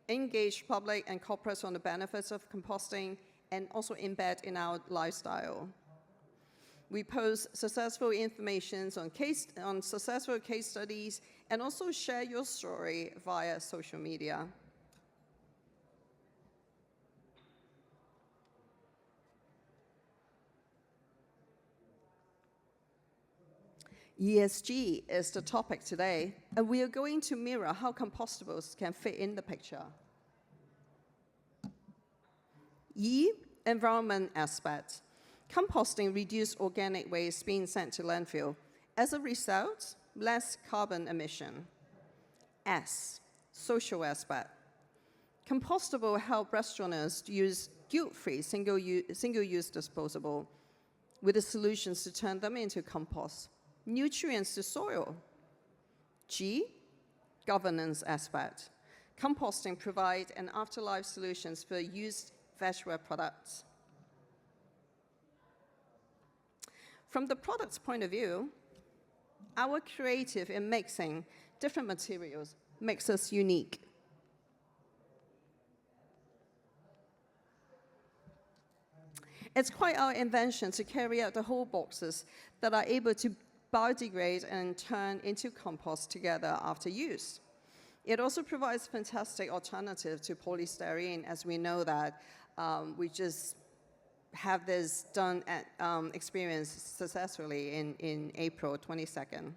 Speaker 15: engage public and corporates on the benefits of composting, and also embed in our lifestyle. We post successful information on successful case studies, and also share your story via social media. ESG is the topic today, and we are going to mirror how compostables can fit in the picture. E, environment aspect. Composting reduces organic waste being sent to landfill. As a result, less carbon emission. S, social aspect. Compostable help restaurants use guilt-free single-use disposable with the solutions to turn them into compost. Nutrients to soil. G, governance aspect. Composting provides an afterlife solutions for used vegware products. From the product's point of view, our creative in mixing different materials makes us unique. It's quite our invention to carry out the whole boxes that are able to biodegrade and turn into compost together after use. It also provides fantastic alternative to polystyrene, as we know that we just have this done at experience successfully in April 22nd.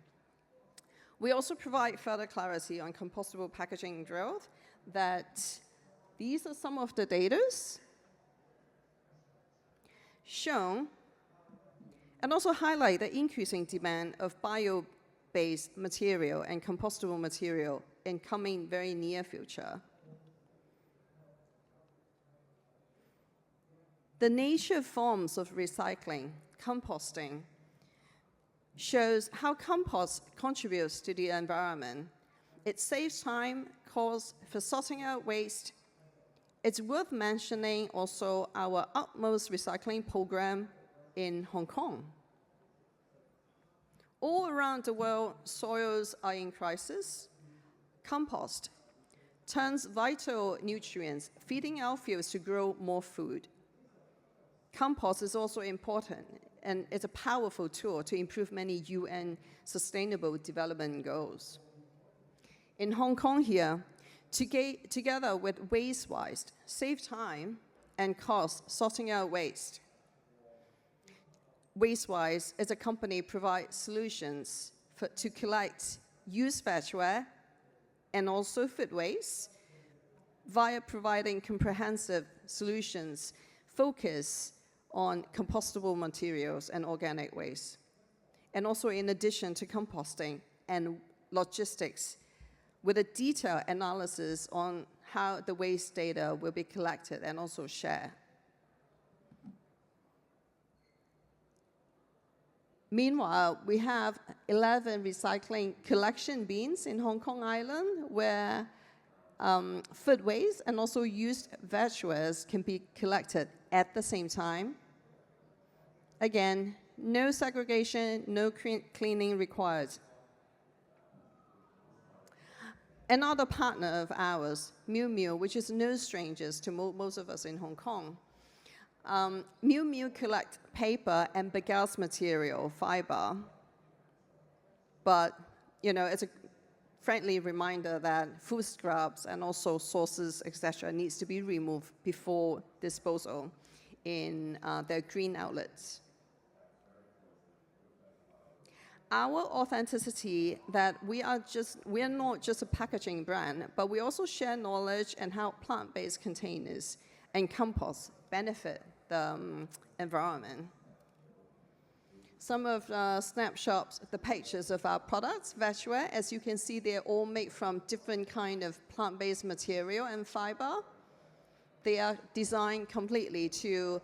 Speaker 15: We also provide further clarity on compostable packaging growth, that these are some of the data shown, and also highlight the increasing demand of bio-based material and compostable material in coming very near future. The nature forms of recycling, composting, shows how compost contributes to the environment. It saves time, cost for sorting out waste. It's worth mentioning also our utmost recycling program in Hong Kong. All around the world, soils are in crisis. Compost turns vital nutrients, feeding our fields to grow more food. Compost is also important, and it's a powerful tool to improve many UN Sustainable Development Goals. In Hong Kong here, together with WasteWise, save time and cost sorting out waste. WasteWise is a company provides solutions to collect used vegware and also food waste via providing comprehensive solutions focused on compostable materials and organic waste. And also in addition to composting and logistics, with a detailed analysis on how the waste data will be collected and also shared. Meanwhile, we have 11 recycling collection bins in Hong Kong Island where food waste and also used vegetables can be collected at the same time. Again, no segregation, no cleaning required. Another partner of ours, Miu Miu, which is no strangers to most of us in Hong Kong. Miu Miu collect paper and bagasse material, fiber. But, you know, it's a friendly reminder that food scraps and also sauces, etc., needs to be removed before disposal in their green outlets. Our authenticity that we are not just a packaging brand, but we also share knowledge and how plant-based containers and compost benefit the environment. Some of the snapshots, the pictures of our products, vegware, as you can see, they're all made from different kind of plant-based material and fiber. They are designed completely to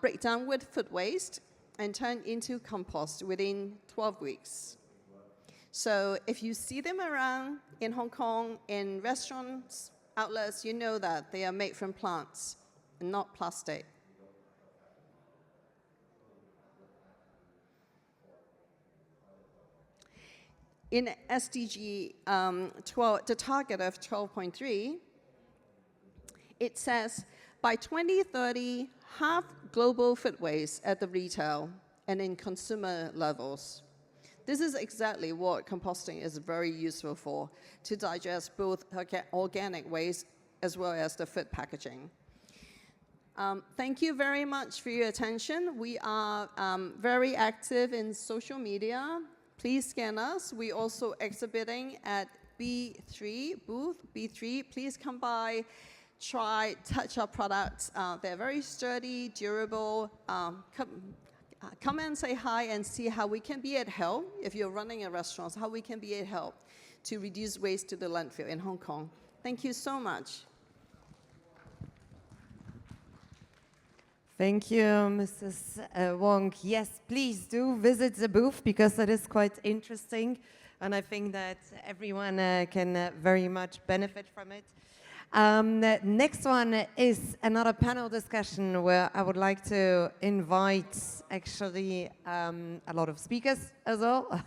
Speaker 15: break down with food waste and turn into compost within 12 weeks. So if you see them around in Hong Kong, in restaurants, outlets, you know that they are made from plants and not plastic. In SDG 12, the target of 12.3, it says by 2030, half global food waste at the retail and in consumer levels. This is exactly what composting is very useful for, to digest both organic waste as well as the food packaging. Thank you very much for your attention. We are very active in social media. Please scan us. We're also exhibiting at B3, booth B3. Please come by, try, touch our products. They're very sturdy, durable. Come and say hi and see how we can be at help, if you're running a restaurant, how we can be at help to reduce waste to the landfill in Hong Kong. Thank you so much.
Speaker 1: Thank you, Mrs. Wong. Yes, please do visit the booth because it is quite interesting, and I think that everyone can very much benefit from it. The next one is another panel discussion where I would like to invite actually a lot of speakers as well.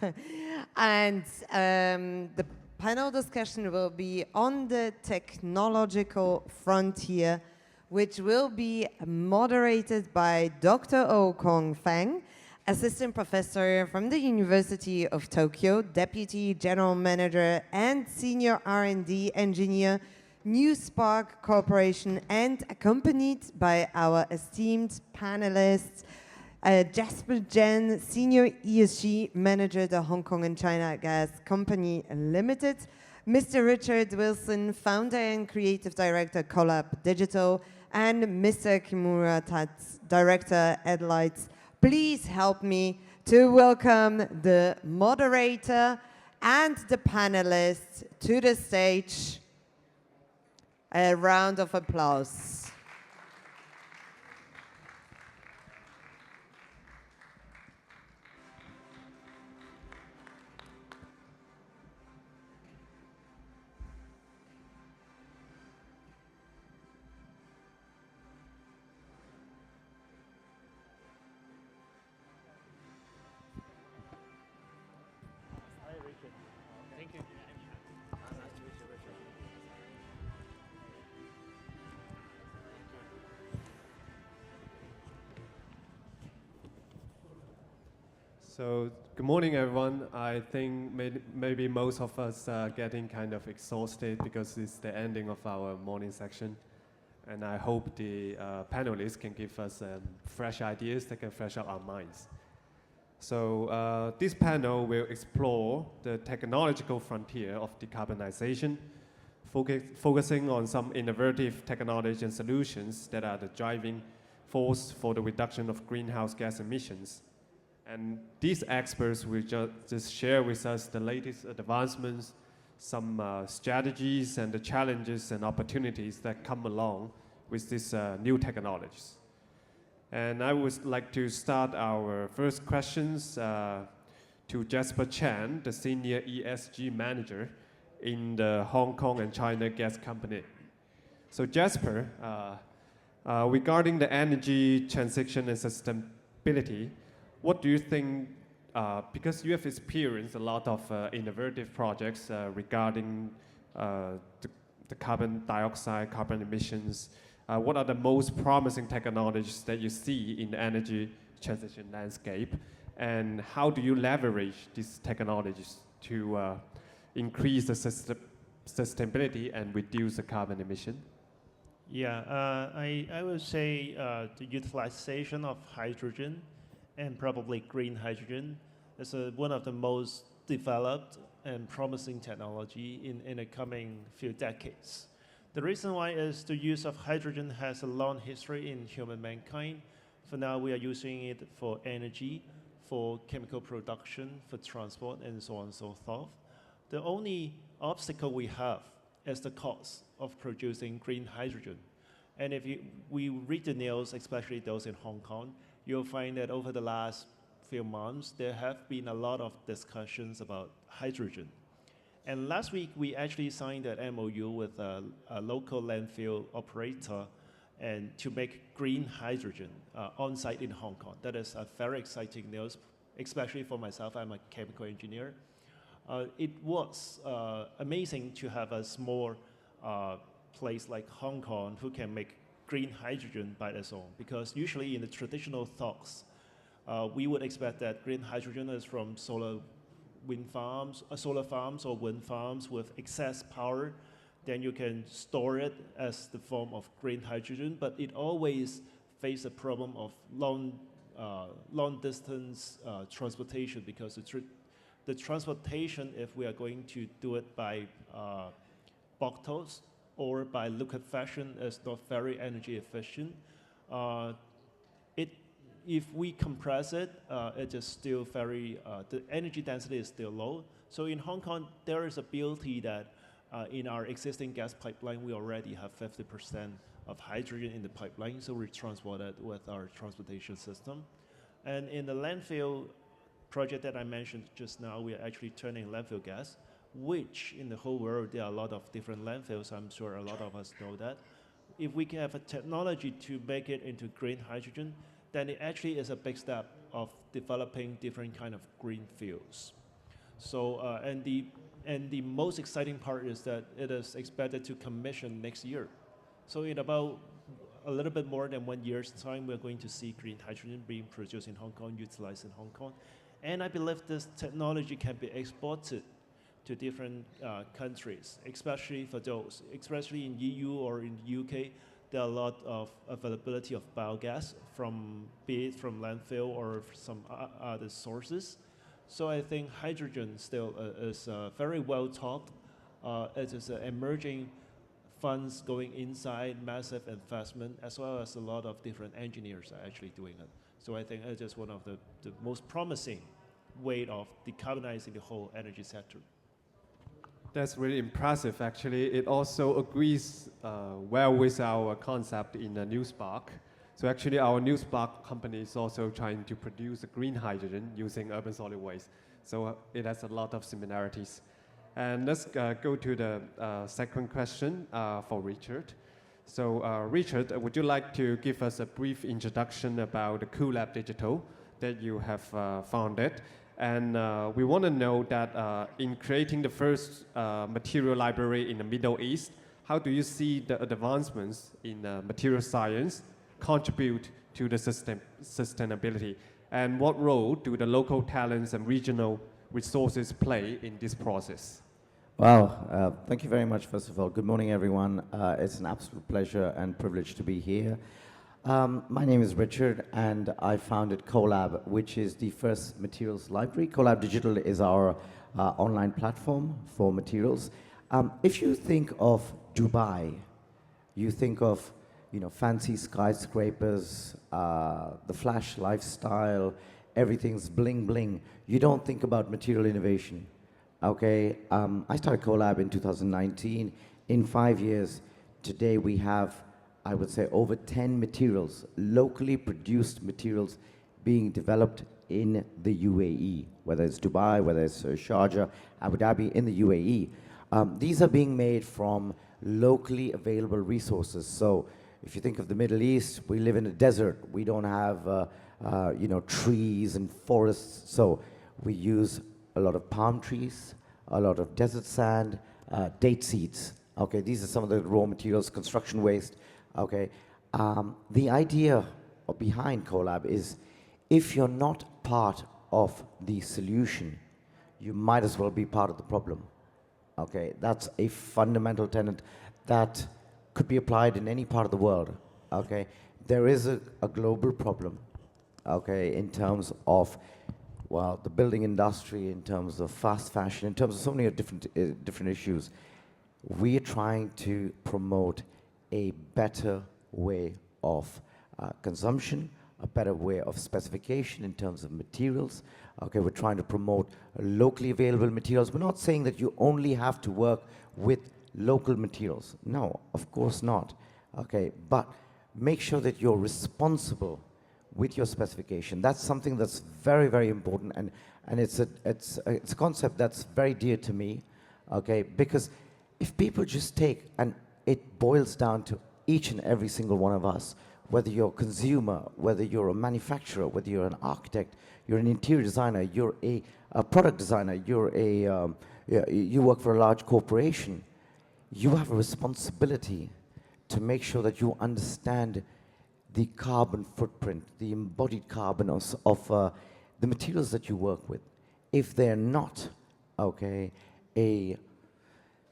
Speaker 1: And the panel discussion will be on the technological frontier, which will be moderated by Dr. Oh Kong Fang, assistant professor from the University of Tokyo, deputy general manager and senior R&D engineer, New Spark Corporation, and accompanied by our esteemed panelists, Jasper Jen, senior ESG manager, the Hong Kong and China Gas Company Limited, Mr. Richard Wilson, founder and creative director, Collab Digital, and Mr. Kimura Tats, director, Adlights. Please help me to welcome the moderator and the panelists to the stage. A round of applause.
Speaker 16: So, good morning, everyone. I think maybe most of us are getting kind of exhausted because it's the ending of our morning section. And I hope the panelists can give us fresh ideas that can fresh up our minds. So, this panel will explore the technological frontier of decarbonization, focusing on some innovative technology and solutions that are the driving force for the reduction of greenhouse gas emissions. And these experts will just share with us the latest advancements, some strategies and the challenges and opportunities that come along with these new technologies. And I would like to start our first questions to Jasper Chan, the Senior ESG Manager in the Hong Kong and China Gas Company. So Jasper, regarding the energy transition and sustainability, what do you think, because you have experienced a lot of innovative projects regarding the carbon dioxide, carbon emissions, what are the most promising technologies that you see in the energy transition landscape? And how do you leverage these technologies to increase the sustainability and reduce the carbon emission?
Speaker 17: Yeah, I would say the utilization of hydrogen and probably green hydrogen is one of the most developed and promising technology in the coming few decades. The reason why is the use of hydrogen has a long history in human mankind. For now, we are using it for energy, for chemical production, for transport, and so on and so forth. The only obstacle we have is the cost of producing green hydrogen. And if we read the news, especially those in Hong Kong, you'll find that over the last few months, there have been a lot of discussions about hydrogen. And last week, we actually signed an MOU with a local landfill operator and to make green hydrogen on-site in Hong Kong. That is a very exciting news, especially for myself. I'm a chemical engineer. It was amazing to have a small place like Hong Kong who can make green hydrogen by its own, because usually in the traditional thoughts, we would expect that green hydrogen is from solar farms or wind farms with excess power. Then you can store it as the form of green hydrogen, but it always faces a problem of long distance transportation, because the transportation, if we are going to do it by bottles or by liquefaction, is not very energy efficient. If we compress it, it is still very, the energy density is still low. So in Hong Kong, there is a beauty that in our existing gas pipeline, we already have 50% of hydrogen in the pipeline, so we transport it with our transportation system. And in the landfill project that I mentioned just now, we are actually turning landfill gas, which in the whole world, there are a lot of different landfills. I'm sure a lot of us know that. If we can have a technology to make it into green hydrogen, then it actually is a big step of developing different kind of green fuels. So, and the most exciting part is that it is expected to commission next year. So in about a little bit more than 1 year's time, we're going to see green hydrogen being produced in Hong Kong, utilized in Hong Kong. And I believe this technology can be exported to different countries, especially for those, especially in EU or in the UK, there are a lot of availability of biogas from, be it from landfill or some other sources. So I think hydrogen still is very well talked. It is emerging funds going inside, massive investment, as well as a lot of different engineers are actually doing it. So I think it's just one of the most promising way of decarbonizing the whole energy sector.
Speaker 16: That's really impressive, actually. It also agrees well with our concept in the New Spark. So actually, our New Spark company is also trying to produce a green hydrogen using urban solid waste. So it has a lot of similarities. And let's go to the second question for Richard. So Richard, would you like to give us a brief introduction about the CoolLab Digital that you have founded? And we want to know that in creating the first material library in the Middle East, how do you see the advancements in material science contribute to the sustainability? And what role do the local talents and regional resources play in this process?
Speaker 18: Wow, thank you very much, first of all. Good morning, everyone. It's an absolute pleasure and privilege to be here. My name is Richard, and I founded CoLab, which is the first materials library. CoLab Digital is our online platform for materials. If you think of Dubai, you think of fancy skyscrapers, the flash lifestyle, everything's bling bling. You don't think about material innovation. Okay, I started CoLab in 2019. In 5 years, today we have I would say, over 10 materials, locally produced materials being developed in the UAE, whether it's Dubai, whether it's Sharjah, Abu Dhabi, in the UAE. These are being made from locally available resources. So if you think of the Middle East, we live in a desert. We don't have trees and forests. So we use a lot of palm trees, a lot of desert sand, date seeds. Okay, these are some of the raw materials, construction waste. Okay, the idea behind CoLab is, if you're not part of the solution, you might as well be part of the problem. Okay, that's a fundamental tenet that could be applied in any part of the world. Okay, there is a global problem. Okay, in terms of, well, the building industry, in terms of fast fashion, in terms of so many different issues. We are trying to promote a better way of consumption, a better way of specification in terms of materials. Okay, we're trying to promote locally available materials. We're not saying that you only have to work with local materials. No, of course not. Okay, but make sure that you're responsible with your specification. That's something that's very, very important, and it's a concept that's very dear to me. Okay, because if people just take, and it boils down to each and every single one of us, whether you're a consumer, whether you're a manufacturer, whether you're an architect, you're an interior designer, you're a product designer, you work for a large corporation, you have a responsibility to make sure that you understand the carbon footprint, the embodied carbon of the materials that you work with. If they're not, okay, a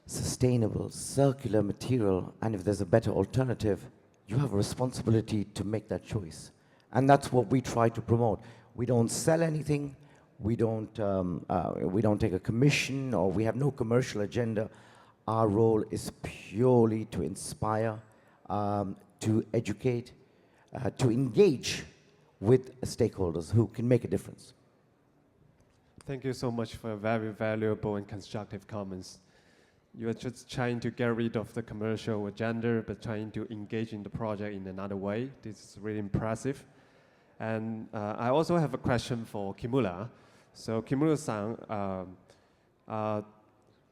Speaker 18: sustainable, circular material, and if there's a better alternative, you have a responsibility to make that choice. And that's what we try to promote. We don't sell anything, we don't take a commission, or we have no commercial agenda. Our role is purely to inspire, to educate, to engage with stakeholders who can make a difference.
Speaker 16: Thank you so much for very valuable and constructive comments. You are just trying to get rid of the commercial agenda, but trying to engage in the project in another way. This is really impressive. And I also have a question for Kimura. So Kimura-san,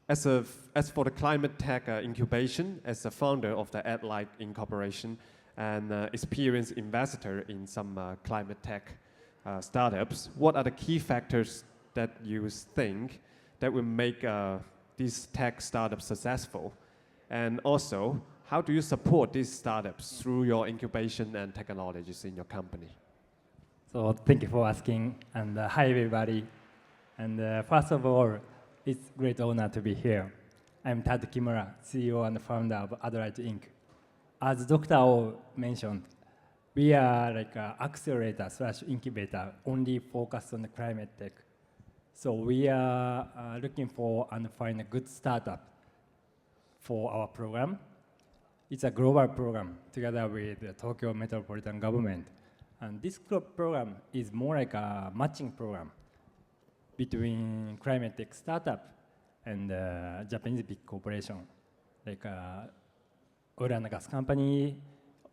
Speaker 16: as for the climate tech incubation, as a founder of the AdLight Incorporation and experienced investor in some climate tech startups, what are the key factors that you think that will make these tech startups successful? And also, how do you support these startups through your incubation and technologies in your company?
Speaker 19: So thank you for asking, and hi everybody. And first of all, it's a great honor to be here. I'm Tad Kimura, CEO and founder of AdLight Inc. As Dr. O mentioned, we are like an accelerator / incubator only focused on the climate tech. So we are looking for and find a good startup for our program. It's a global program together with the Tokyo Metropolitan Government. And this program is more like a matching program between climate tech startup and Japanese big corporation, like oil and gas company,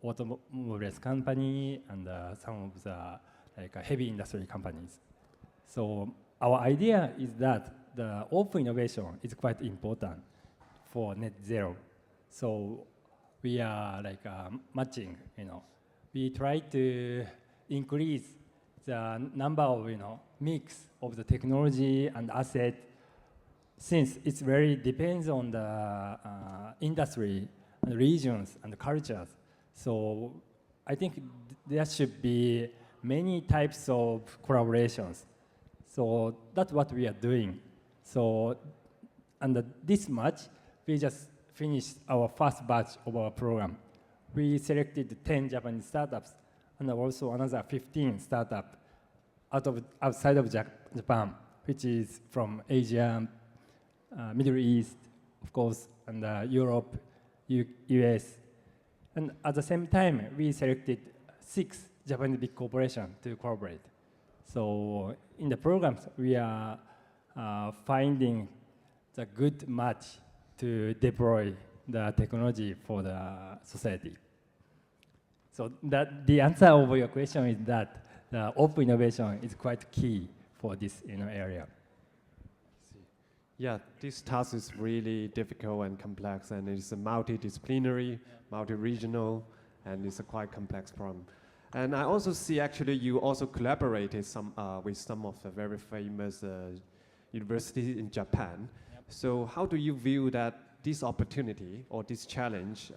Speaker 19: automobiles company, and some of the heavy industry companies. So our idea is that the open innovation is quite important for net zero. So we are matching, We try to increase the number of, mix of the technology and asset, since it's very depends on the industry and regions and cultures. So I think there should be many types of collaborations. So that's what we are doing. So under this March, we just finished our first batch of our program. We selected 10 Japanese startups and also another 15 startups outside of Japan, which is from Asia, Middle East, of course, and Europe, US. And at the same time, we selected 6 Japanese big corporations to collaborate. So in the programs, we are finding the good match to deploy the technology for the society. So that the answer of your question is that open innovation is quite key for this area.
Speaker 16: Yeah, this task is really difficult and complex, and it's a multidisciplinary, multi-regional, and it's a quite complex problem. And I also see actually you also collaborated with some of the very famous universities in Japan. Yep. So how do you view that this opportunity or this challenge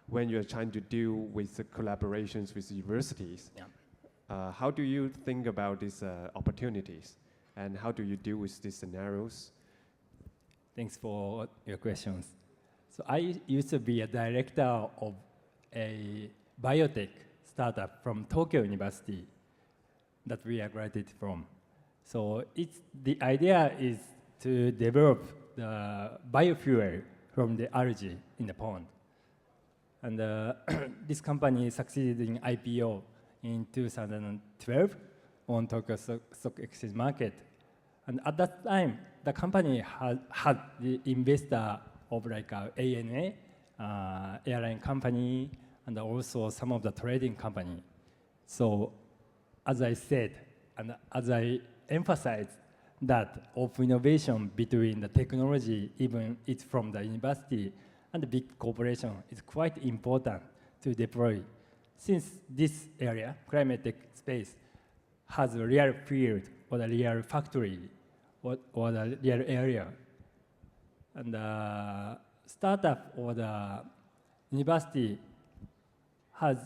Speaker 16: when you're trying to deal with the collaborations with universities? Yeah. How do you think about these opportunities, and how do you deal with these scenarios?
Speaker 19: Thanks for your questions. So I used to be a director of a biotech startup from Tokyo University that we are graduated from. So the idea is to develop the biofuel from the algae in the pond. And this company succeeded in IPO in 2012 on Tokyo Stock Exchange market. And at that time, the company had the investor of like ANA, airline company, and also some of the trading company. So as I said, and as I emphasized, that open innovation between the technology, even it's from the university and the big corporation, is quite important to deploy. Since this area, climate tech space, has a real field or a real factory or the real area. And the startup or the university has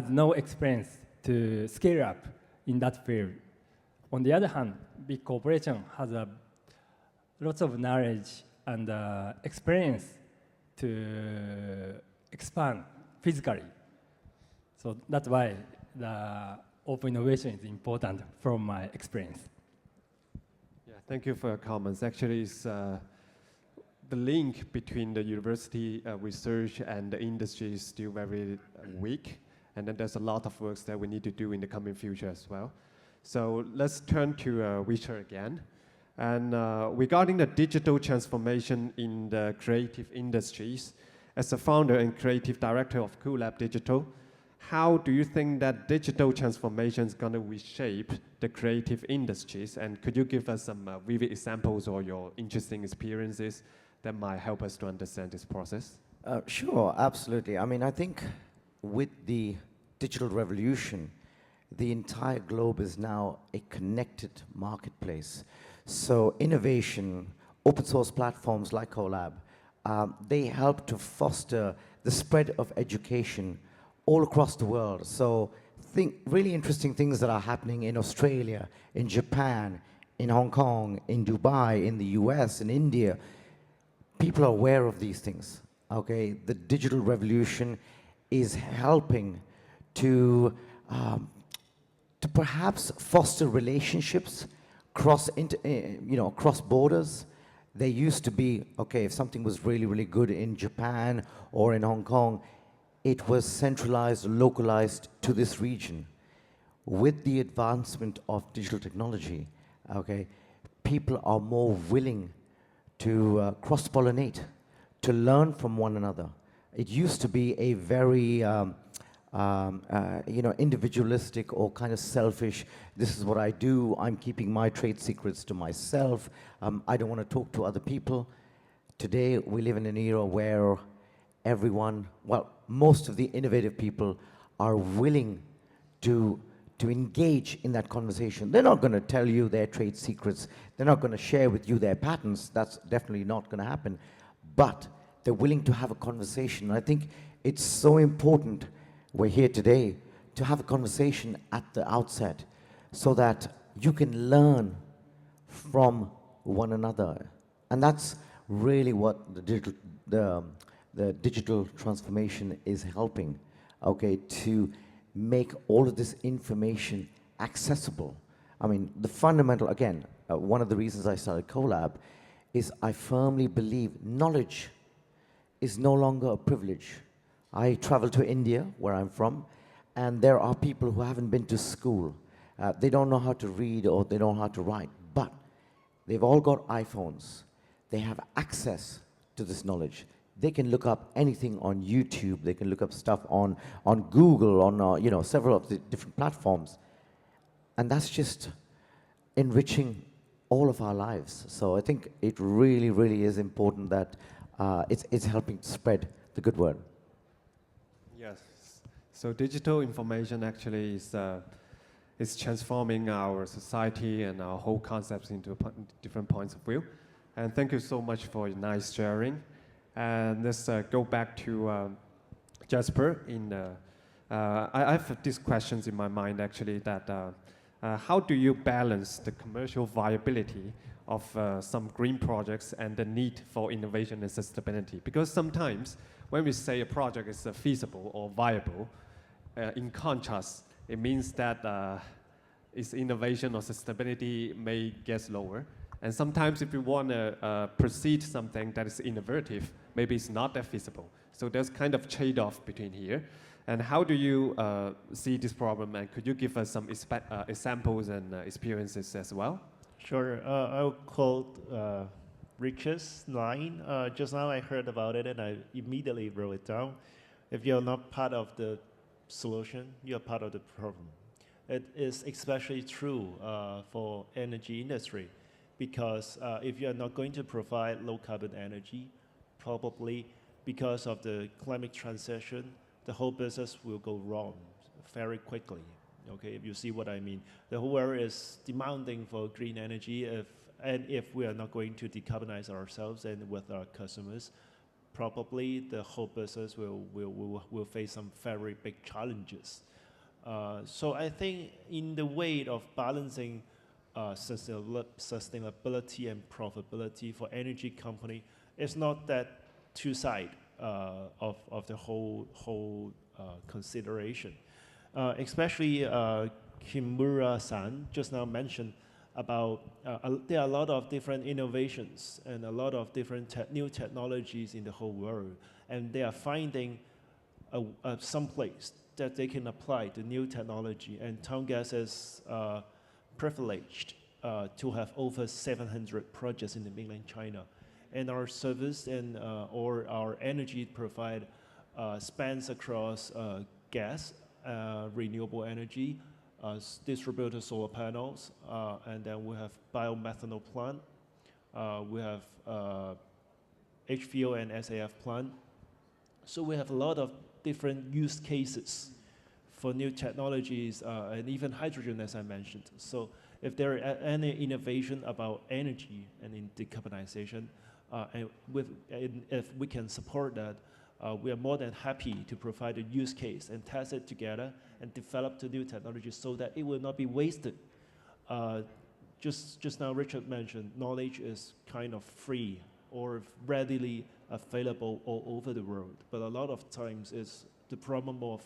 Speaker 19: no experience to scale up in that field. On the other hand, big corporation has lots of knowledge and experience to expand physically. So that's why the open innovation is important from my experience.
Speaker 16: Yeah, thank you for your comments. Actually, it's, the link between the university research and the industry is still very weak, and then there's a lot of work that we need to do in the coming future as well. So let's turn to Richard again. And regarding the digital transformation in the creative industries, as a founder and creative director of CoolLab Digital, how do you think that digital transformation is going to reshape the creative industries? And could you give us some vivid examples or your interesting experiences that might help us to understand this process?
Speaker 18: Sure, absolutely. I mean, I think with the digital revolution, the entire globe is now a connected marketplace. So innovation, open source platforms like CoLab, they help to foster the spread of education all across the world. So really interesting things that are happening in Australia, in Japan, in Hong Kong, in Dubai, in the US, in India. People are aware of these things, okay? The digital revolution is helping to perhaps foster relationships across borders. There used to be, okay, if something was really, really good in Japan or in Hong Kong, it was centralized, localized to this region. With the advancement of digital technology, okay, people are more willing to cross-pollinate, to learn from one another. It used to be a very individualistic or kind of selfish, this is what I do, I'm keeping my trade secrets to myself, I don't want to talk to other people. Today, we live in an era where everyone, well, most of the innovative people are willing to engage in that conversation. They're not going to tell you their trade secrets, they're not going to share with you their patents, that's definitely not going to happen, but they're willing to have a conversation. I think it's so important, we're here today, to have a conversation at the outset so that you can learn from one another. And that's really what the digital transformation is helping, okay, to make all of this information accessible. I mean, the fundamental, again, one of the reasons I started CoLab is I firmly believe knowledge is no longer a privilege. I travel to India, where I'm from, and there are people who haven't been to school. They don't know how to read or they don't know how to write, but they've all got iPhones. They have access to this knowledge. they can look up anything on YouTube, they can look up stuff on Google, on several of the different platforms. And that's just enriching all of our lives. So I think it really, really is important that it's helping to spread the good word.
Speaker 16: Yes. So digital information actually is transforming our society and our whole concepts into different points of view. And thank you so much for your nice sharing. And let's go back to Jasper. I have these questions in my mind actually that how do you balance the commercial viability of some green projects and the need for innovation and sustainability? Because sometimes when we say a project is feasible or viable, in contrast, it means that its innovation or sustainability may get lower. And sometimes if you want to proceed something that is innovative, maybe it's not that feasible. So there's kind of trade-off between here. And how do you see this problem? And could you give us some examples and experiences as well?
Speaker 17: Sure. I'll quote Richard's line. Just now I heard about it and I immediately wrote it down. If you're not part of the solution, you're part of the problem. It is especially true for energy industry because if you're not going to provide low carbon energy, probably because of the climate transition, the whole business will go wrong very quickly. Okay, if you see what I mean. The whole world is demanding for green energy if we are not going to decarbonize ourselves and with our customers, probably the whole business will face some very big challenges. So I think in the way of balancing sustainability and profitability for energy company, it's not that two sides of the whole consideration. Especially Kimura-san just now mentioned about there are a lot of different innovations and a lot of different new technologies in the whole world, and they are finding some place that they can apply the new technology. And Town Gas is privileged to have over 700 projects in the mainland China. And our service and or our energy provide spans across gas, renewable energy, distributed solar panels, and then we have biomethanol plant. We have HVO and SAF plant. So we have a lot of different use cases for new technologies and even hydrogen, as I mentioned. So if there are any innovation about energy and in decarbonization, and if we can support that, we are more than happy to provide a use case and test it together and develop the new technology so that it will not be wasted. Just now Richard mentioned knowledge is kind of free or readily available all over the world, but a lot of times it's the problem of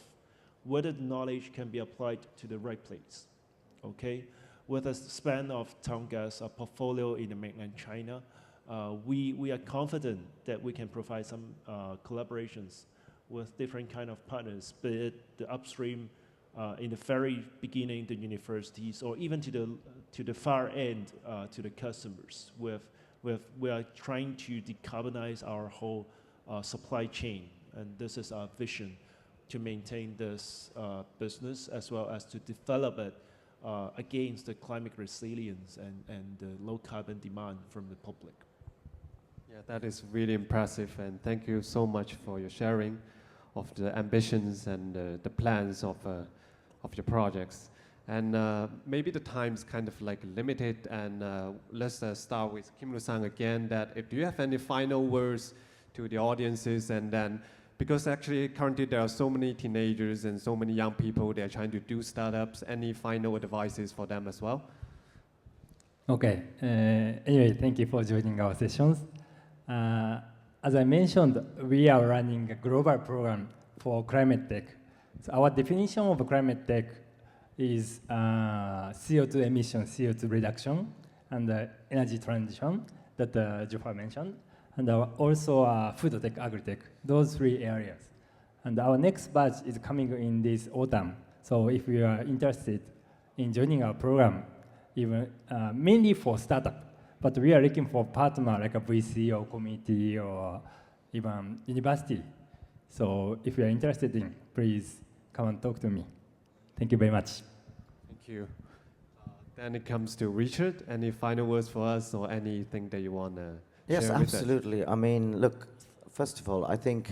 Speaker 17: whether the knowledge can be applied to the right place. Okay, with a span of Town Gas portfolio in the mainland China, we are confident that we can provide some collaborations with different kind of partners, be it the upstream, in the very beginning, the universities, or even to the far end, to the customers. We are trying to decarbonize our whole supply chain, and this is our vision to maintain this business as well as to develop it against the climate resilience and the low carbon demand from the public.
Speaker 16: Yeah, that is really impressive, and thank you so much for your sharing of the ambitions and the plans of your projects. And maybe the time's kind of like limited, and let's start with Kim-Lu-sang again. If you have any final words to the audiences, and then because actually currently there are so many teenagers and so many young people, they're trying to do startups. Any final advices for them as well?
Speaker 19: Okay. Anyway, thank you for joining our sessions. As I mentioned, we are running a global program for climate tech. So our definition of climate tech is CO2 emission, CO2 reduction, and energy transition that Jofar mentioned, and also food tech, agri-tech, those three areas. And our next batch is coming in this autumn. So if you are interested in joining our program, even mainly for startup, but we are looking for partner like a VC or community or even university. So if you are interested in, please come and talk to me. Thank you very much.
Speaker 16: Thank you. Then it comes to Richard. Any final words for us or anything that you want to
Speaker 18: Yes,
Speaker 16: share with us?
Speaker 18: absolutely. I mean, look, first of all, I think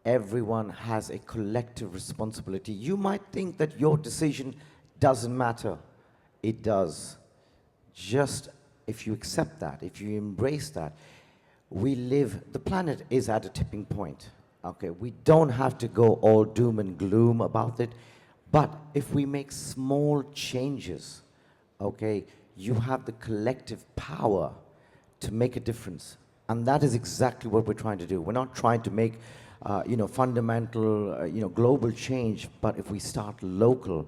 Speaker 18: everyone has a collective responsibility. You might think that your decision doesn't matter. It does. Just if you accept that, if you embrace that, the planet is at a tipping point. Okay, we don't have to go all doom and gloom about it, but if we make small changes, okay, you have the collective power to make a difference. And that is exactly what we're trying to do. We're not trying to make fundamental, global change, but if we start local,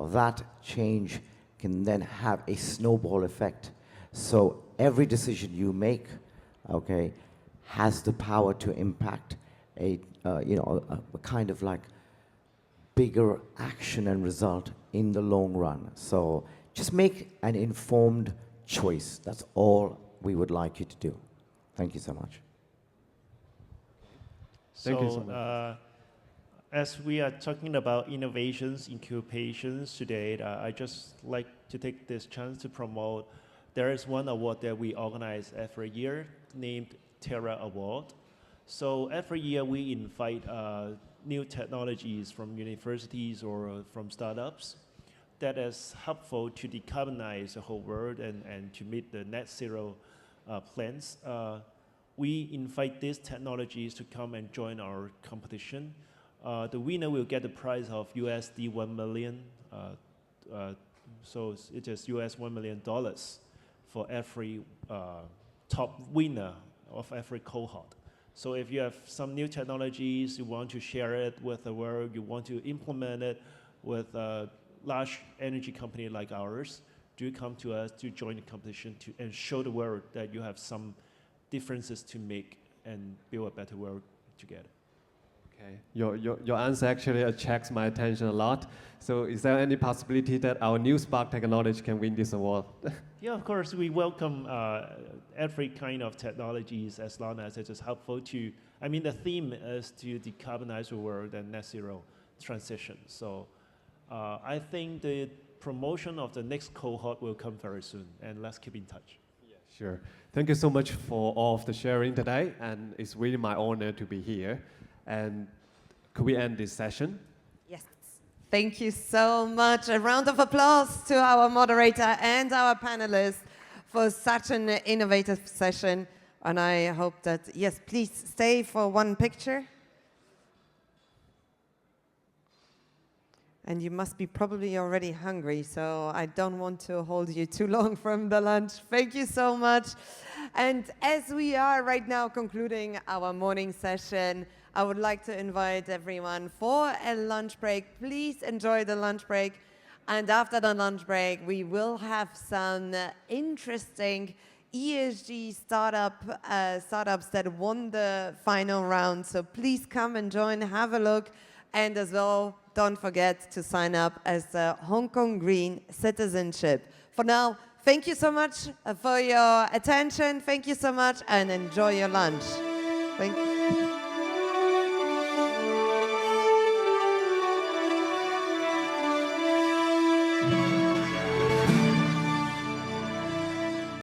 Speaker 18: that change can then have a snowball effect. So every decision you make, okay, has the power to impact a kind of like bigger action and result in the long run. So just make an informed choice. That's all we would like you to do. Thank you so much.
Speaker 16: Thank you so much.
Speaker 17: As we are talking about innovations, incubations today, I just like to take this chance to promote. There is one award that we organize every year named Terra Award. So every year we invite new technologies from universities or from startups that is helpful to decarbonize the whole world and to meet the net zero plans. We invite these technologies to come and join our competition. The winner will get the prize of USD 1 million. So it is US $1 million for every top winner of every cohort. So if you have some new technologies, you want to share it with the world, you want to implement it with a large energy company like ours, do come to us to join the competition and show the world that you have some differences to make and build a better world together.
Speaker 16: Okay, your answer actually attracts my attention a lot. So is there any possibility that our new Spark technology can win this award?
Speaker 17: Yeah, of course, we welcome every kind of technologies as long as it is helpful to, I mean, the theme is to decarbonize the world and net zero transition. So I think the promotion of the next cohort will come very soon, and let's keep in touch.
Speaker 16: Yeah, sure. Thank you so much for all of the sharing today, and it's really my honor to be here. And could we end this session?
Speaker 1: Yes. Thank you so much. A round of applause to our moderator and our panelists for such an innovative session. And I hope that, yes, please stay for one picture. And you must be probably already hungry, so I don't want to hold you too long from the lunch. Thank you so much. And as we are right now concluding our morning session, I would like to invite everyone for a lunch break. Please enjoy the lunch break. And after the lunch break, we will have some interesting ESG startups that won the final round. So please come and join, have a look. And as well, don't forget to sign up as a Hong Kong Green Citizenship. For now, thank you so much for your attention. Thank you so much and enjoy your lunch. Thank you.